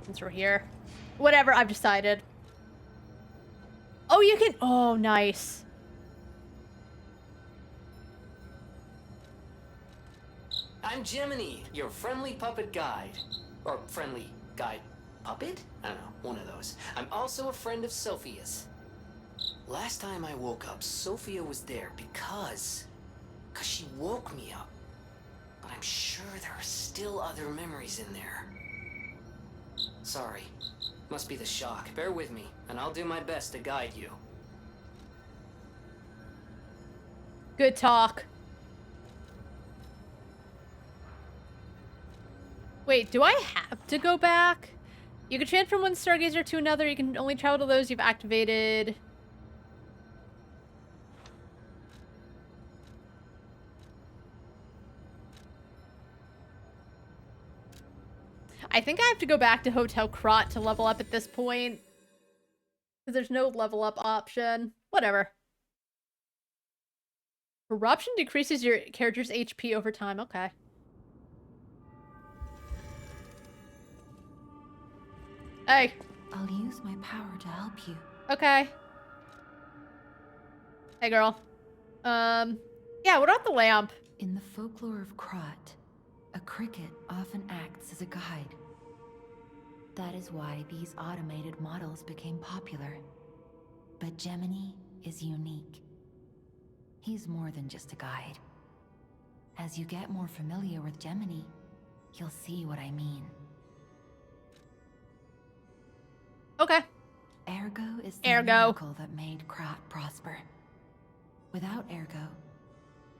Since we're here. Whatever, I've decided. Oh, you can... Oh, nice. I'm Jiminy, your friendly puppet guide. Or friendly guide puppet? I don't know, one of those. I'm also a friend of Sophia's. Last time I woke up, Sophia was there because she woke me up. But I'm sure there are still other memories in there. Sorry. Must be the shock. Bear with me, and I'll do my best to guide you. Good talk. Wait, do I have to go back? You can transfer from one stargazer to another. You can only travel to those you've activated. I think I have to go back to Hotel Krot to level up at this point. Because there's no level up option. Whatever. Corruption decreases your character's HP over time. Okay. Hey. I'll use my power to help you. Okay. Hey, girl. Yeah, what about the lamp? In the folklore of Krot, a cricket often acts as a guide. That is why these automated models became popular. But Gemini is unique. He's more than just a guide. As you get more familiar with Gemini, you'll see what I mean. Okay. Ergo is the Ergo. miracle that made Krot prosper. Without Ergo,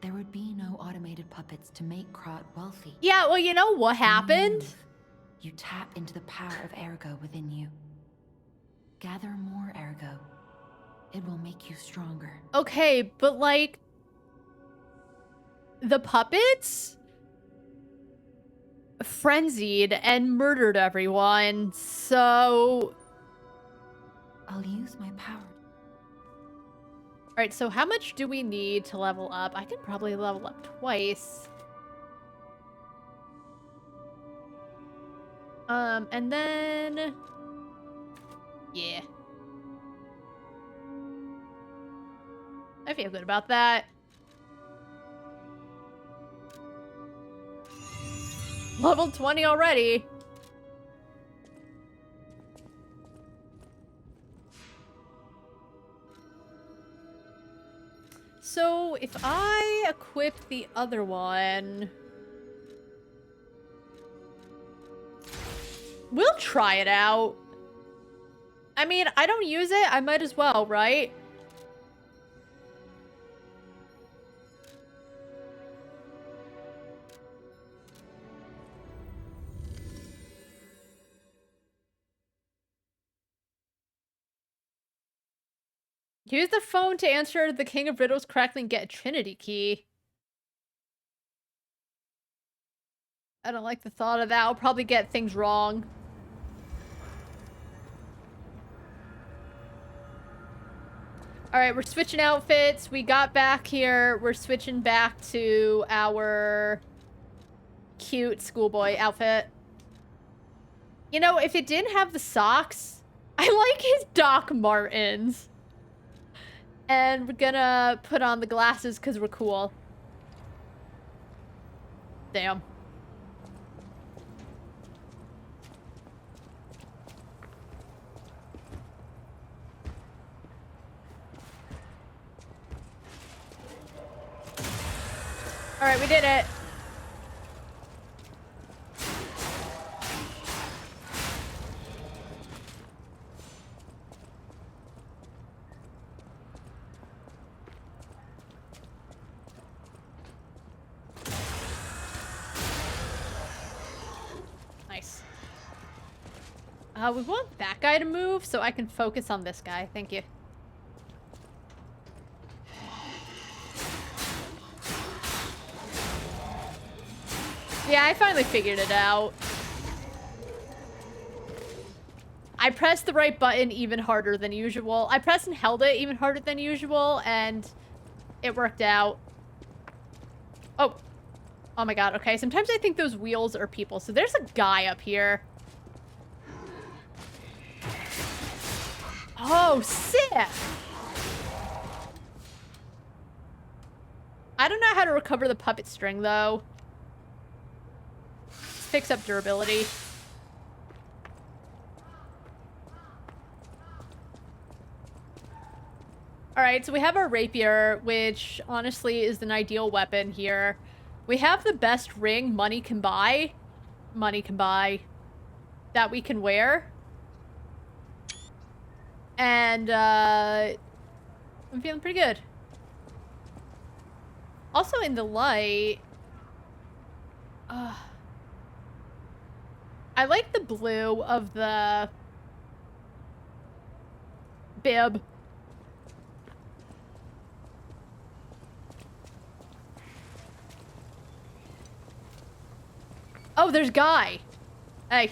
there would be no automated puppets to make Krot wealthy. Yeah, well, you know what When you happened? move, you tap into the power of Ergo within you. Gather more Ergo. It will make you stronger. Okay, but like... the puppets? Frenzied and murdered everyone, so... I'll use my power. Alright, so how much do we need to level up? I can probably level up twice. And then... yeah. I feel good about that. Level 20 already. So, if I equip the other one... we'll try it out. I mean, I don't use it, I might as well, right? Use the phone to answer the King of Riddles correctly and get a Trinity key. I don't like the thought of that. I'll probably get things wrong. Alright, we're switching outfits. We got back here. We're switching back to our cute schoolboy outfit. You know, if it didn't have the socks, I like his Doc Martens. And we're gonna put on the glasses because we're cool. Damn. Alright, we did it. Nice. We want that guy to move so I can focus on this guy. Thank you. Yeah, I finally figured it out. I pressed the right button even harder than usual. I pressed and held it even harder than usual, and it worked out. Oh. Oh my god, okay. Sometimes I think those wheels are people. So there's a guy up here. Oh, sick! I don't know how to recover the puppet string, though. This picks up durability. Alright, so we have our rapier, which honestly is an ideal weapon here. We have the best ring money can buy. Money can buy. that we can wear. And, I'm feeling pretty good. Also in the light... I like the blue of the... bib. Oh, there's Guy. Hey.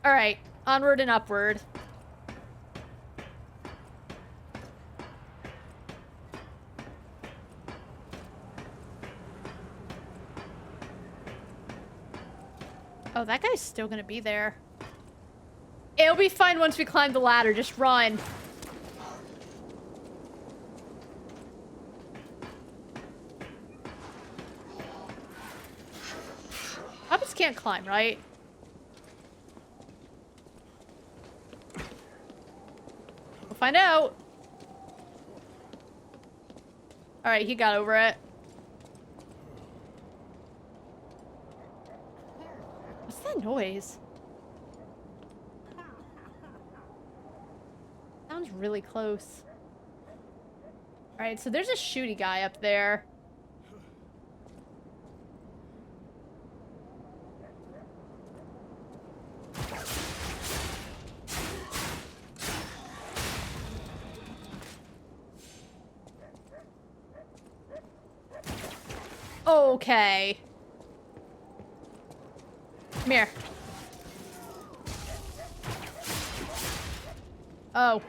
Alright, onward and upward. Oh, that guy's still gonna be there. It'll be fine once we climb the ladder, just run. Puppets can't climb, right? We'll find out. Alright, he got over it. What's that noise? Sounds really close. Alright, so there's a shooty guy up there. Okay. Come here. Oh.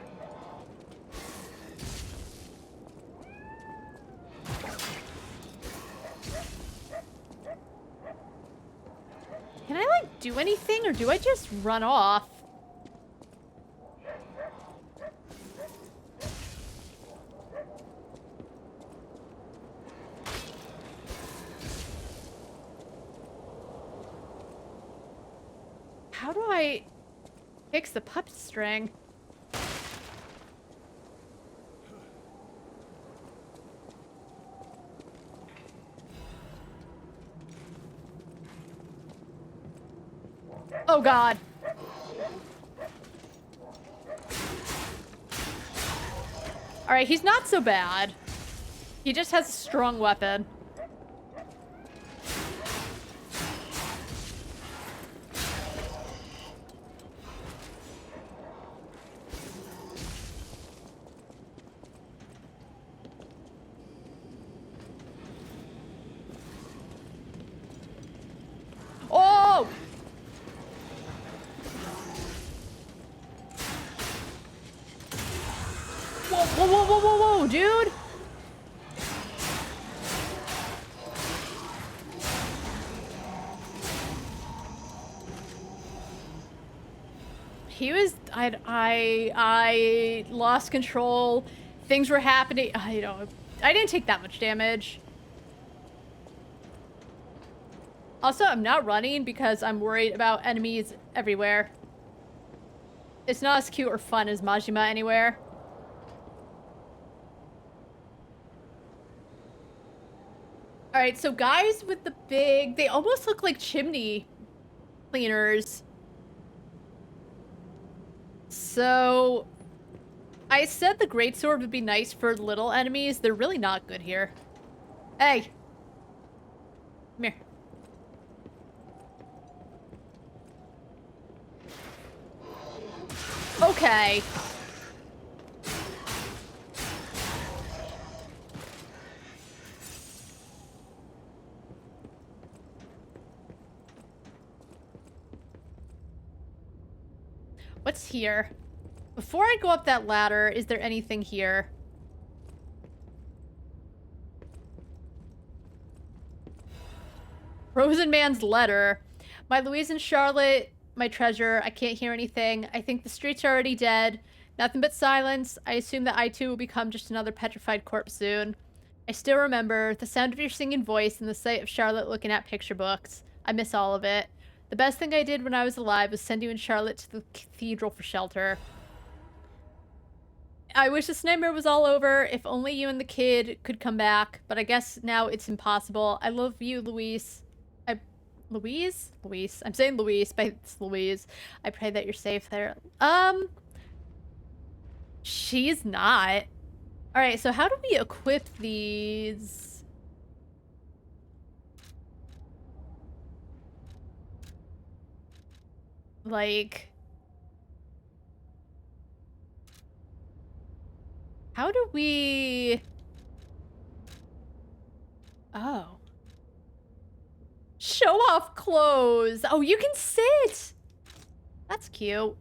Can I, like, do anything, or do I just run off? How do I fix the puppet string? Oh god. Alright, he's not so bad. He just has a strong weapon. Oh! Whoa, whoa, whoa, whoa, whoa, whoa, dude! He was... I lost control. Things were happening. I didn't take that much damage. Also, I'm not running because I'm worried about enemies everywhere. It's not as cute or fun as Majima anywhere. Alright, so guys with the big... They almost look like chimney cleaners. So... I said the greatsword would be nice for little enemies. They're really not good here. Hey! Come here. Okay. What's here? Before I go up that ladder, is there anything here? Frozen Man's letter. My Louise and Charlotte, my treasure. I can't hear anything. I think the streets are already dead. Nothing but silence. I assume that I too will become just another petrified corpse soon. I still remember the sound of your singing voice and the sight of Charlotte looking at picture books. I miss all of it. The best thing I did when I was alive was send you and Charlotte to the cathedral for shelter. I wish this nightmare was all over. If only you and the kid could come back. But I guess now it's impossible. I love you, Louise. Louise? Louise. I'm saying Louise, but it's Louise. I pray that you're safe there. She's not. Alright, so how do we equip these? Like... How do we... Oh. Show off clothes! Oh, you can sit! That's cute.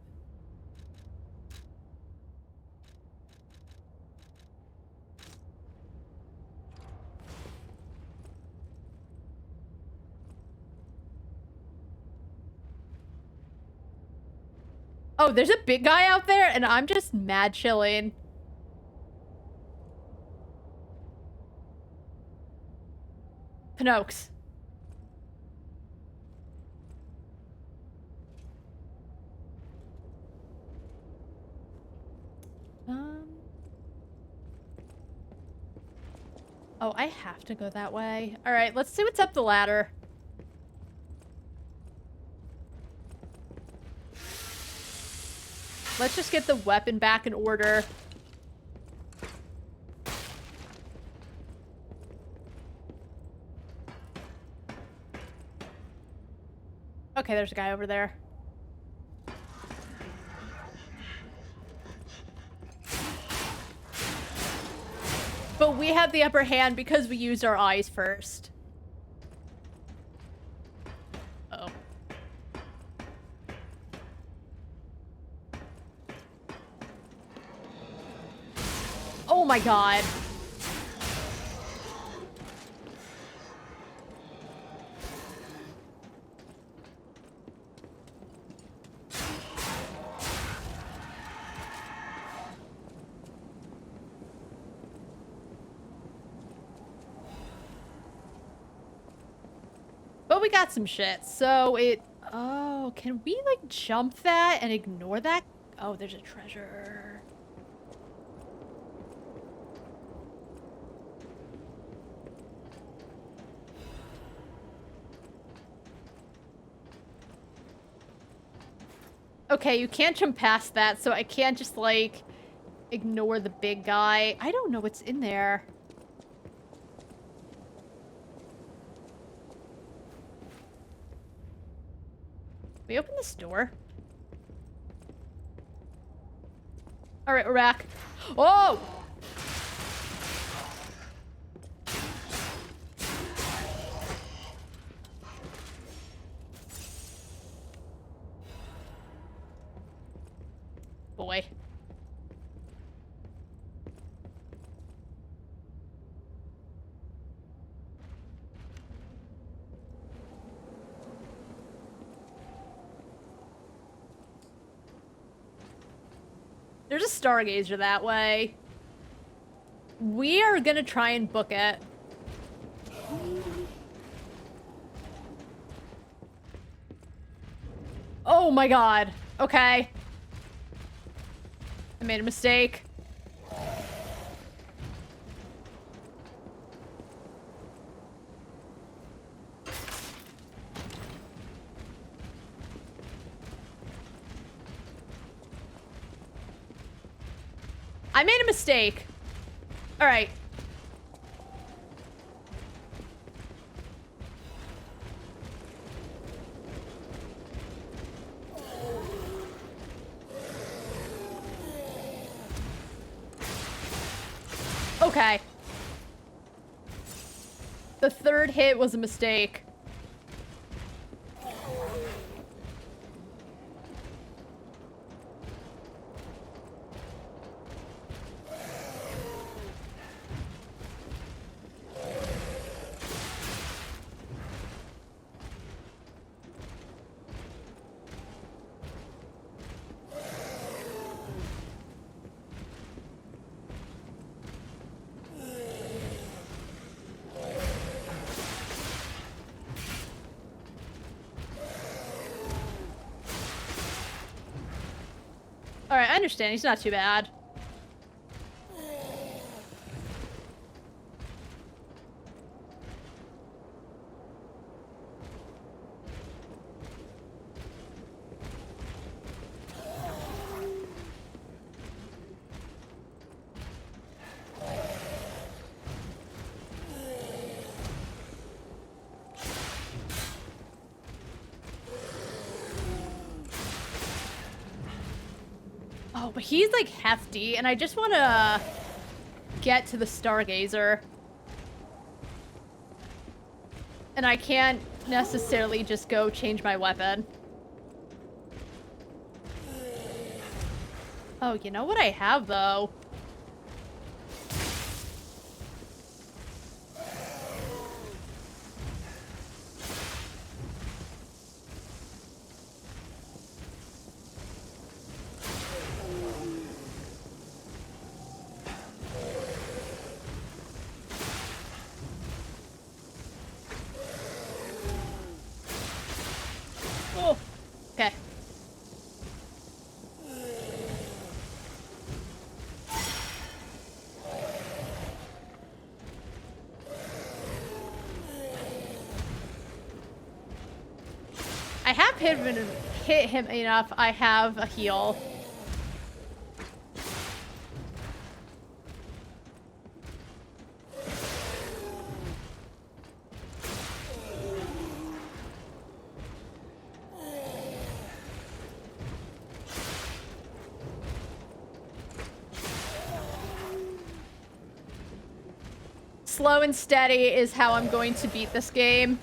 Oh, there's a big guy out there, and I'm just mad chilling. Pinocchio. Oh, I have to go that way. All right, let's see what's up the ladder. Let's just get the weapon back in order. Okay, there's a guy over there. But we have the upper hand because we used our eyes first. Uh-oh. Oh my god. But we got some shit, so it... Oh, can we, like, jump that and ignore that? Oh, there's a treasure. Okay, you can't jump past that, so I can't just, like, ignore the big guy. I don't know what's in there. We open this door. All right, we're back. Oh! Boy. There's a stargazer that way. We are gonna try and book it. Oh my god. Okay. I made a mistake. I made a mistake. All right. Okay. The third hit was a mistake. Alright, I understand. He's not too bad. Oh, but he's like hefty, and I just want to get to the Stargazer. And I can't necessarily just go change my weapon. Oh, you know what I have, though? Oh, okay. I have hit him enough. I have a heal. Slow and steady is how I'm going to beat this game.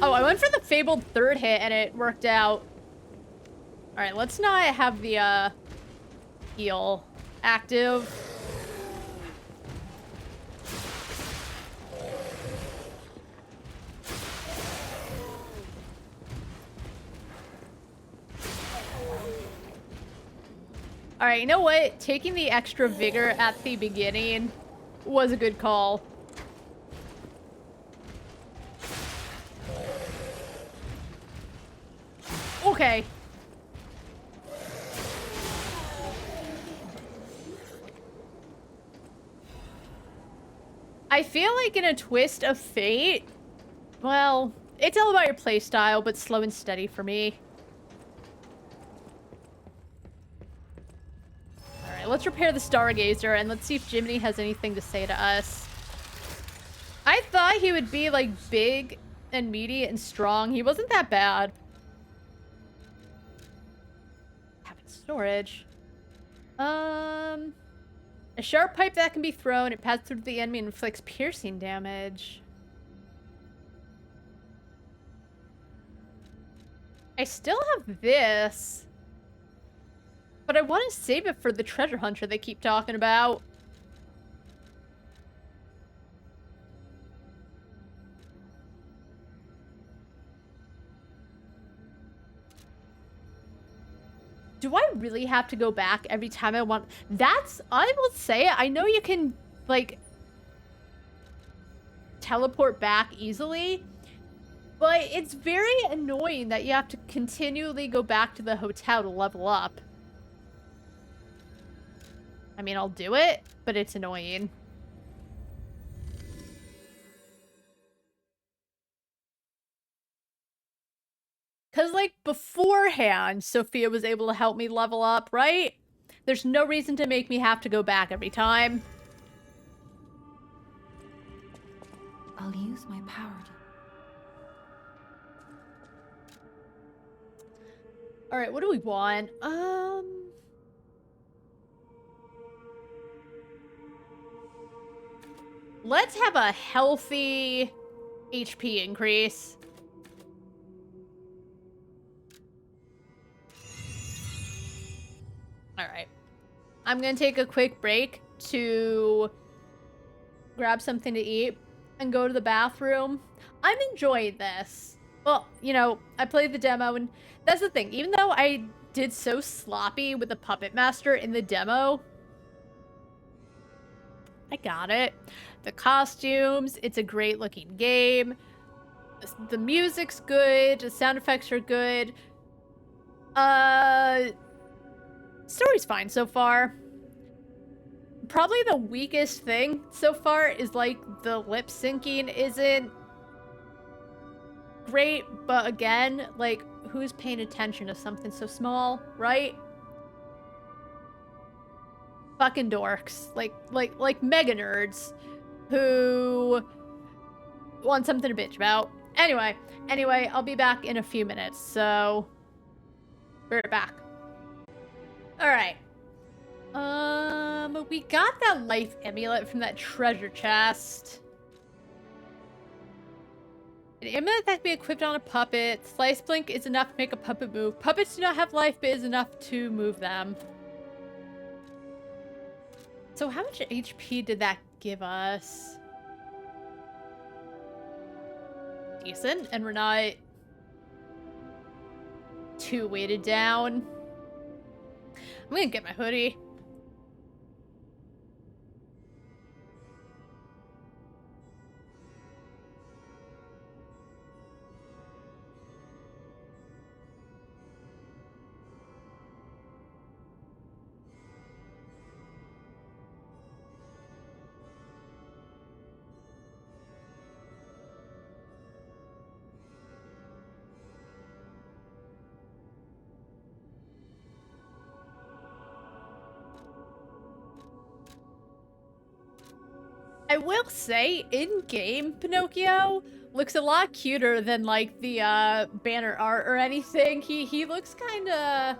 Oh, I went for the fabled third hit and it worked out. Alright, let's not have the heal active. Alright, you know what? Taking the extra vigor at the beginning was a good call. Okay. I feel like in a twist of fate, well, it's all about your playstyle, but slow and steady for me. Alright, let's repair the Stargazer and let's see if Jiminy has anything to say to us. I thought he would be, like, big and meaty and strong. He wasn't that bad. Having storage. A sharp pipe that can be thrown. It passes through the enemy and inflicts piercing damage. I still have this. But I want to save it for the treasure hunter they keep talking about. Do I really have to go back every time I want? I will say, I know you can, like, teleport back easily, but it's very annoying that you have to continually go back to the hotel to level up. I mean, I'll do it, but it's annoying. Because, like, beforehand, Sophia was able to help me level up, right? There's no reason to make me have to go back every time. I'll use my power to... Alright, what do we want? Let's have a healthy HP increase. Alright. I'm gonna take a quick break to grab something to eat and go to the bathroom. I'm enjoying this. Well, you know, I played the demo, and that's the thing. Even though I did so sloppy with the Puppet Master in the demo, I got it. The costumes, it's a great looking game. The music's good, the sound effects are good. Story's fine so far. Probably the weakest thing so far is, like, the lip syncing isn't great, but again, like, who's paying attention to something so small, right? fucking dorks, like mega nerds, who want something to bitch about. Anyway, I'll be back in a few minutes, so we're back. All right. We got that life amulet from that treasure chest. An amulet that can be equipped on a puppet. Slice blink is enough to make a puppet move. Puppets do not have life, but is enough to move them. So how much HP did that give us? Decent, and we're not too weighted down. I'm gonna get my hoodie. I will say, in-game Pinocchio looks a lot cuter than, like, the, banner art or anything. He looks kinda...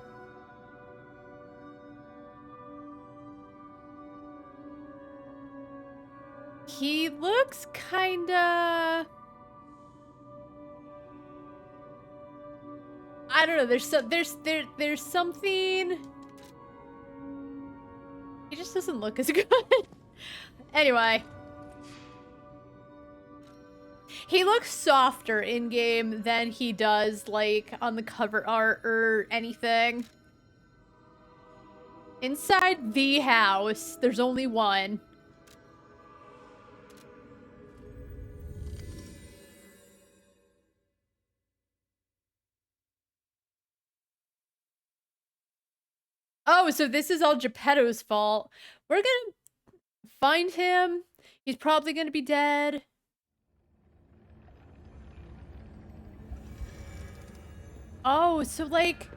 He looks kinda... I don't know, there's something... He just doesn't look as good. Anyway. He looks softer in-game than he does, like, on the cover art or anything. Inside the house, there's only one. Oh, so this is all Geppetto's fault. We're gonna find him. He's probably gonna be dead. Oh, so like...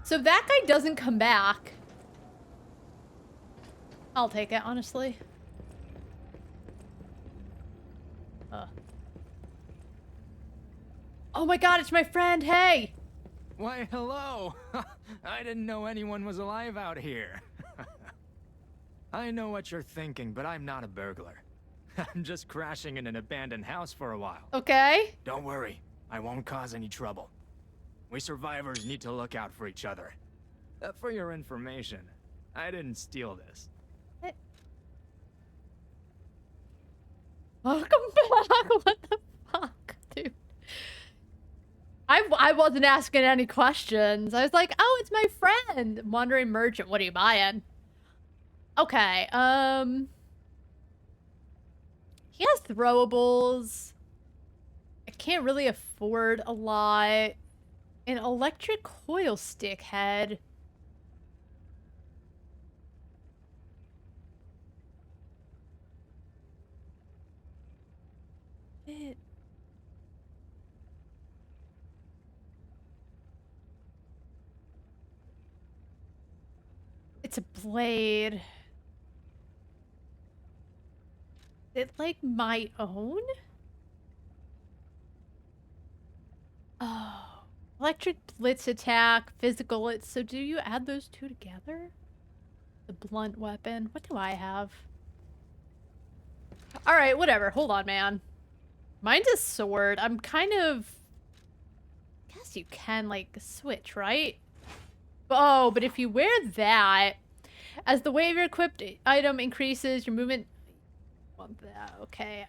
So that guy doesn't come back. I'll take it, honestly. Oh my god, it's my friend, hey! Why, hello! I didn't know anyone was alive out here. I know what you're thinking, but I'm not a burglar. I'm just crashing in an abandoned house for a while. Okay. Don't worry, I won't cause any trouble. We survivors need to look out for each other. For your information, I didn't steal this. Welcome back. What the fuck, dude? I wasn't asking any questions. I was like, oh, it's my friend. Wandering merchant. What are you buying? Okay, he has throwables. I can't really afford a lot. An electric coil stick head. It's a blade. Is it like my own? Oh. Electric blitz attack, physical. So do you add those two together? The blunt weapon. What do I have? Alright, whatever. Hold on, man. Mine's a sword. I'm kind of... Guess you can, like, switch, right? Oh, but if you wear that, as the weight of your equipped item increases, your movement... Want that. Okay.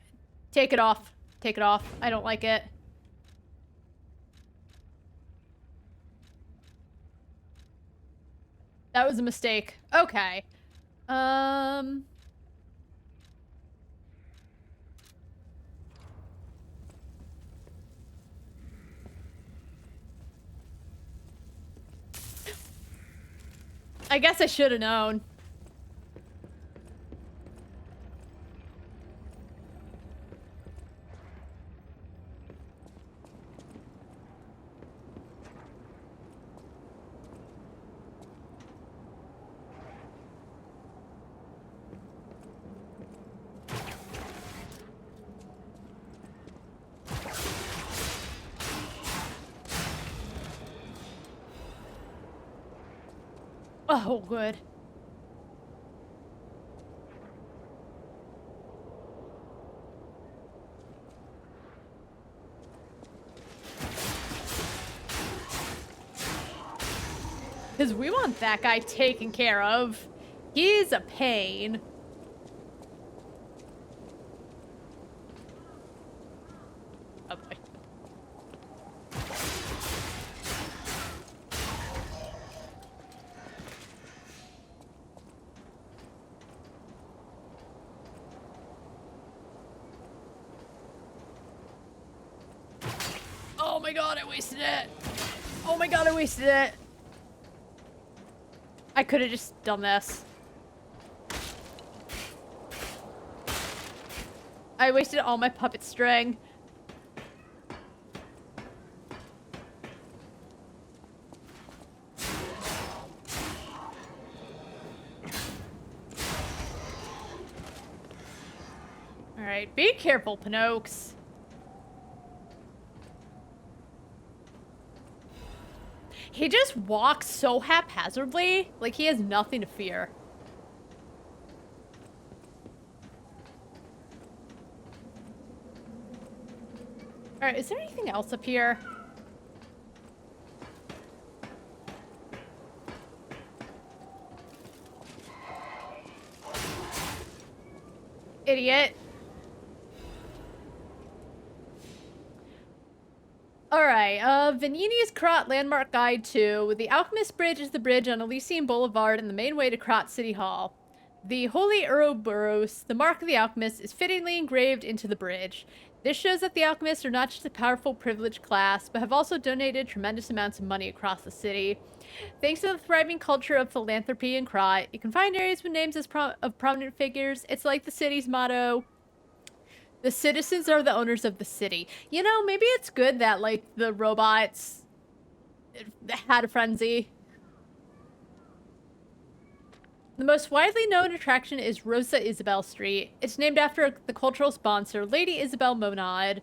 Take it off. Take it off. I don't like it. That was a mistake. Okay. I guess I should have known. Oh, good. Because we want that guy taken care of. He's a pain. Oh boy. Oh my god, I wasted it. Oh my god, I wasted it. I could have just done this. I wasted all my puppet string. Alright, be careful, Pinocchio. He just walks so haphazardly, like he has nothing to fear. Alright, is there anything else up here? Idiot. Alright, Venini's Krat Landmark Guide 2. The Alchemist Bridge is the bridge on Elysian Boulevard and the main way to Krat City Hall. The Holy Ouroboros, the mark of the Alchemist, is fittingly engraved into the bridge. This shows that the Alchemists are not just a powerful, privileged class, but have also donated tremendous amounts of money across the city. Thanks to the thriving culture of philanthropy in Krat, you can find areas with names of prominent figures. It's like the city's motto. The citizens are the owners of the city. You know, maybe it's good that, like, the robots had a frenzy. The most widely known attraction is Rosa Isabel Street. It's named after the cultural sponsor, Lady Isabel Monod.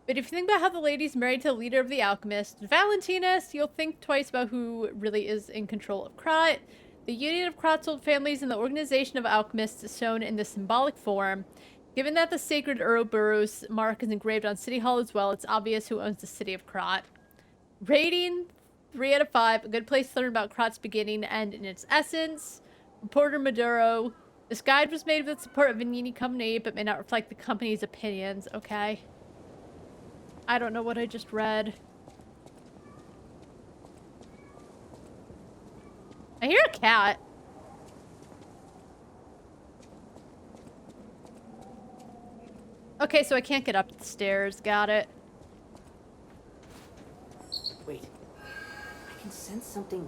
But if you think about how the lady's married to the leader of the Alchemists, Valentinus, you'll think twice about who really is in control of Krat. The union of Krat's old families and the organization of alchemists is shown in this symbolic form. Given that the sacred Ouroboros mark is engraved on City Hall as well, it's obvious who owns the city of Krat. Rating 3 out of 5. A good place to learn about Krat's beginning and in its essence. Reporter Maduro. This guide was made with the support of Venini Company, but may not reflect the company's opinions. Okay. I don't know what I just read. I hear a cat. Okay, so I can't get up the stairs. Got it. Wait. I can sense something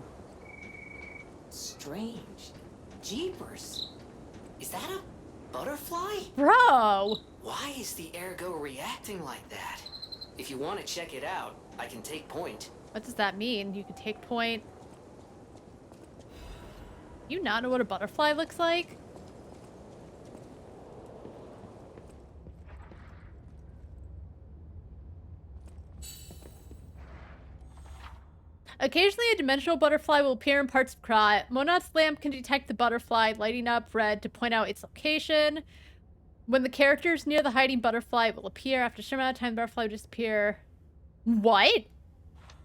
strange. Jeepers. Is that a butterfly? Bro! Why is the ergo reacting like that? If you want to check it out, I can take point. What does that mean? You can take point. You not know what a butterfly looks like? Occasionally, a dimensional butterfly will appear in parts of Krat. Monod's lamp can detect the butterfly, lighting up red to point out its location. When the character is near the hiding butterfly, it will appear. After a certain amount of time, the butterfly will disappear. What?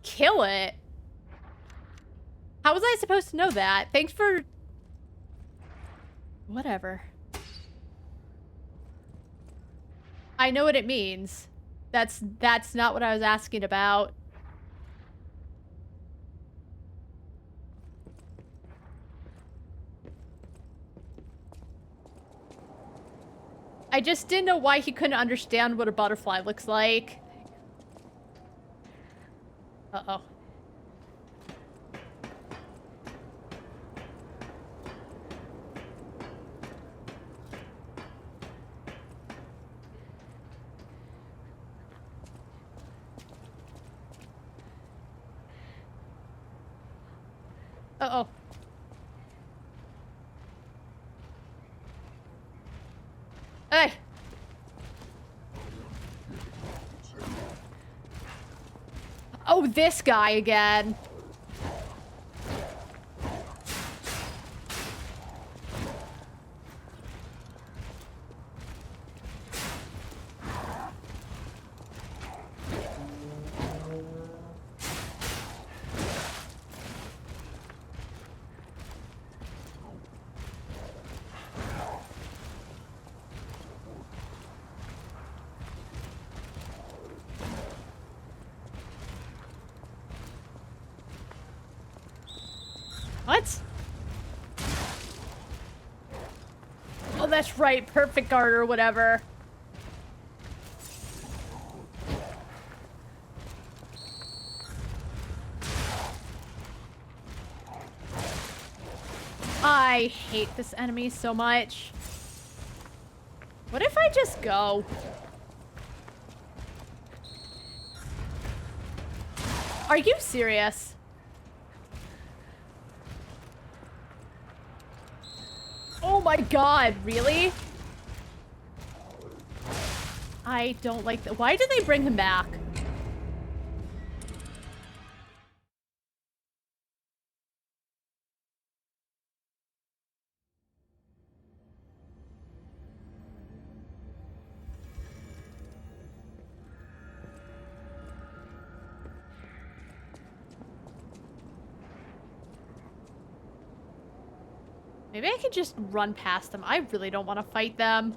Kill it? How was I supposed to know that? Thanks for... Whatever. I know what it means. That's not what I was asking about. I just didn't know why he couldn't understand what a butterfly looks like. Uh-oh. Uh-oh. Hey! Oh, this guy again. What? Oh, that's right. Perfect guard or whatever. I hate this enemy so much. What if I just go? Are you serious? Oh my god, really? I don't like that. Why did they bring him back? Maybe I could just run past them. I really don't want to fight them.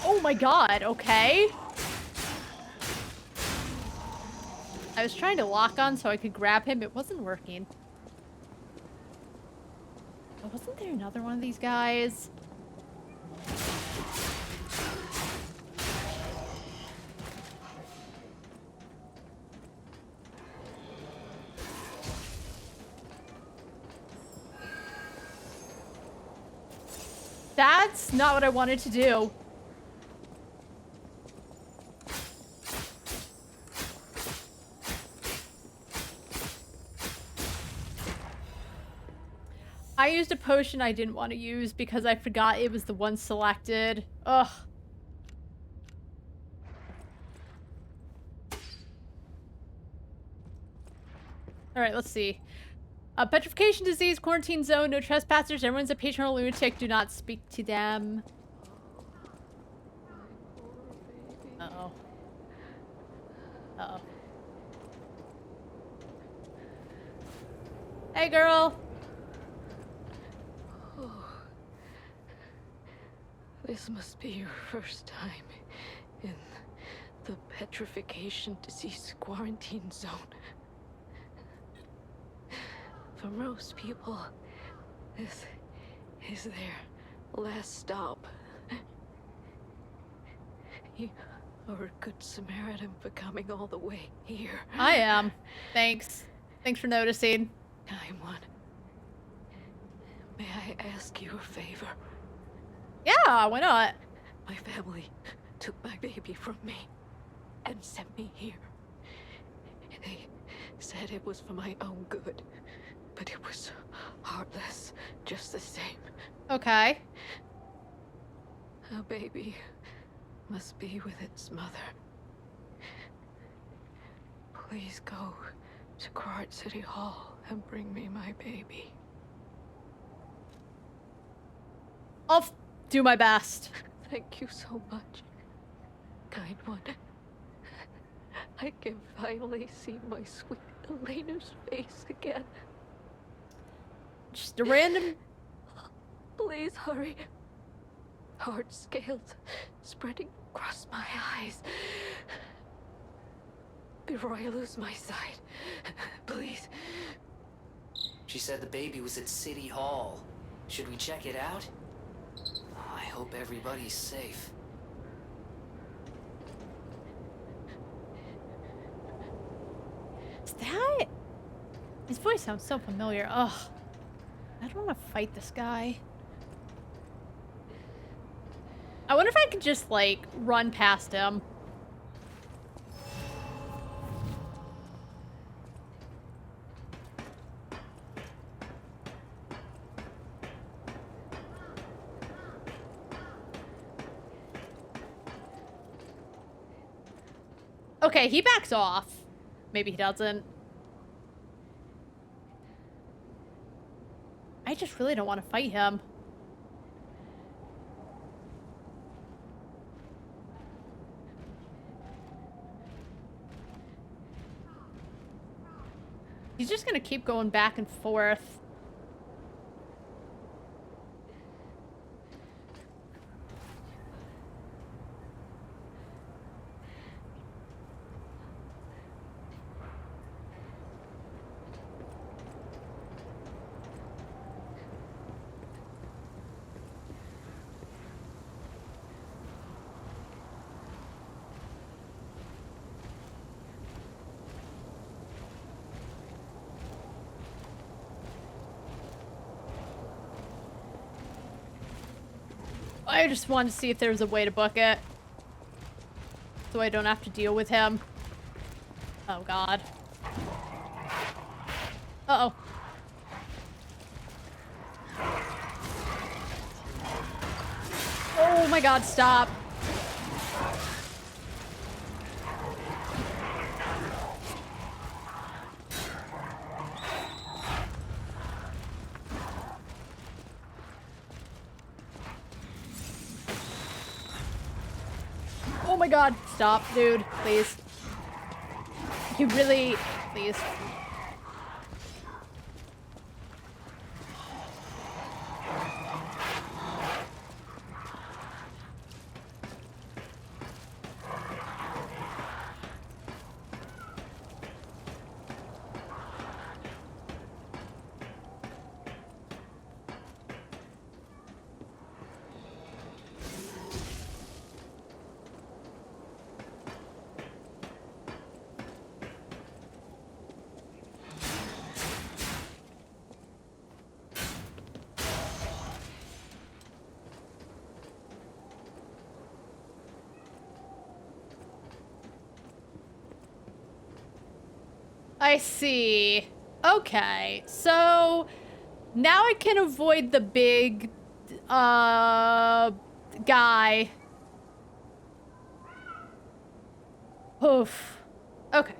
Oh my god, okay. I was trying to lock on so I could grab him. It wasn't working. Oh, wasn't there another one of these guys? That's not what I wanted to do. I used a potion I didn't want to use because I forgot it was the one selected. Ugh. Alright, let's see. Petrification disease, quarantine zone, no trespassers, everyone's a patron or lunatic, do not speak to them. Uh-oh. Uh-oh. Hey, girl! Oh. This must be your first time in the petrification disease quarantine zone. For most people, this is their last stop. You are a good Samaritan for coming all the way here. I am. Thanks. Thanks for noticing. Kind one. May I ask you a favor? Yeah, why not? My family took my baby from me and sent me here. They said it was for my own good, but it was heartless just the same. Okay. A baby must be with its mother. Please go to Quart City Hall and bring me my baby. I'll do my best. Thank you so much, kind one. I can finally see my sweet Elena's face again. Just a random... Please hurry. Hard scales spreading across my eyes. Before I lose my sight. Please. She said the baby was at City Hall. Should we check it out? Oh, I hope everybody's safe. Is that... His voice sounds so familiar. Ugh. I don't want to fight this guy. I wonder if I could just, like, run past him. Okay, he backs off. Maybe he doesn't. I just really don't want to fight him. He's just gonna keep going back and forth. I just wanted to see if there's a way to book it. So I don't have to deal with him. Oh god. Uh-oh. Oh my god, stop. Oh my god, stop, dude, please. You really, please. I see. Okay, so now I can avoid the big, guy. Oof. Okay.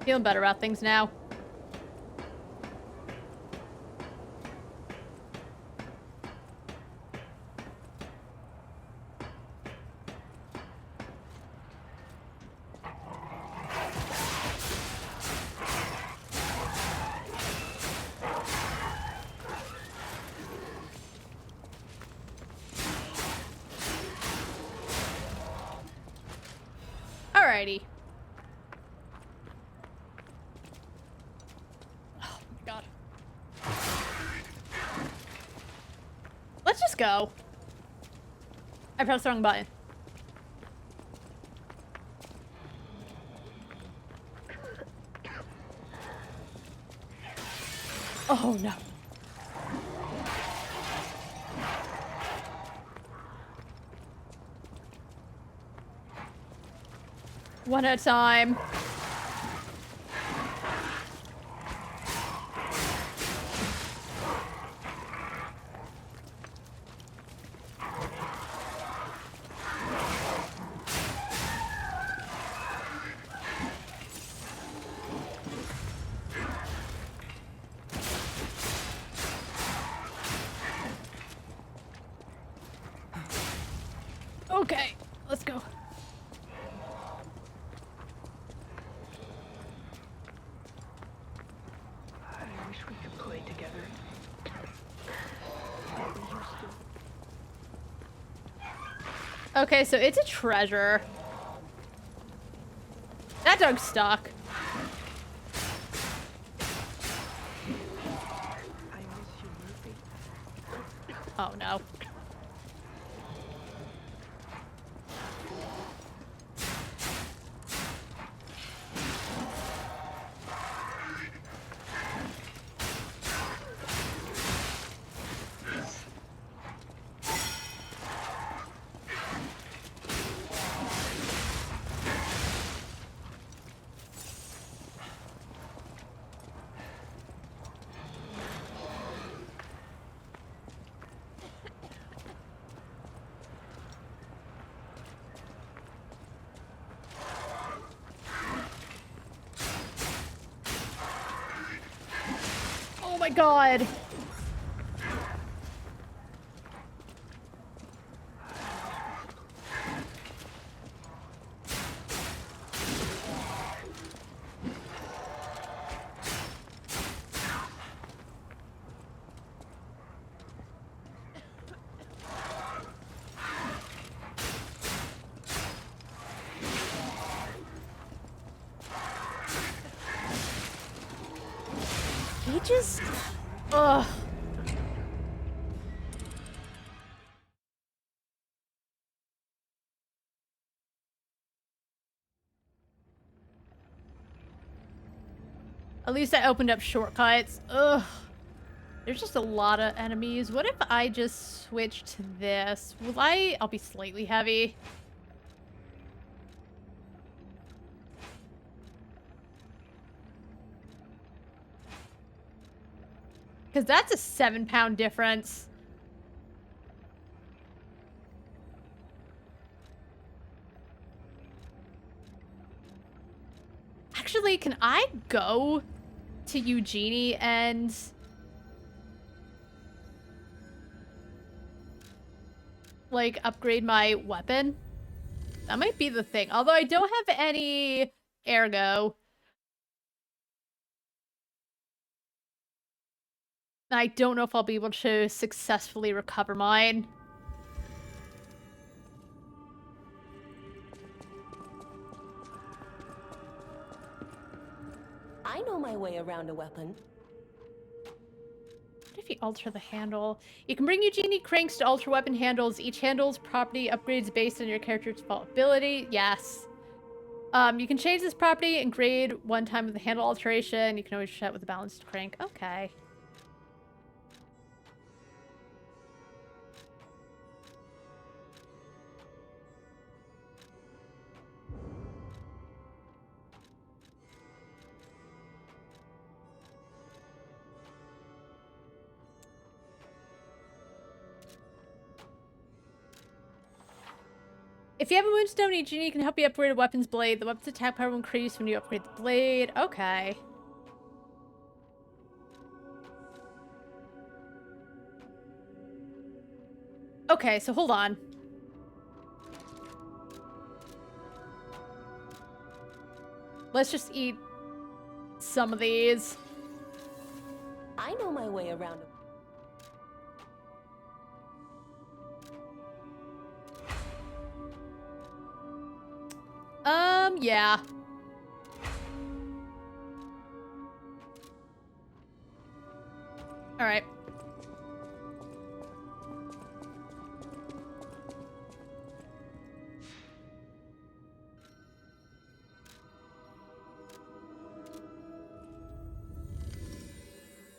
Feeling better about things now. Alrighty. Oh my god. Let's just go. I pressed the wrong button. Oh no. One at a time. Okay, let's go. I wish we could play together. We used to. Okay, so it's a treasure. That dog's stuck. I miss you, Murphy. Oh no. Oh my god. He just... Ugh. At least I opened up shortcuts. Ugh. There's just a lot of enemies. What if I just switch to this? I'll be slightly heavy. Because that's a 7-pound difference. Actually, can I go to Eugenie and... like, upgrade my weapon? That might be the thing. Although I don't have any ergo. I don't know if I'll be able to successfully recover mine. I know my way around a weapon. What if you alter the handle? You can bring Eugenie cranks to alter weapon handles. Each handle's property upgrades based on your character's default ability. Yes. You can change this property and grade one time with the handle alteration. You can always set with a balanced crank. Okay. If you have a Moonstone, Eugenie can help you upgrade a weapon's blade. The weapon's attack power will increase when you upgrade the blade. Okay. Okay, so hold on. Let's just eat some of these. I know my way around a... Yeah. All right.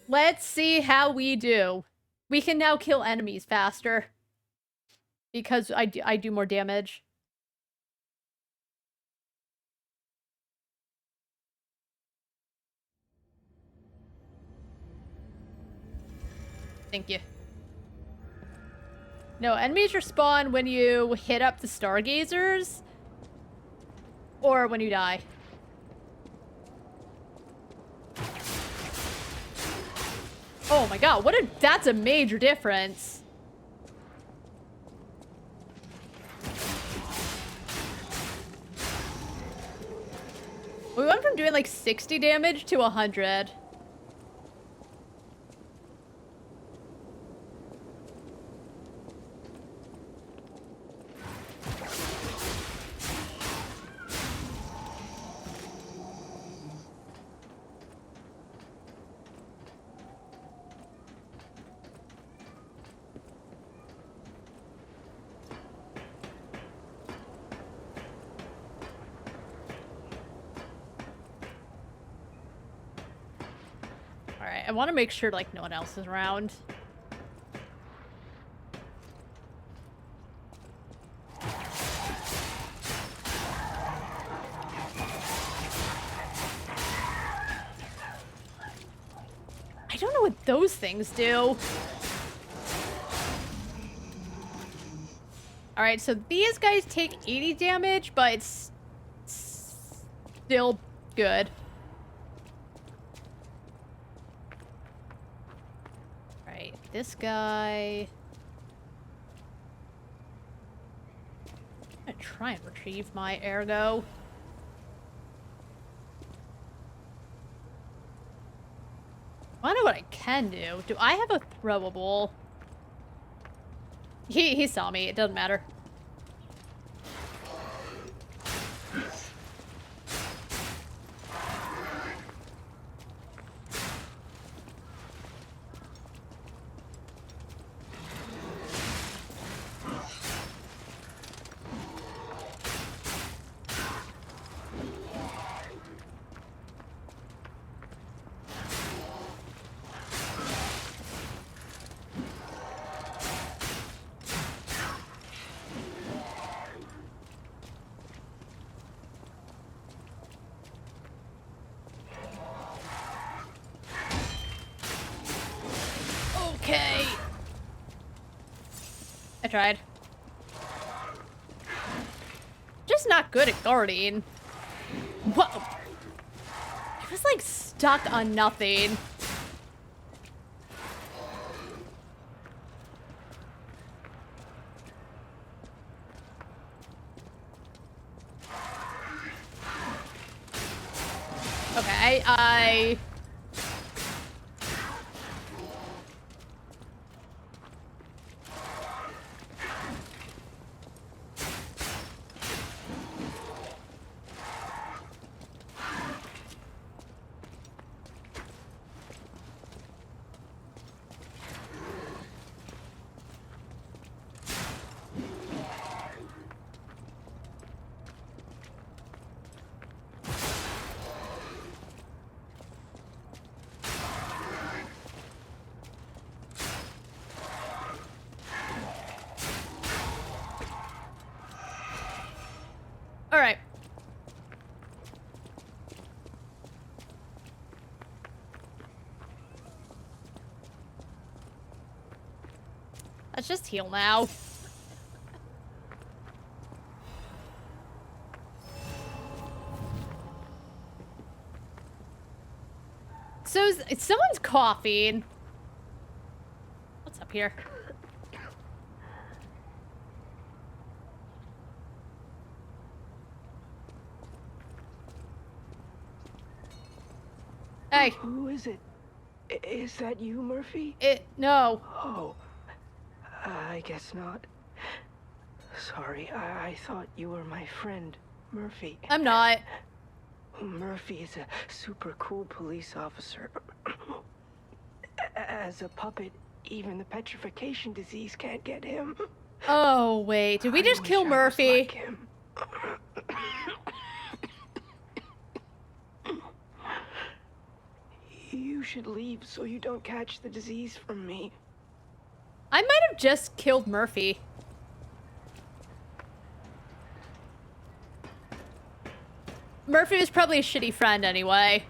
Let's see how we do. We can now kill enemies faster. Because I do more damage. Thank you. No, enemies respawn when you hit up the stargazers. Or when you die. Oh my god, that's a major difference. We went from doing like 60 damage to 100. I want to make sure, like, no one else is around. I don't know what those things do. Alright, so these guys take 80 damage, but it's still good. This guy... I'm gonna try and retrieve my ergo. I wonder what I can do. Do I have a throwable? He saw me. It doesn't matter. I tried. Just not good at guarding. Whoa! I was like stuck on nothing. Okay, all right. Let's just heal now. So someone's coughing. What's up here? Hey. Who is it? Is that you, Murphy? No. Oh, I guess not. Sorry, I thought you were my friend, Murphy. I'm not. Murphy is a super cool police officer. As a puppet, even the petrification disease can't get him. Oh, wait. Did we just kill Murphy? Like him. You should leave so you don't catch the disease from me. I might have just killed Murphy. Murphy was probably a shitty friend anyway.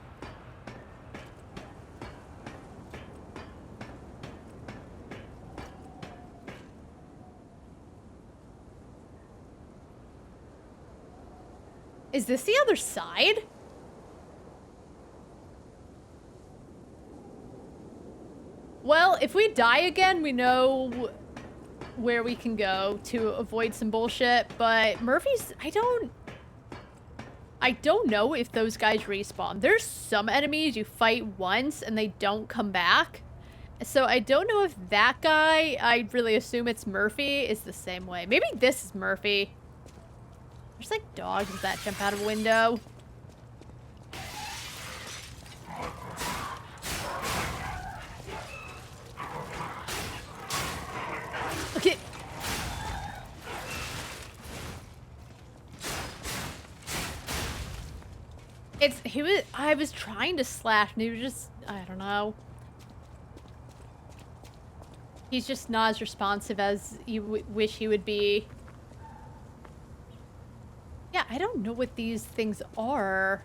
Is this the other side? Well, if we die again, we know where we can go to avoid some bullshit, but Murphy's... I don't know if those guys respawn. There's some enemies you fight once and they don't come back. So I don't know if that guy, I really assume it's Murphy, is the same way. Maybe this is Murphy. There's like dogs that jump out of a window. Okay. I was trying to slash and he was just, I don't know. He's just not as responsive as you wish he would be. Yeah, I don't know what these things are.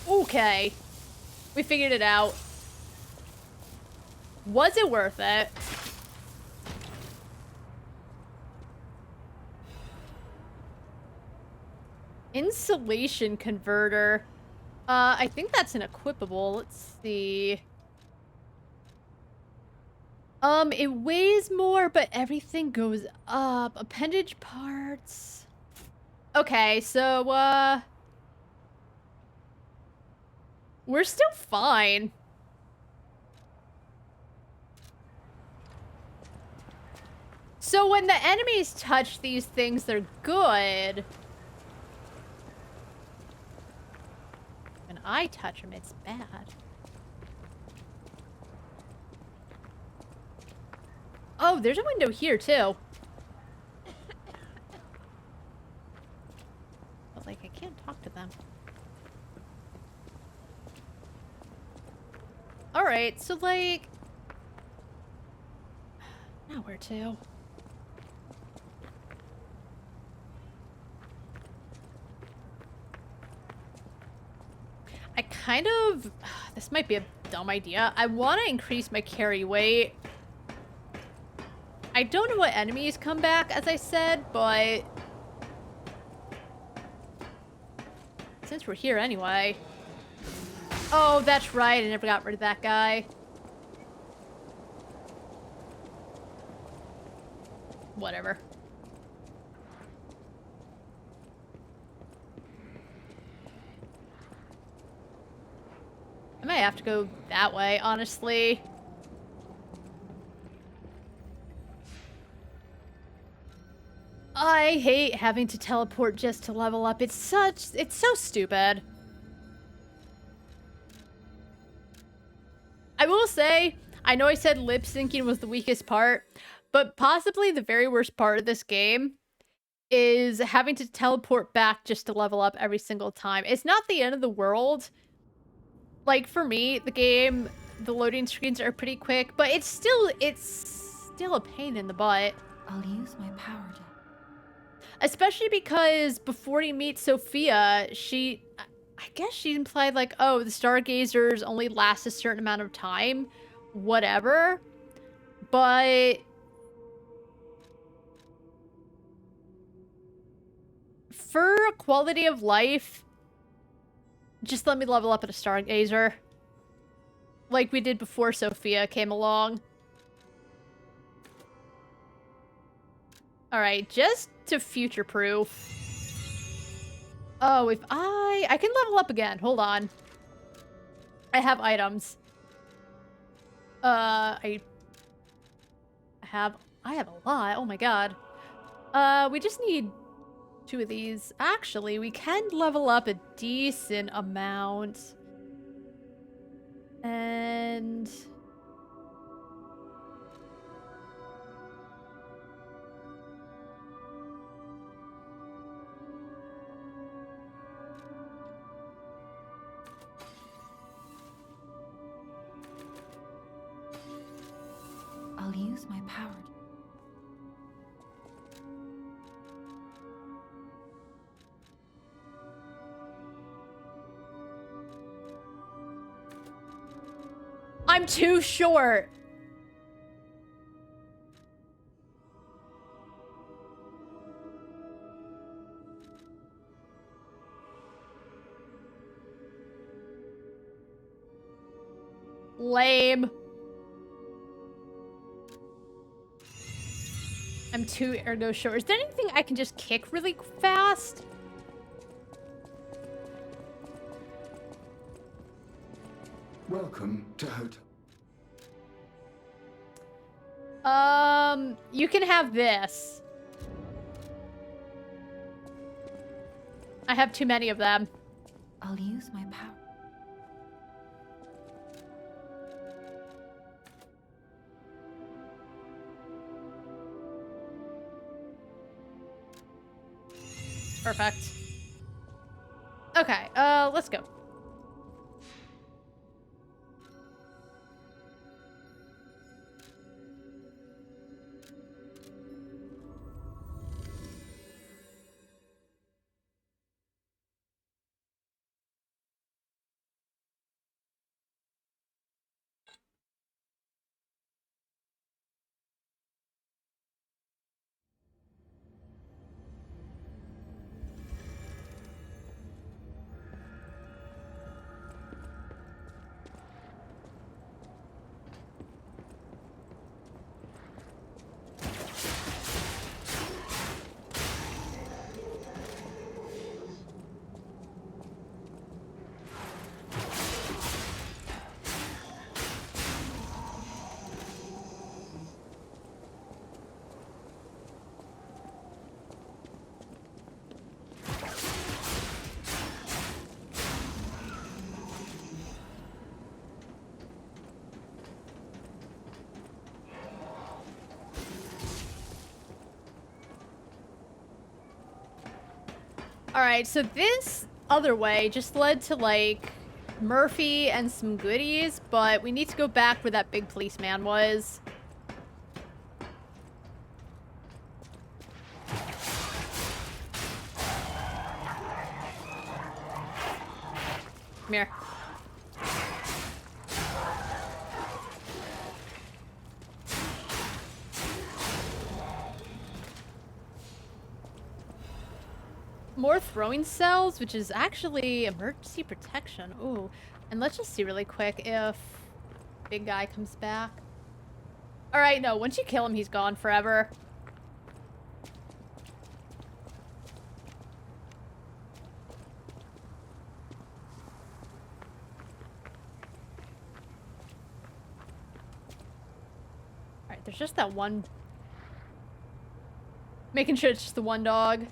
Okay. We figured it out. Was it worth it? Insulation converter. I think that's an equipable. Let's see. It weighs more, but everything goes up. Appendage parts. Okay, so, we're still fine. So when the enemies touch these things, they're good. When I touch them, it's bad. Oh, there's a window here, too. I was like, I can't talk to them. Alright, so like... Now where to? I kind of... This might be a dumb idea. I want to increase my carry weight. I don't know what enemies come back, as I said, but... Since we're here anyway... Oh, that's right. I never got rid of that guy. Whatever. I might have to go that way, honestly. I hate having to teleport just to level up. It's so stupid. I will say, I know I said lip syncing was the weakest part, but possibly the very worst part of this game is having to teleport back just to level up every single time. It's not the end of the world. Like, for me, the game, the loading screens are pretty quick, but it's still a pain in the butt. I'll use my power to... Especially because before you meet Sophia, I guess she implied, like, oh, the stargazers only last a certain amount of time. Whatever. But... for quality of life, just let me level up at a stargazer. Like we did before Sophia came along. Alright, just to future-proof. Oh, if I can level up again. Hold on. I have items. I have a lot. Oh my god. We just need 2 of these. Actually, we can level up a decent amount. And... I'll use my power. I'm too short. Lame. I'm too ergo short. Is there anything I can just kick really fast? Welcome to Hotel. You can have this. I have too many of them. I'll use my power. Perfect. Okay, let's go. Alright, so this other way just led to, like, Murphy and some goodies, but we need to go back where that big policeman was. Come here. More throwing cells, which is actually emergency protection. Ooh. And let's just see really quick if big guy comes back. Alright, no, once you kill him, he's gone forever. Alright, there's just that one. Making sure it's just the one dog.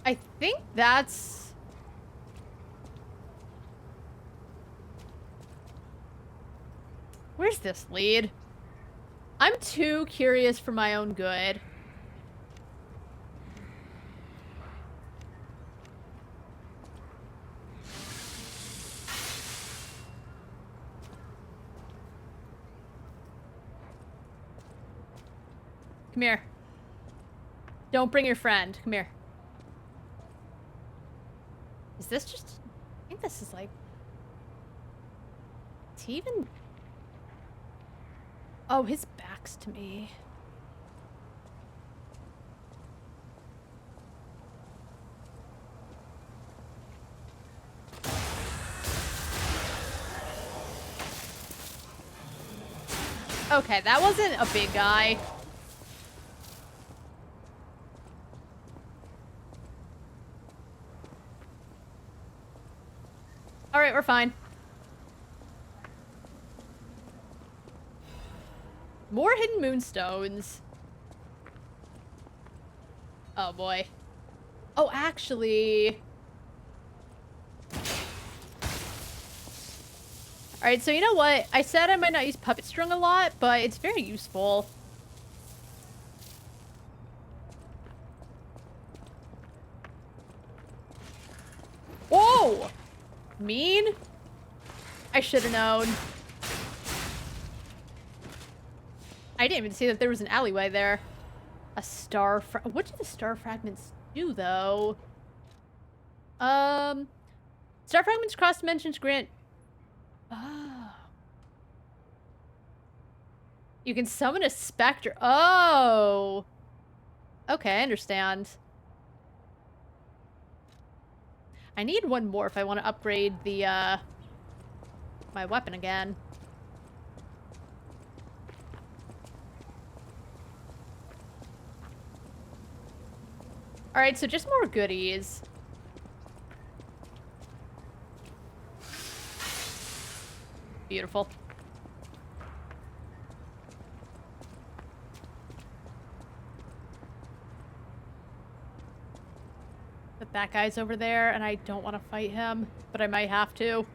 I think that's... Where's this lead? I'm too curious for my own good. Come here. Don't bring your friend. Come here. Is this just... I think this is like... Is he even... Oh, his back's to me. Okay, that wasn't a big guy. Alright, we're fine. More hidden moonstones. Oh boy. Oh, actually... Alright, so you know what? I said I might not use puppet string a lot, but it's very useful. Whoa! Mean? I should have known. I didn't even see that there was an alleyway there. A star what do the star fragments do, though? Star fragments cross dimensions grant... Oh. You can summon a specter. Oh! Okay, I understand. I need one more if I want to upgrade the, my weapon again. Alright, so just more goodies. Beautiful. But that guy's over there, and I don't want to fight him, but I might have to.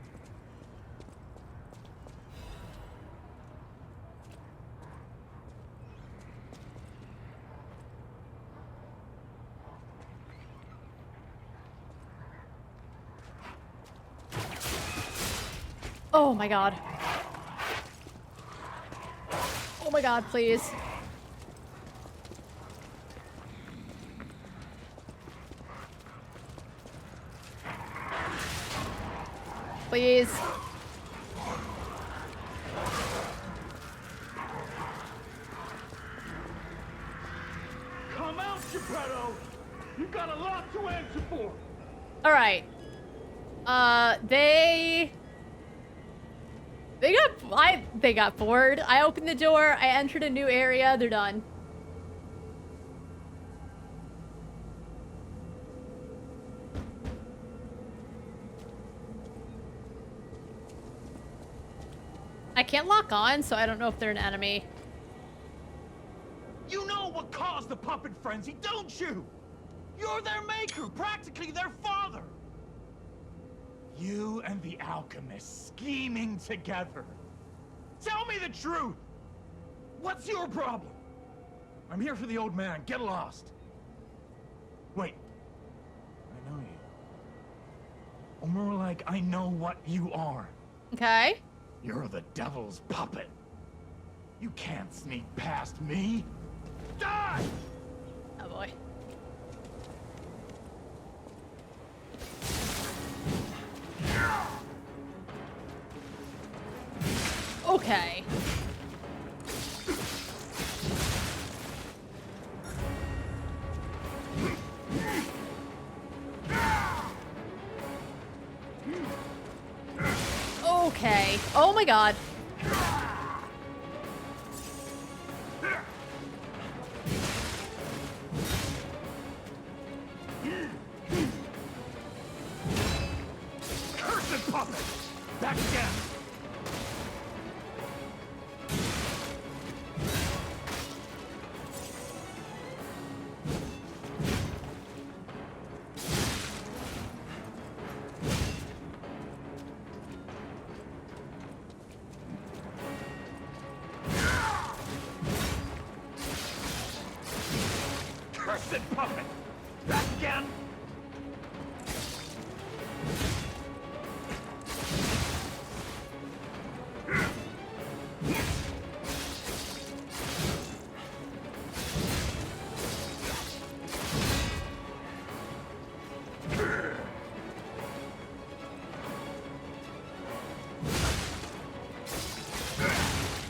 Oh my god. Oh my god, please. Please. Come out, Geppetto! You got a lot to answer for! Alright. They got bored. I opened the door, I entered a new area, they're done. I can't lock on, so I don't know if they're an enemy. You know what caused the puppet frenzy, don't you? You're their maker, practically their father. You and the alchemist scheming together. Tell me the truth. What's your problem? I'm here for the old man. Get lost. Wait. I know you. Or more like, I know what you are. Okay. You're the devil's puppet. You can't sneak past me. Die! Oh boy. Okay. Okay. Oh my god. Cursed puppet! Back again! Cursed puppet! Back again!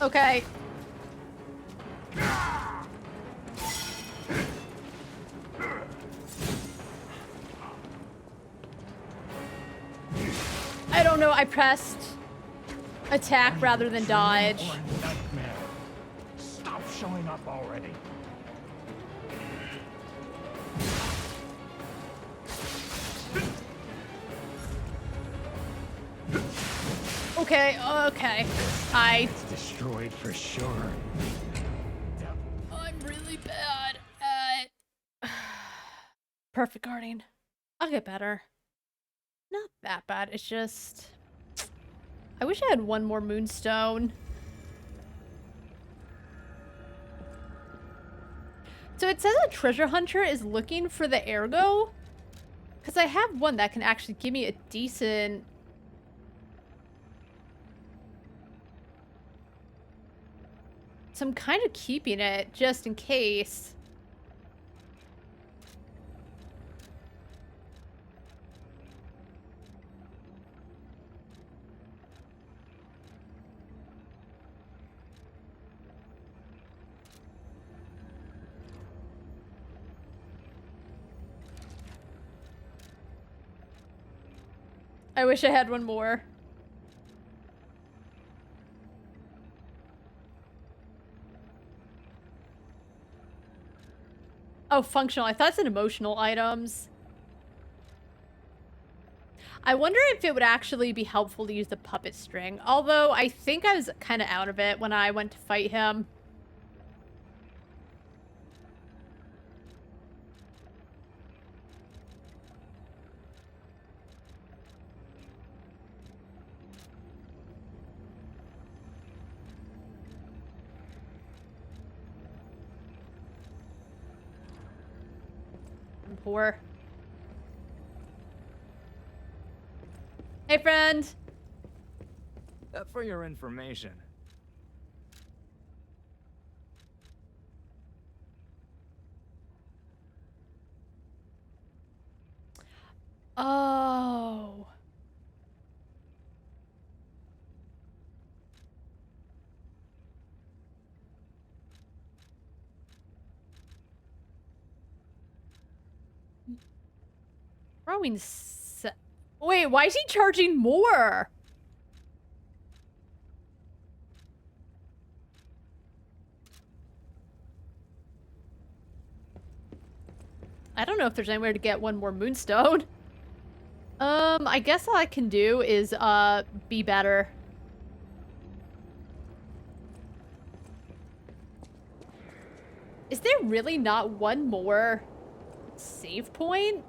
Okay. I don't know, I pressed attack rather than dodge. Or nightmare. Stop showing up already. Okay, okay. It's destroyed for sure. I'm really bad at Perfect Guardian. I'll get better. Not that bad. It's just I wish I had one more moonstone. So it says a treasure hunter is looking for the ergo. Because I have one that can actually give me a decent... So I'm kind of keeping it just in case. I wish I had one more. Oh, functional. I thought it's an emotional items. I wonder if it would actually be helpful to use the puppet string. Although, I think I was kind of out of it when I went to fight him. I'm poor. Hey, friend. For your information. Oh. Throwing Wait, why is he charging more? I don't know if there's anywhere to get one more moonstone. I guess all I can do is, be better. Is there really not one more save point?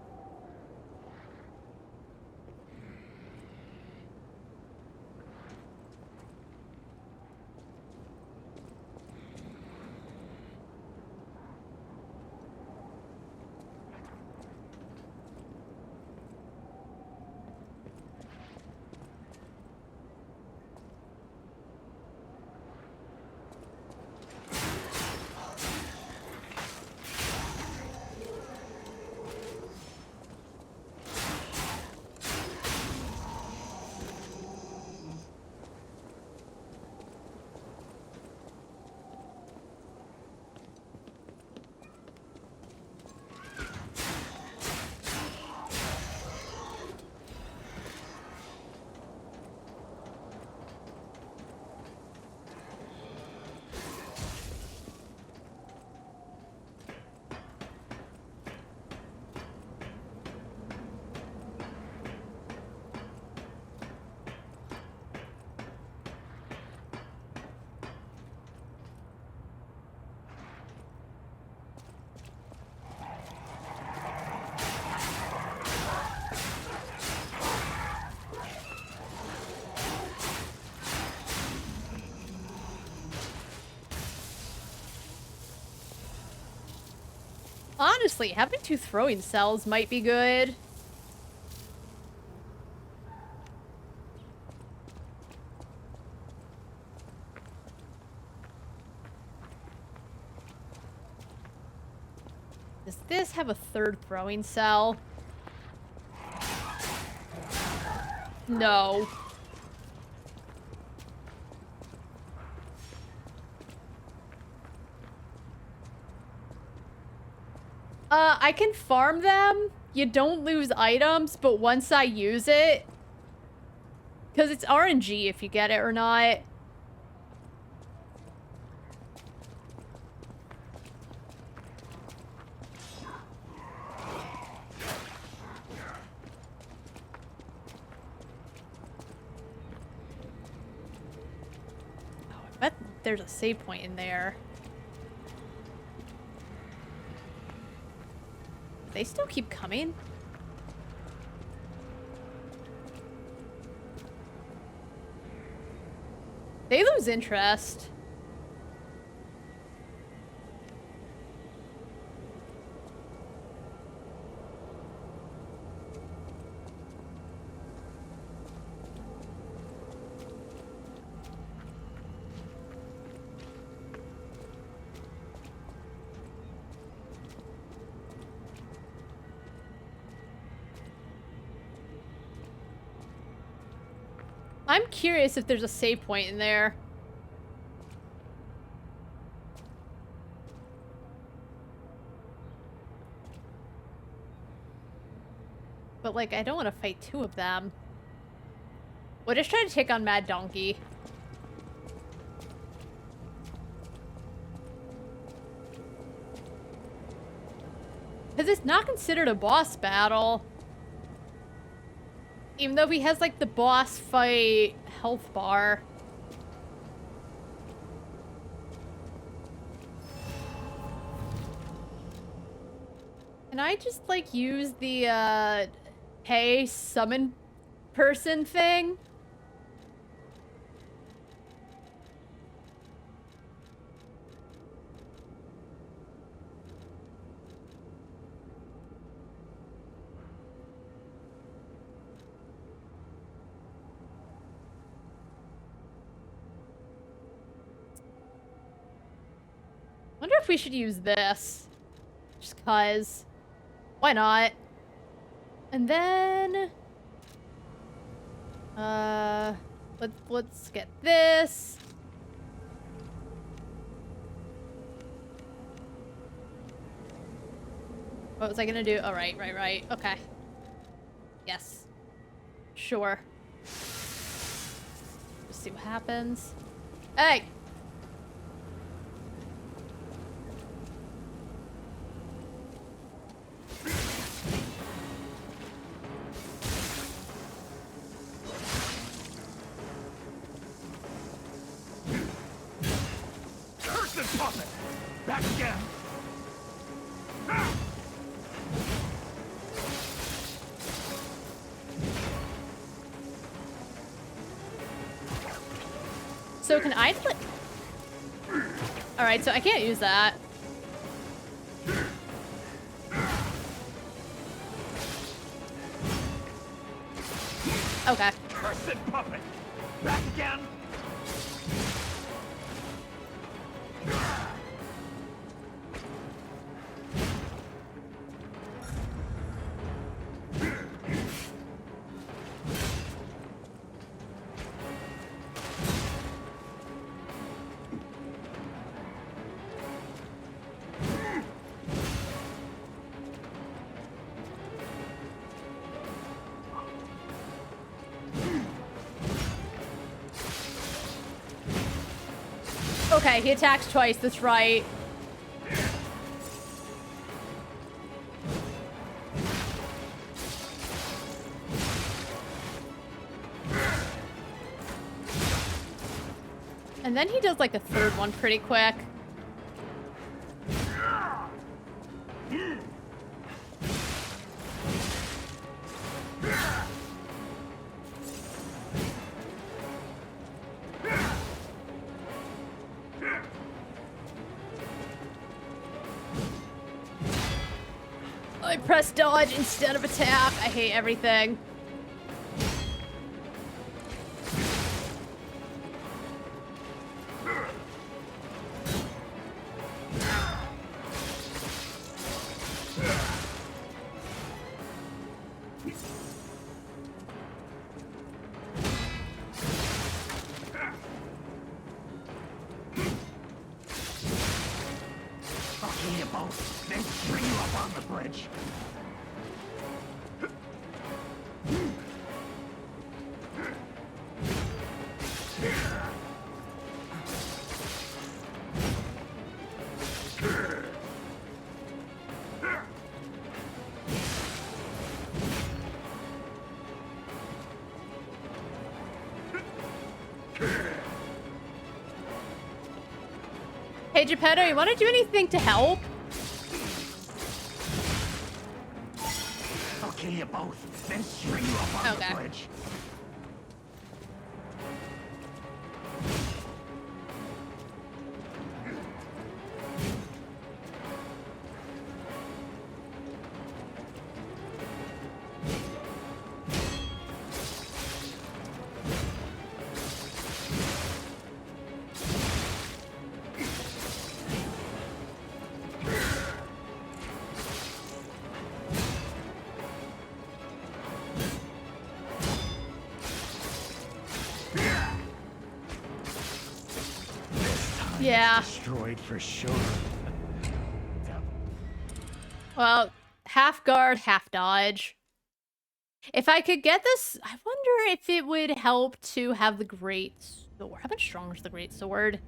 Honestly, having 2 throwing cells might be good. Does this have a 3rd throwing cell? No. I can farm them. You don't lose items, but once I use it, because it's RNG if you get it or not. Oh, I bet there's a save point in there. They still keep coming? They lose interest. I'm curious if there's a save point in there. But, like, I don't want to fight 2 of them. We'll just try to take on Mad Donkey. Because it's not considered a boss battle. Even though he has, like, the boss fight health bar. Can I just, like, use the, hey, summon person thing? Wonder if we should use this. Just cause. Why not? And then let's get this. What was I gonna do? Oh, right. Okay. Yes. Sure. Let's see what happens. Hey! Cursed puppet! Back again! So can I flip? Alright, so I can't use that. Okay. Cursed puppet! Back again! Okay, he attacks twice, that's right. And then he does like a 3rd one pretty quick. I press dodge instead of attack. I hate everything. Okay, you both. Then bring you up on the bridge. Hey, Geppetto, you want to do anything to help? Okay, you both. Then string you up on the bridge. Yeah. Destroyed for sure. Well, half guard, half dodge. If I could get this, I wonder if it would help to have the great sword. How much stronger is the great sword?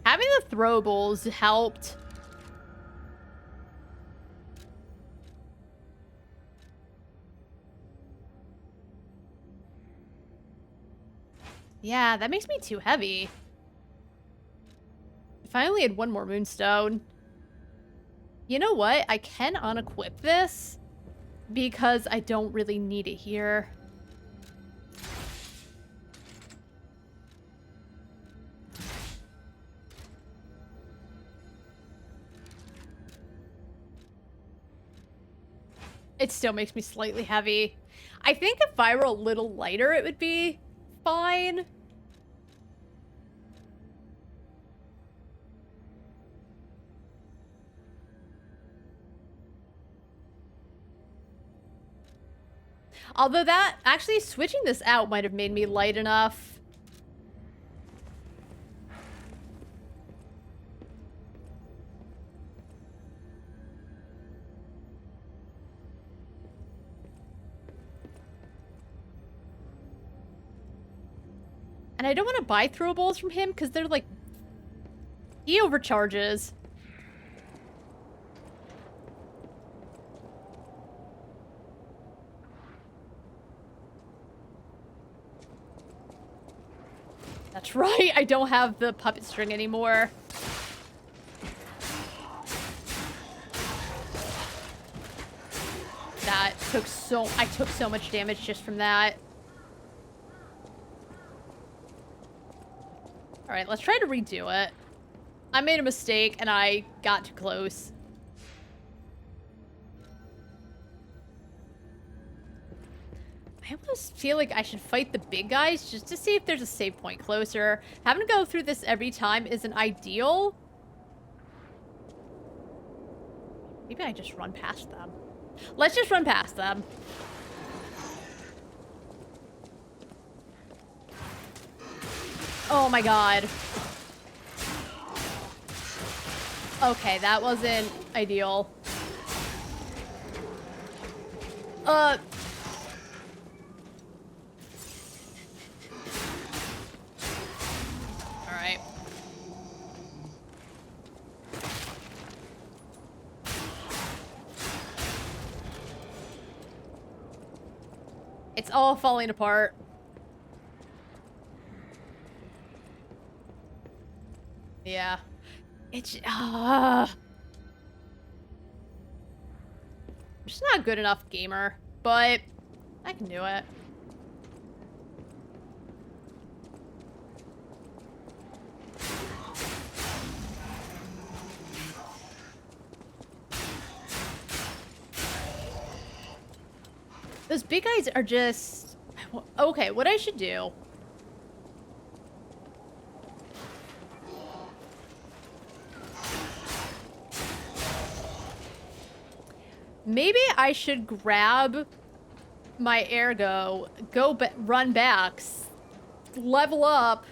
Having the throwables helped. Yeah, that makes me too heavy. If I only had one more moonstone. You know what? I can unequip this because I don't really need it here. It still makes me slightly heavy. I think if I were a little lighter, it would be fine. Although that, actually switching this out might have made me light enough. And I don't want to buy throwables from him because they're like, he overcharges. That's right, I don't have the puppet string anymore. That took I took so much damage just from that. Alright, let's try to redo it. I made a mistake and I got too close. I almost feel like I should fight the big guys just to see if there's a save point closer. Having to go through this every time isn't ideal. Maybe I just run past them. Let's just run past them. Oh my god. Okay, that wasn't ideal. Alright. It's all falling apart. Yeah. It's I'm just not a good enough gamer, but I can do it. Those big guys are just... Okay, what I should do... Maybe I should grab my ergo, run back, level up,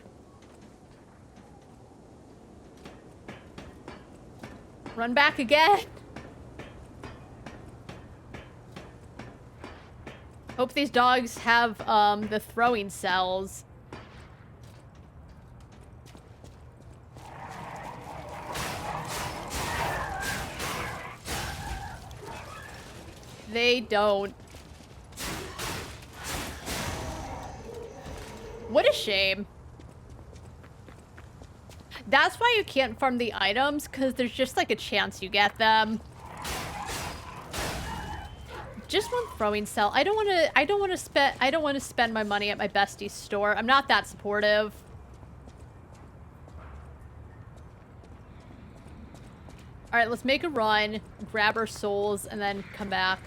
run back again. Hope these dogs have the throwing cells. They don't. What a shame. That's why you can't farm the items, because there's just like a chance you get them. Just one throwing cell. I don't want to spend my money at my bestie's store. I'm not that supportive. All right, let's make a run, grab our souls, and then come back.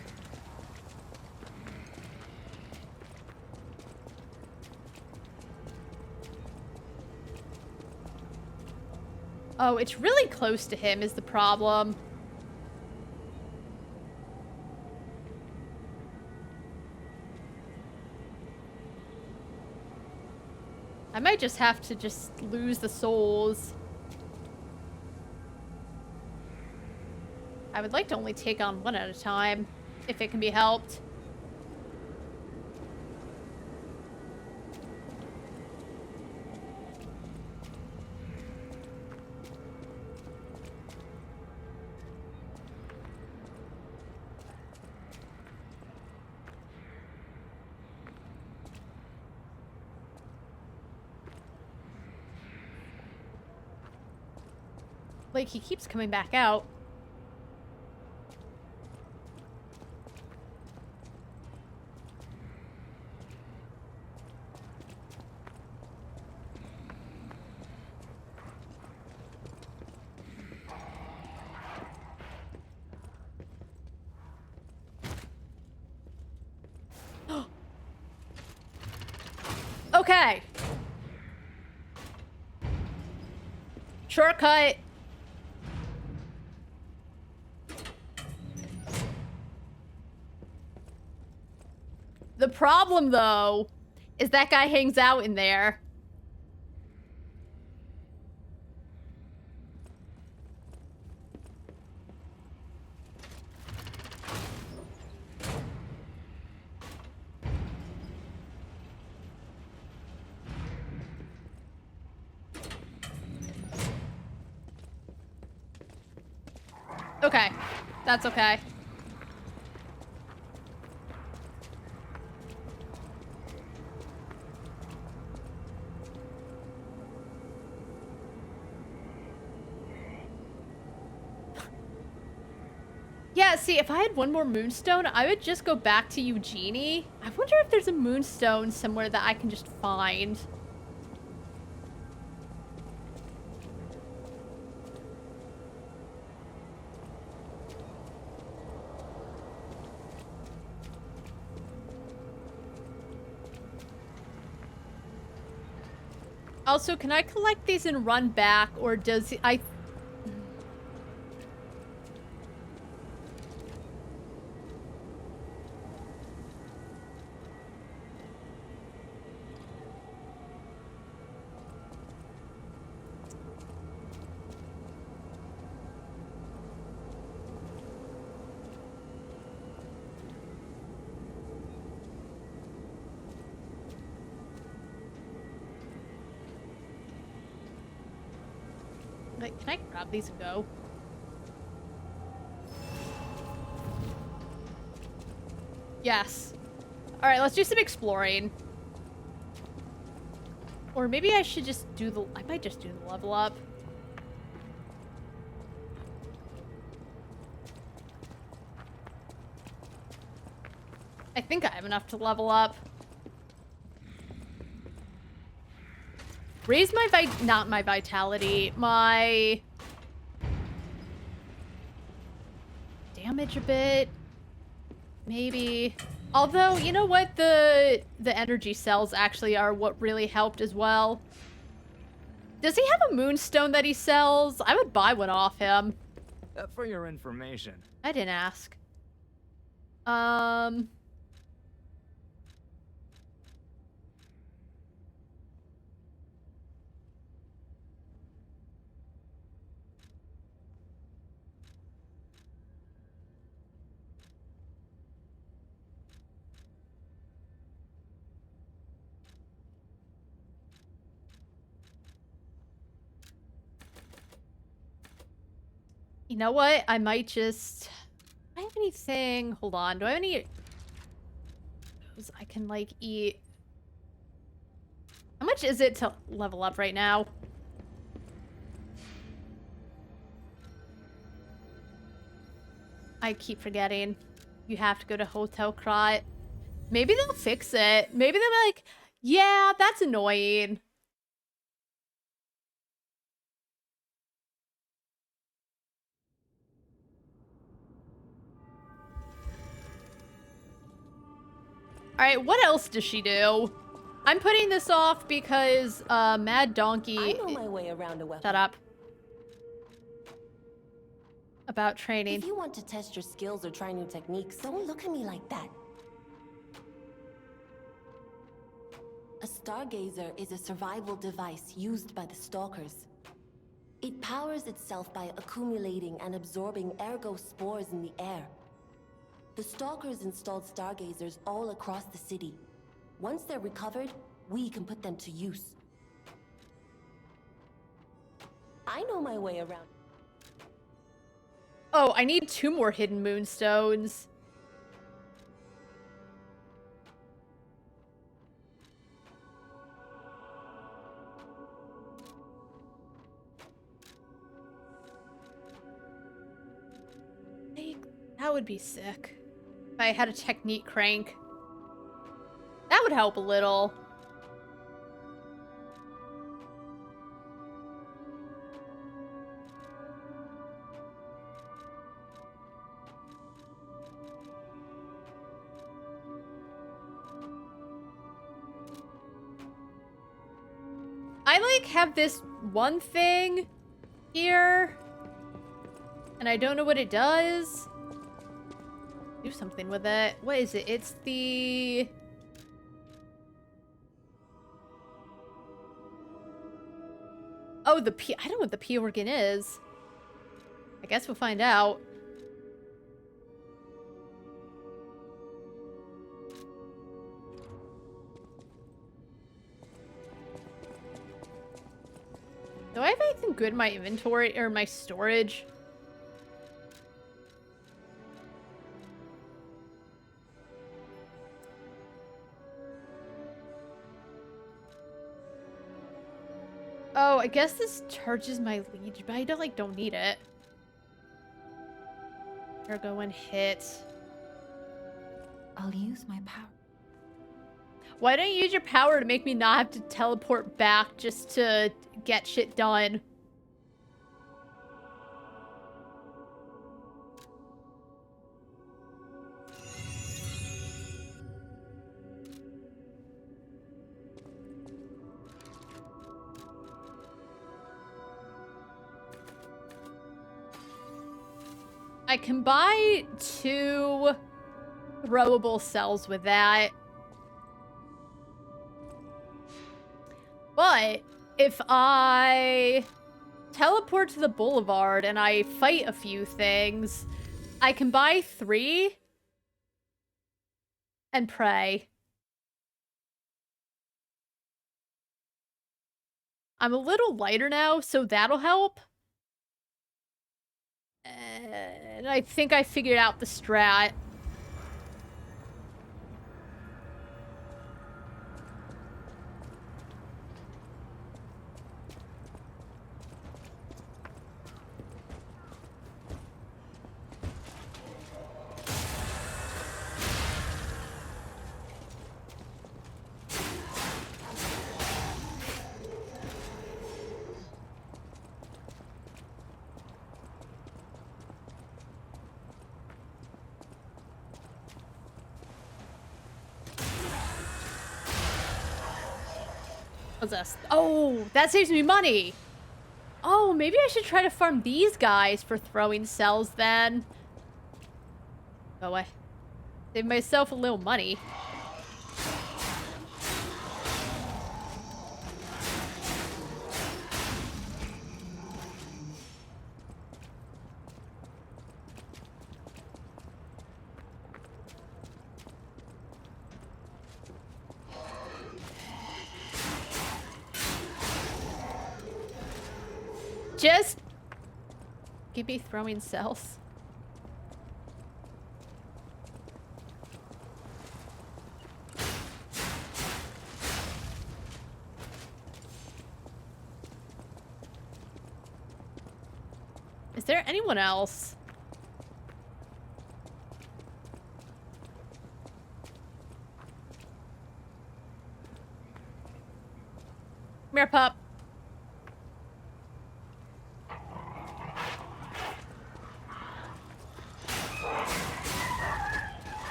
Oh, it's really close to him is the problem. I might just have to just lose the souls. I would like to only take on one at a time, if it can be helped. Like, he keeps coming back out. Okay. Shortcut. The problem, though, is that guy hangs out in there. Okay, that's okay. Yeah, see, if I had one more moonstone, I would just go back to Eugenie. I wonder if there's a moonstone somewhere that I can just find. Also, can I collect these and run back, or does I... Like, can I grab these and go? Yes. Alright, let's do some exploring. Or maybe I should just do the... I might just do the level up. I think I have enough to level up. Raise my not my vitality, my damage a bit. Maybe. Although, you know what? The energy cells actually are what really helped as well. Does he have a moonstone that he sells? I would buy one off him. For your information. I didn't ask. You know what? I might just... Do I have anything? Hold on. Do I have any... I can, like, eat... How much is it to level up right now? I keep forgetting. You have to go to Hotel Krot. Maybe they'll fix it. Maybe they'll be like, yeah, that's annoying. Alright, what else does she do? I'm putting this off because, Mad Donkey... I know my way around a weapon. Shut up. About training. If you want to test your skills or try new techniques, don't look at me like that. A stargazer is a survival device used by the stalkers. It powers itself by accumulating and absorbing ergo spores in the air. The stalkers installed stargazers all across the city. Once they're recovered, we can put them to use. I know my way around. Oh, I need 2 more hidden moonstones. That would be sick. If I had a technique crank. That would help a little. I, like, have this one thing here. And I don't know what it does. Do something with it. What is it? It's the... Oh, the P... I don't know what the P organ is. I guess we'll find out. Do I have anything good in my inventory or my storage? Oh, I guess this charges my liege, but I don't need it. Here, go and hit. I'll use my power. Why don't you use your power to make me not have to teleport back just to get shit done? I can buy 2 throwable cells with that. But if I teleport to the boulevard and I fight a few things, I can buy 3 and pray. I'm a little lighter now, so that'll help. And I think I figured out the strat. What's this? Oh, that saves me money. Oh, maybe I should try to farm these guys for throwing cells then. Go away. Save myself a little money. Just keep me throwing cells. Is there anyone else? Come here, pup.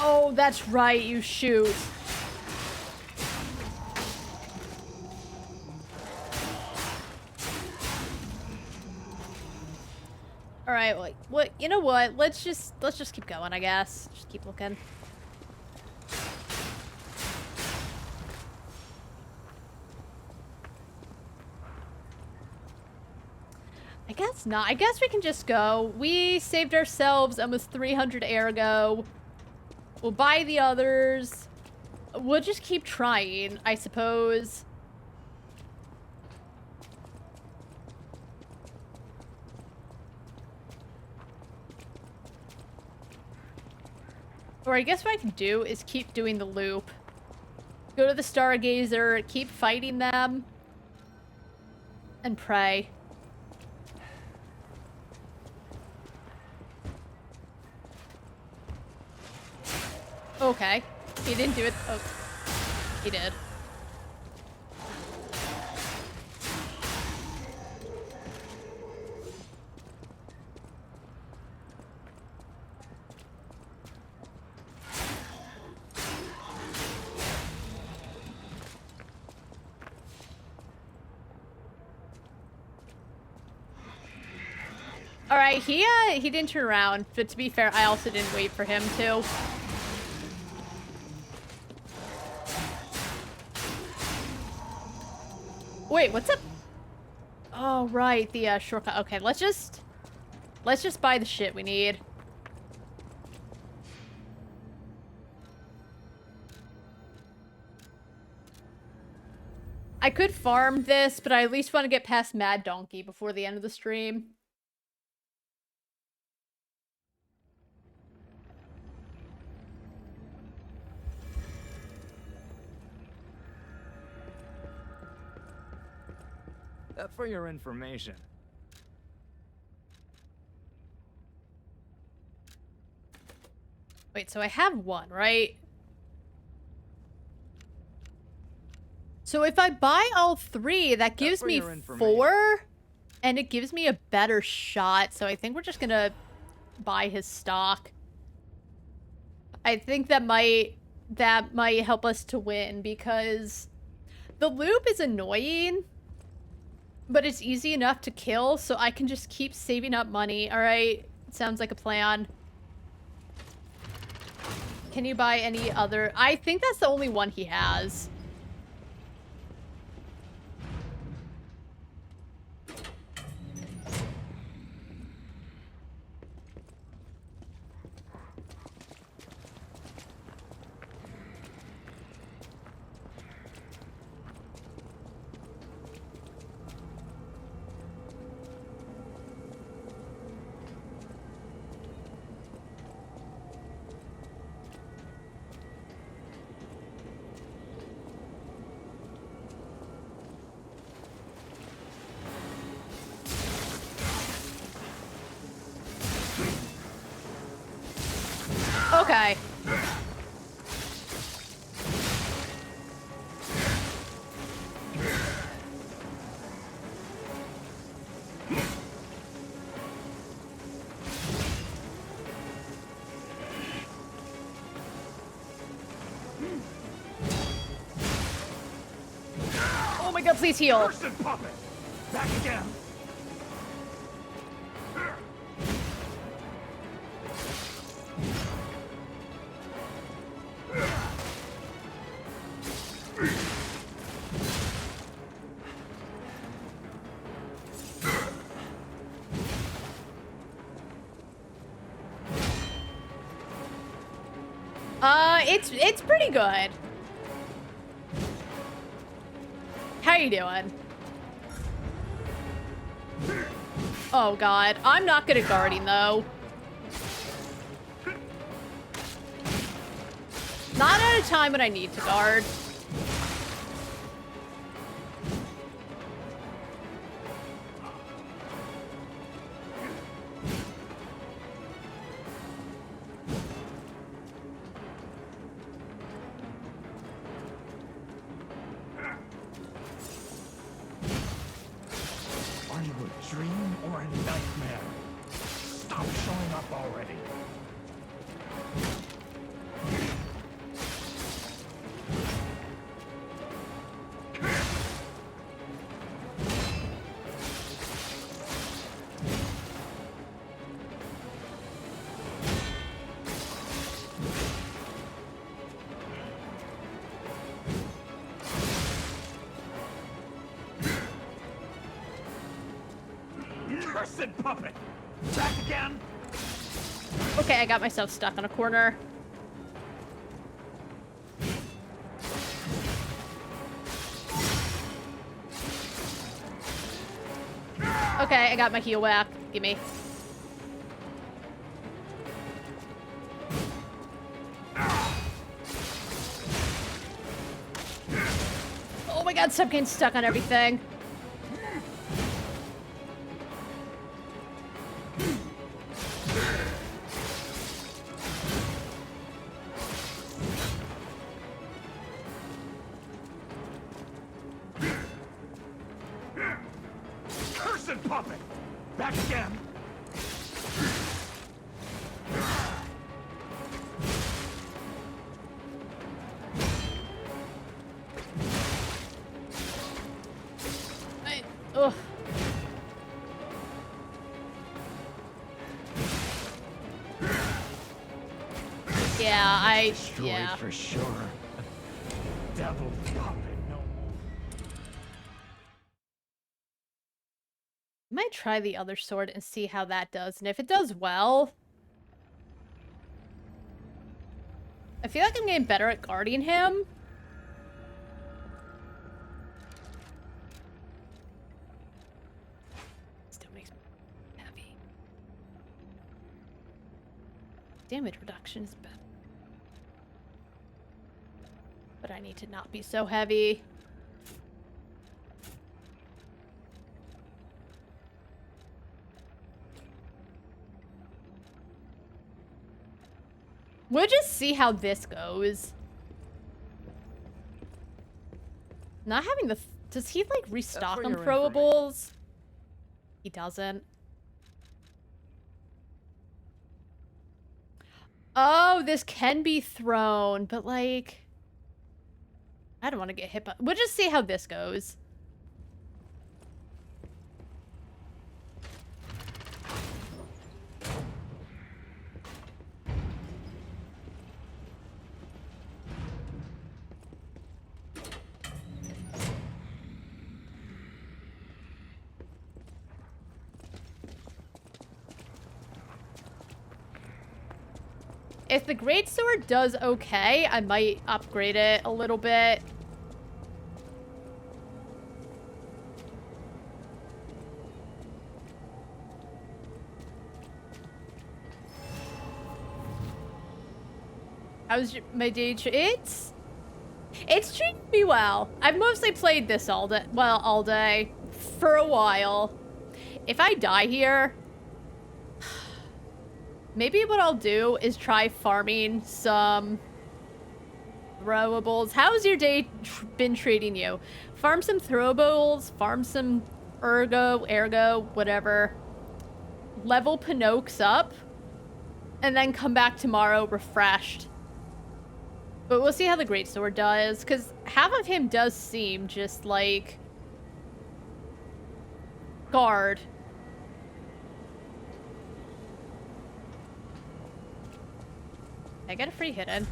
Oh, that's right, you shoot. All right, well, what? You know what? Let's just keep going, I guess. Just keep looking. I guess not. I guess we can just go. We saved ourselves almost 300 ergo. We'll buy the others. We'll just keep trying, I suppose. Or I guess what I can do is keep doing the loop. Go to the Stargazer, keep fighting them, and pray. Okay. He didn't do it. Oh. He did. Alright, he didn't turn around, but to be fair, I also didn't wait for him to. Wait, what's up? Oh, right, the shortcut. Okay, let's just buy the shit we need. I could farm this, but I at least want to get past Mad Donkey before the end of the stream. For your information. Wait, so I have one, right? So if I buy all three, that gives me 4, and it gives me a better shot. So I think we're just gonna buy his stock. I think that might help us to win, because the loop is annoying, but it's easy enough to kill, so I can just keep saving up money. All right, sounds like a plan. Can you buy any other? I think that's the only one he has. go, please heal. Cursed puppet! Back again! It's pretty good. How you doing? Oh god, I'm not good at guarding though. Not at a time when I need to guard. Are you a dream or a nightmare? Stop showing up already. Cursed puppet! Back again! Okay, I got myself stuck on a corner. Okay, I got my heal back. Gimme. Oh my god, stop getting stuck on everything. Cursed puppet! Back again! Ugh. Yeah, Destroyed for sure. Devil puppet, no more. Might try the other sword and see how that does, and if it does well... I feel like I'm getting better at guarding him. Still makes me heavy. Damage reduction is better. But I need to not be so heavy. We'll just see how this goes. Not having the... Does he, like, restock on throwables? He doesn't. Oh, this can be thrown, but, like... I don't want to get hit by... We'll just see how this goes. If the greatsword does okay, I might upgrade it a little bit. How's my day? It's treating me well. I've mostly played this all day. Well, all day for a while. If I die here, maybe what I'll do is try farming some throwables. How's your day been treating you? Farm some throwables, farm some ergo, whatever. Level Pinocchio's up, and then come back tomorrow refreshed. But we'll see how the greatsword does, because half of him does seem just like guard. I get a free hit in.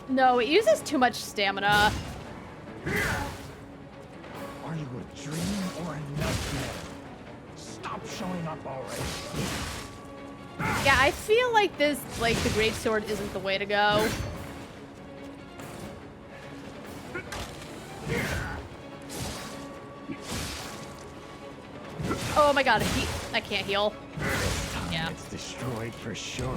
No, it uses too much stamina. Are you a dream or a nightmare? Stop showing up already. Yeah, I feel like this, like, the greatsword isn't the way to go. Oh my god, I can't heal. Yeah. It's destroyed for sure.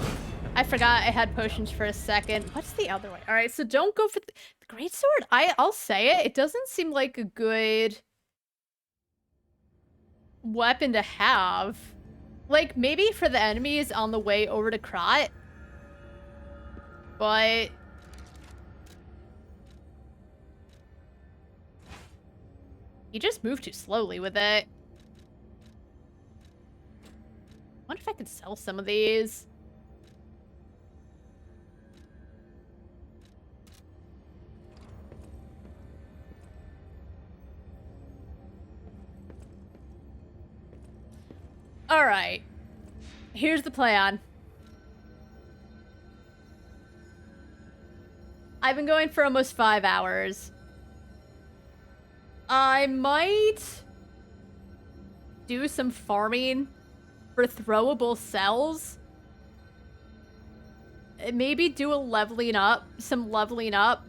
I forgot I had potions for a second. What's the other way? All right, so don't go for the greatsword. I'll say it. It doesn't seem like a good weapon to have. Like, maybe for the enemies on the way over to Krot. But you just move too slowly with it. I wonder if I could sell some of these. Alright. Here's the plan. I've been going for almost 5 hours. I might do some farming for throwable cells. Maybe do some leveling up.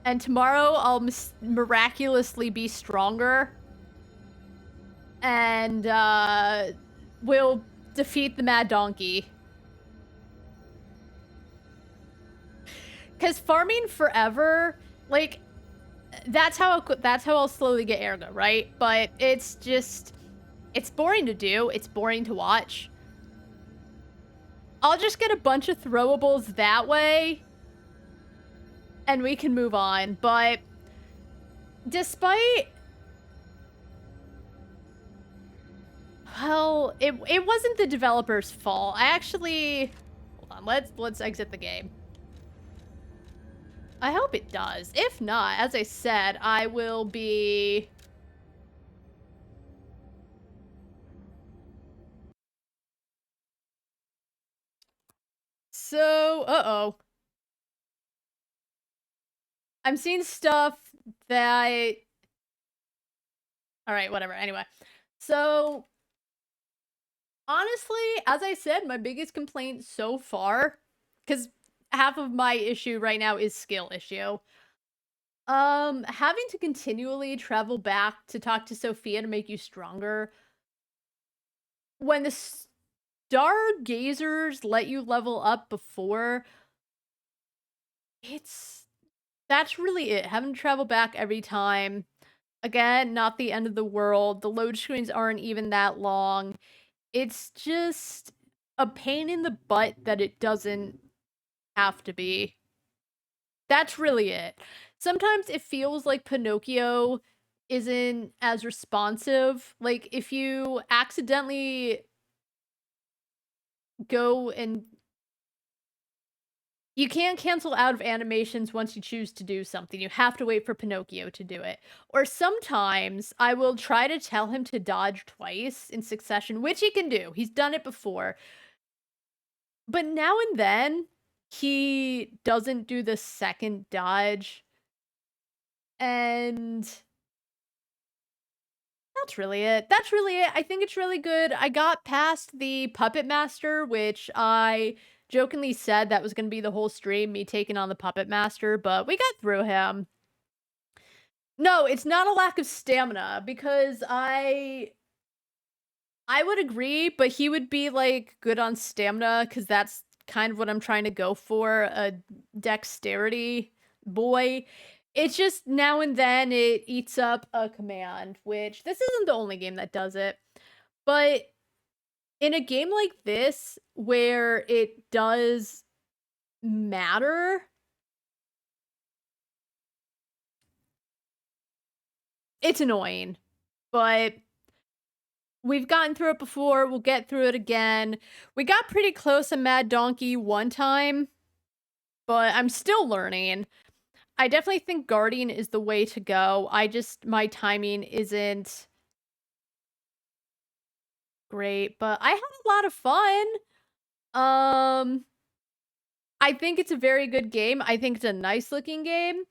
And tomorrow I'll miraculously be stronger. And we'll defeat the Mad Donkey. Because farming forever, like, that's how I'll slowly get Ergo, right? But it's just, it's boring to do. It's boring to watch. I'll just get a bunch of throwables that way, and we can move on. But despite, well, it wasn't the developer's fault. I actually, hold on, let's exit the game. I hope it does. If not, as I said, I will be... So, uh-oh. I'm seeing stuff that Alright, whatever. Anyway. So, honestly, as I said, my biggest complaint so far, because half of my issue right now is skill issue. Having to continually travel back to talk to Sophia to make you stronger. When the stargazers let you level up before, that's really it. Having to travel back every time. Again, not the end of the world. The load screens aren't even that long. It's just a pain in the butt that it doesn't have to be. That's really it. Sometimes it feels like Pinocchio isn't as responsive. Like, if you accidentally go and... You can't cancel out of animations once you choose to do something. You have to wait for Pinocchio to do it. Or sometimes I will try to tell him to dodge twice in succession, which he can do. He's done it before. But now and then, he doesn't do the second dodge. And that's really it. That's really it. I think it's really good. I got past the Puppet Master, which I jokingly said that was going to be the whole stream, me taking on the Puppet Master, but we got through him. No, it's not a lack of stamina, because I would agree, but he would be, like, good on stamina, because that's kind of what I'm trying to go for, a dexterity boy. It's just now and then it eats up a command, which this isn't the only game that does it. But in a game like this, where it does matter, it's annoying. But We've gotten through it before, we'll get through it again. We got pretty close to Mad Donkey one time, but I'm still learning. I definitely think Guardian is the way to go. My timing isn't great, but I had a lot of fun. I think it's a very good game. I think it's a nice looking game.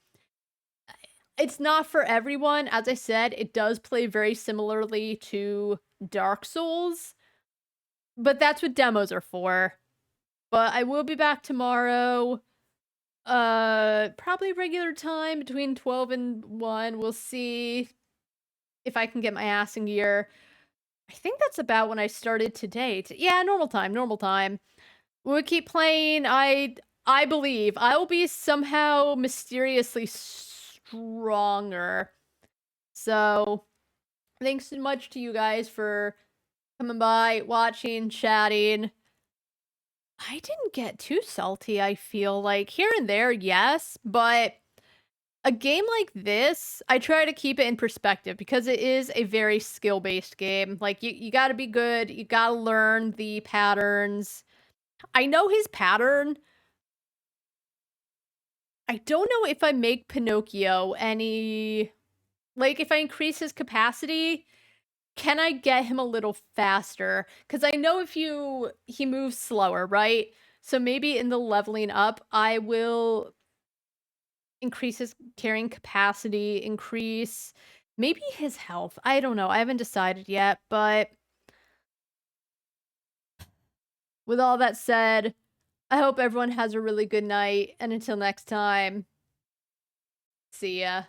It's not for everyone. As I said, it does play very similarly to Dark Souls, but that's what demos are for. But I will be back tomorrow. Probably regular time between 12 and 1. We'll see if I can get my ass in gear. I think that's about when I started today. Yeah, normal time. We'll keep playing. I believe I will be somehow mysteriously stronger. So, thanks so much to you guys for coming by, watching, chatting. I didn't get too salty, I feel like. Here and there, yes, but a game like this, I try to keep it in perspective because it is a very skill-based game. Like, you gotta be good, you gotta learn the patterns. I know his pattern. I don't know if I make Pinocchio any... Like, if I increase his capacity, can I get him a little faster? Because I know he moves slower, right? So maybe in the leveling up, I will increase his carrying capacity, increase maybe his health. I don't know. I haven't decided yet, but with all that said, I hope everyone has a really good night, and until next time, see ya.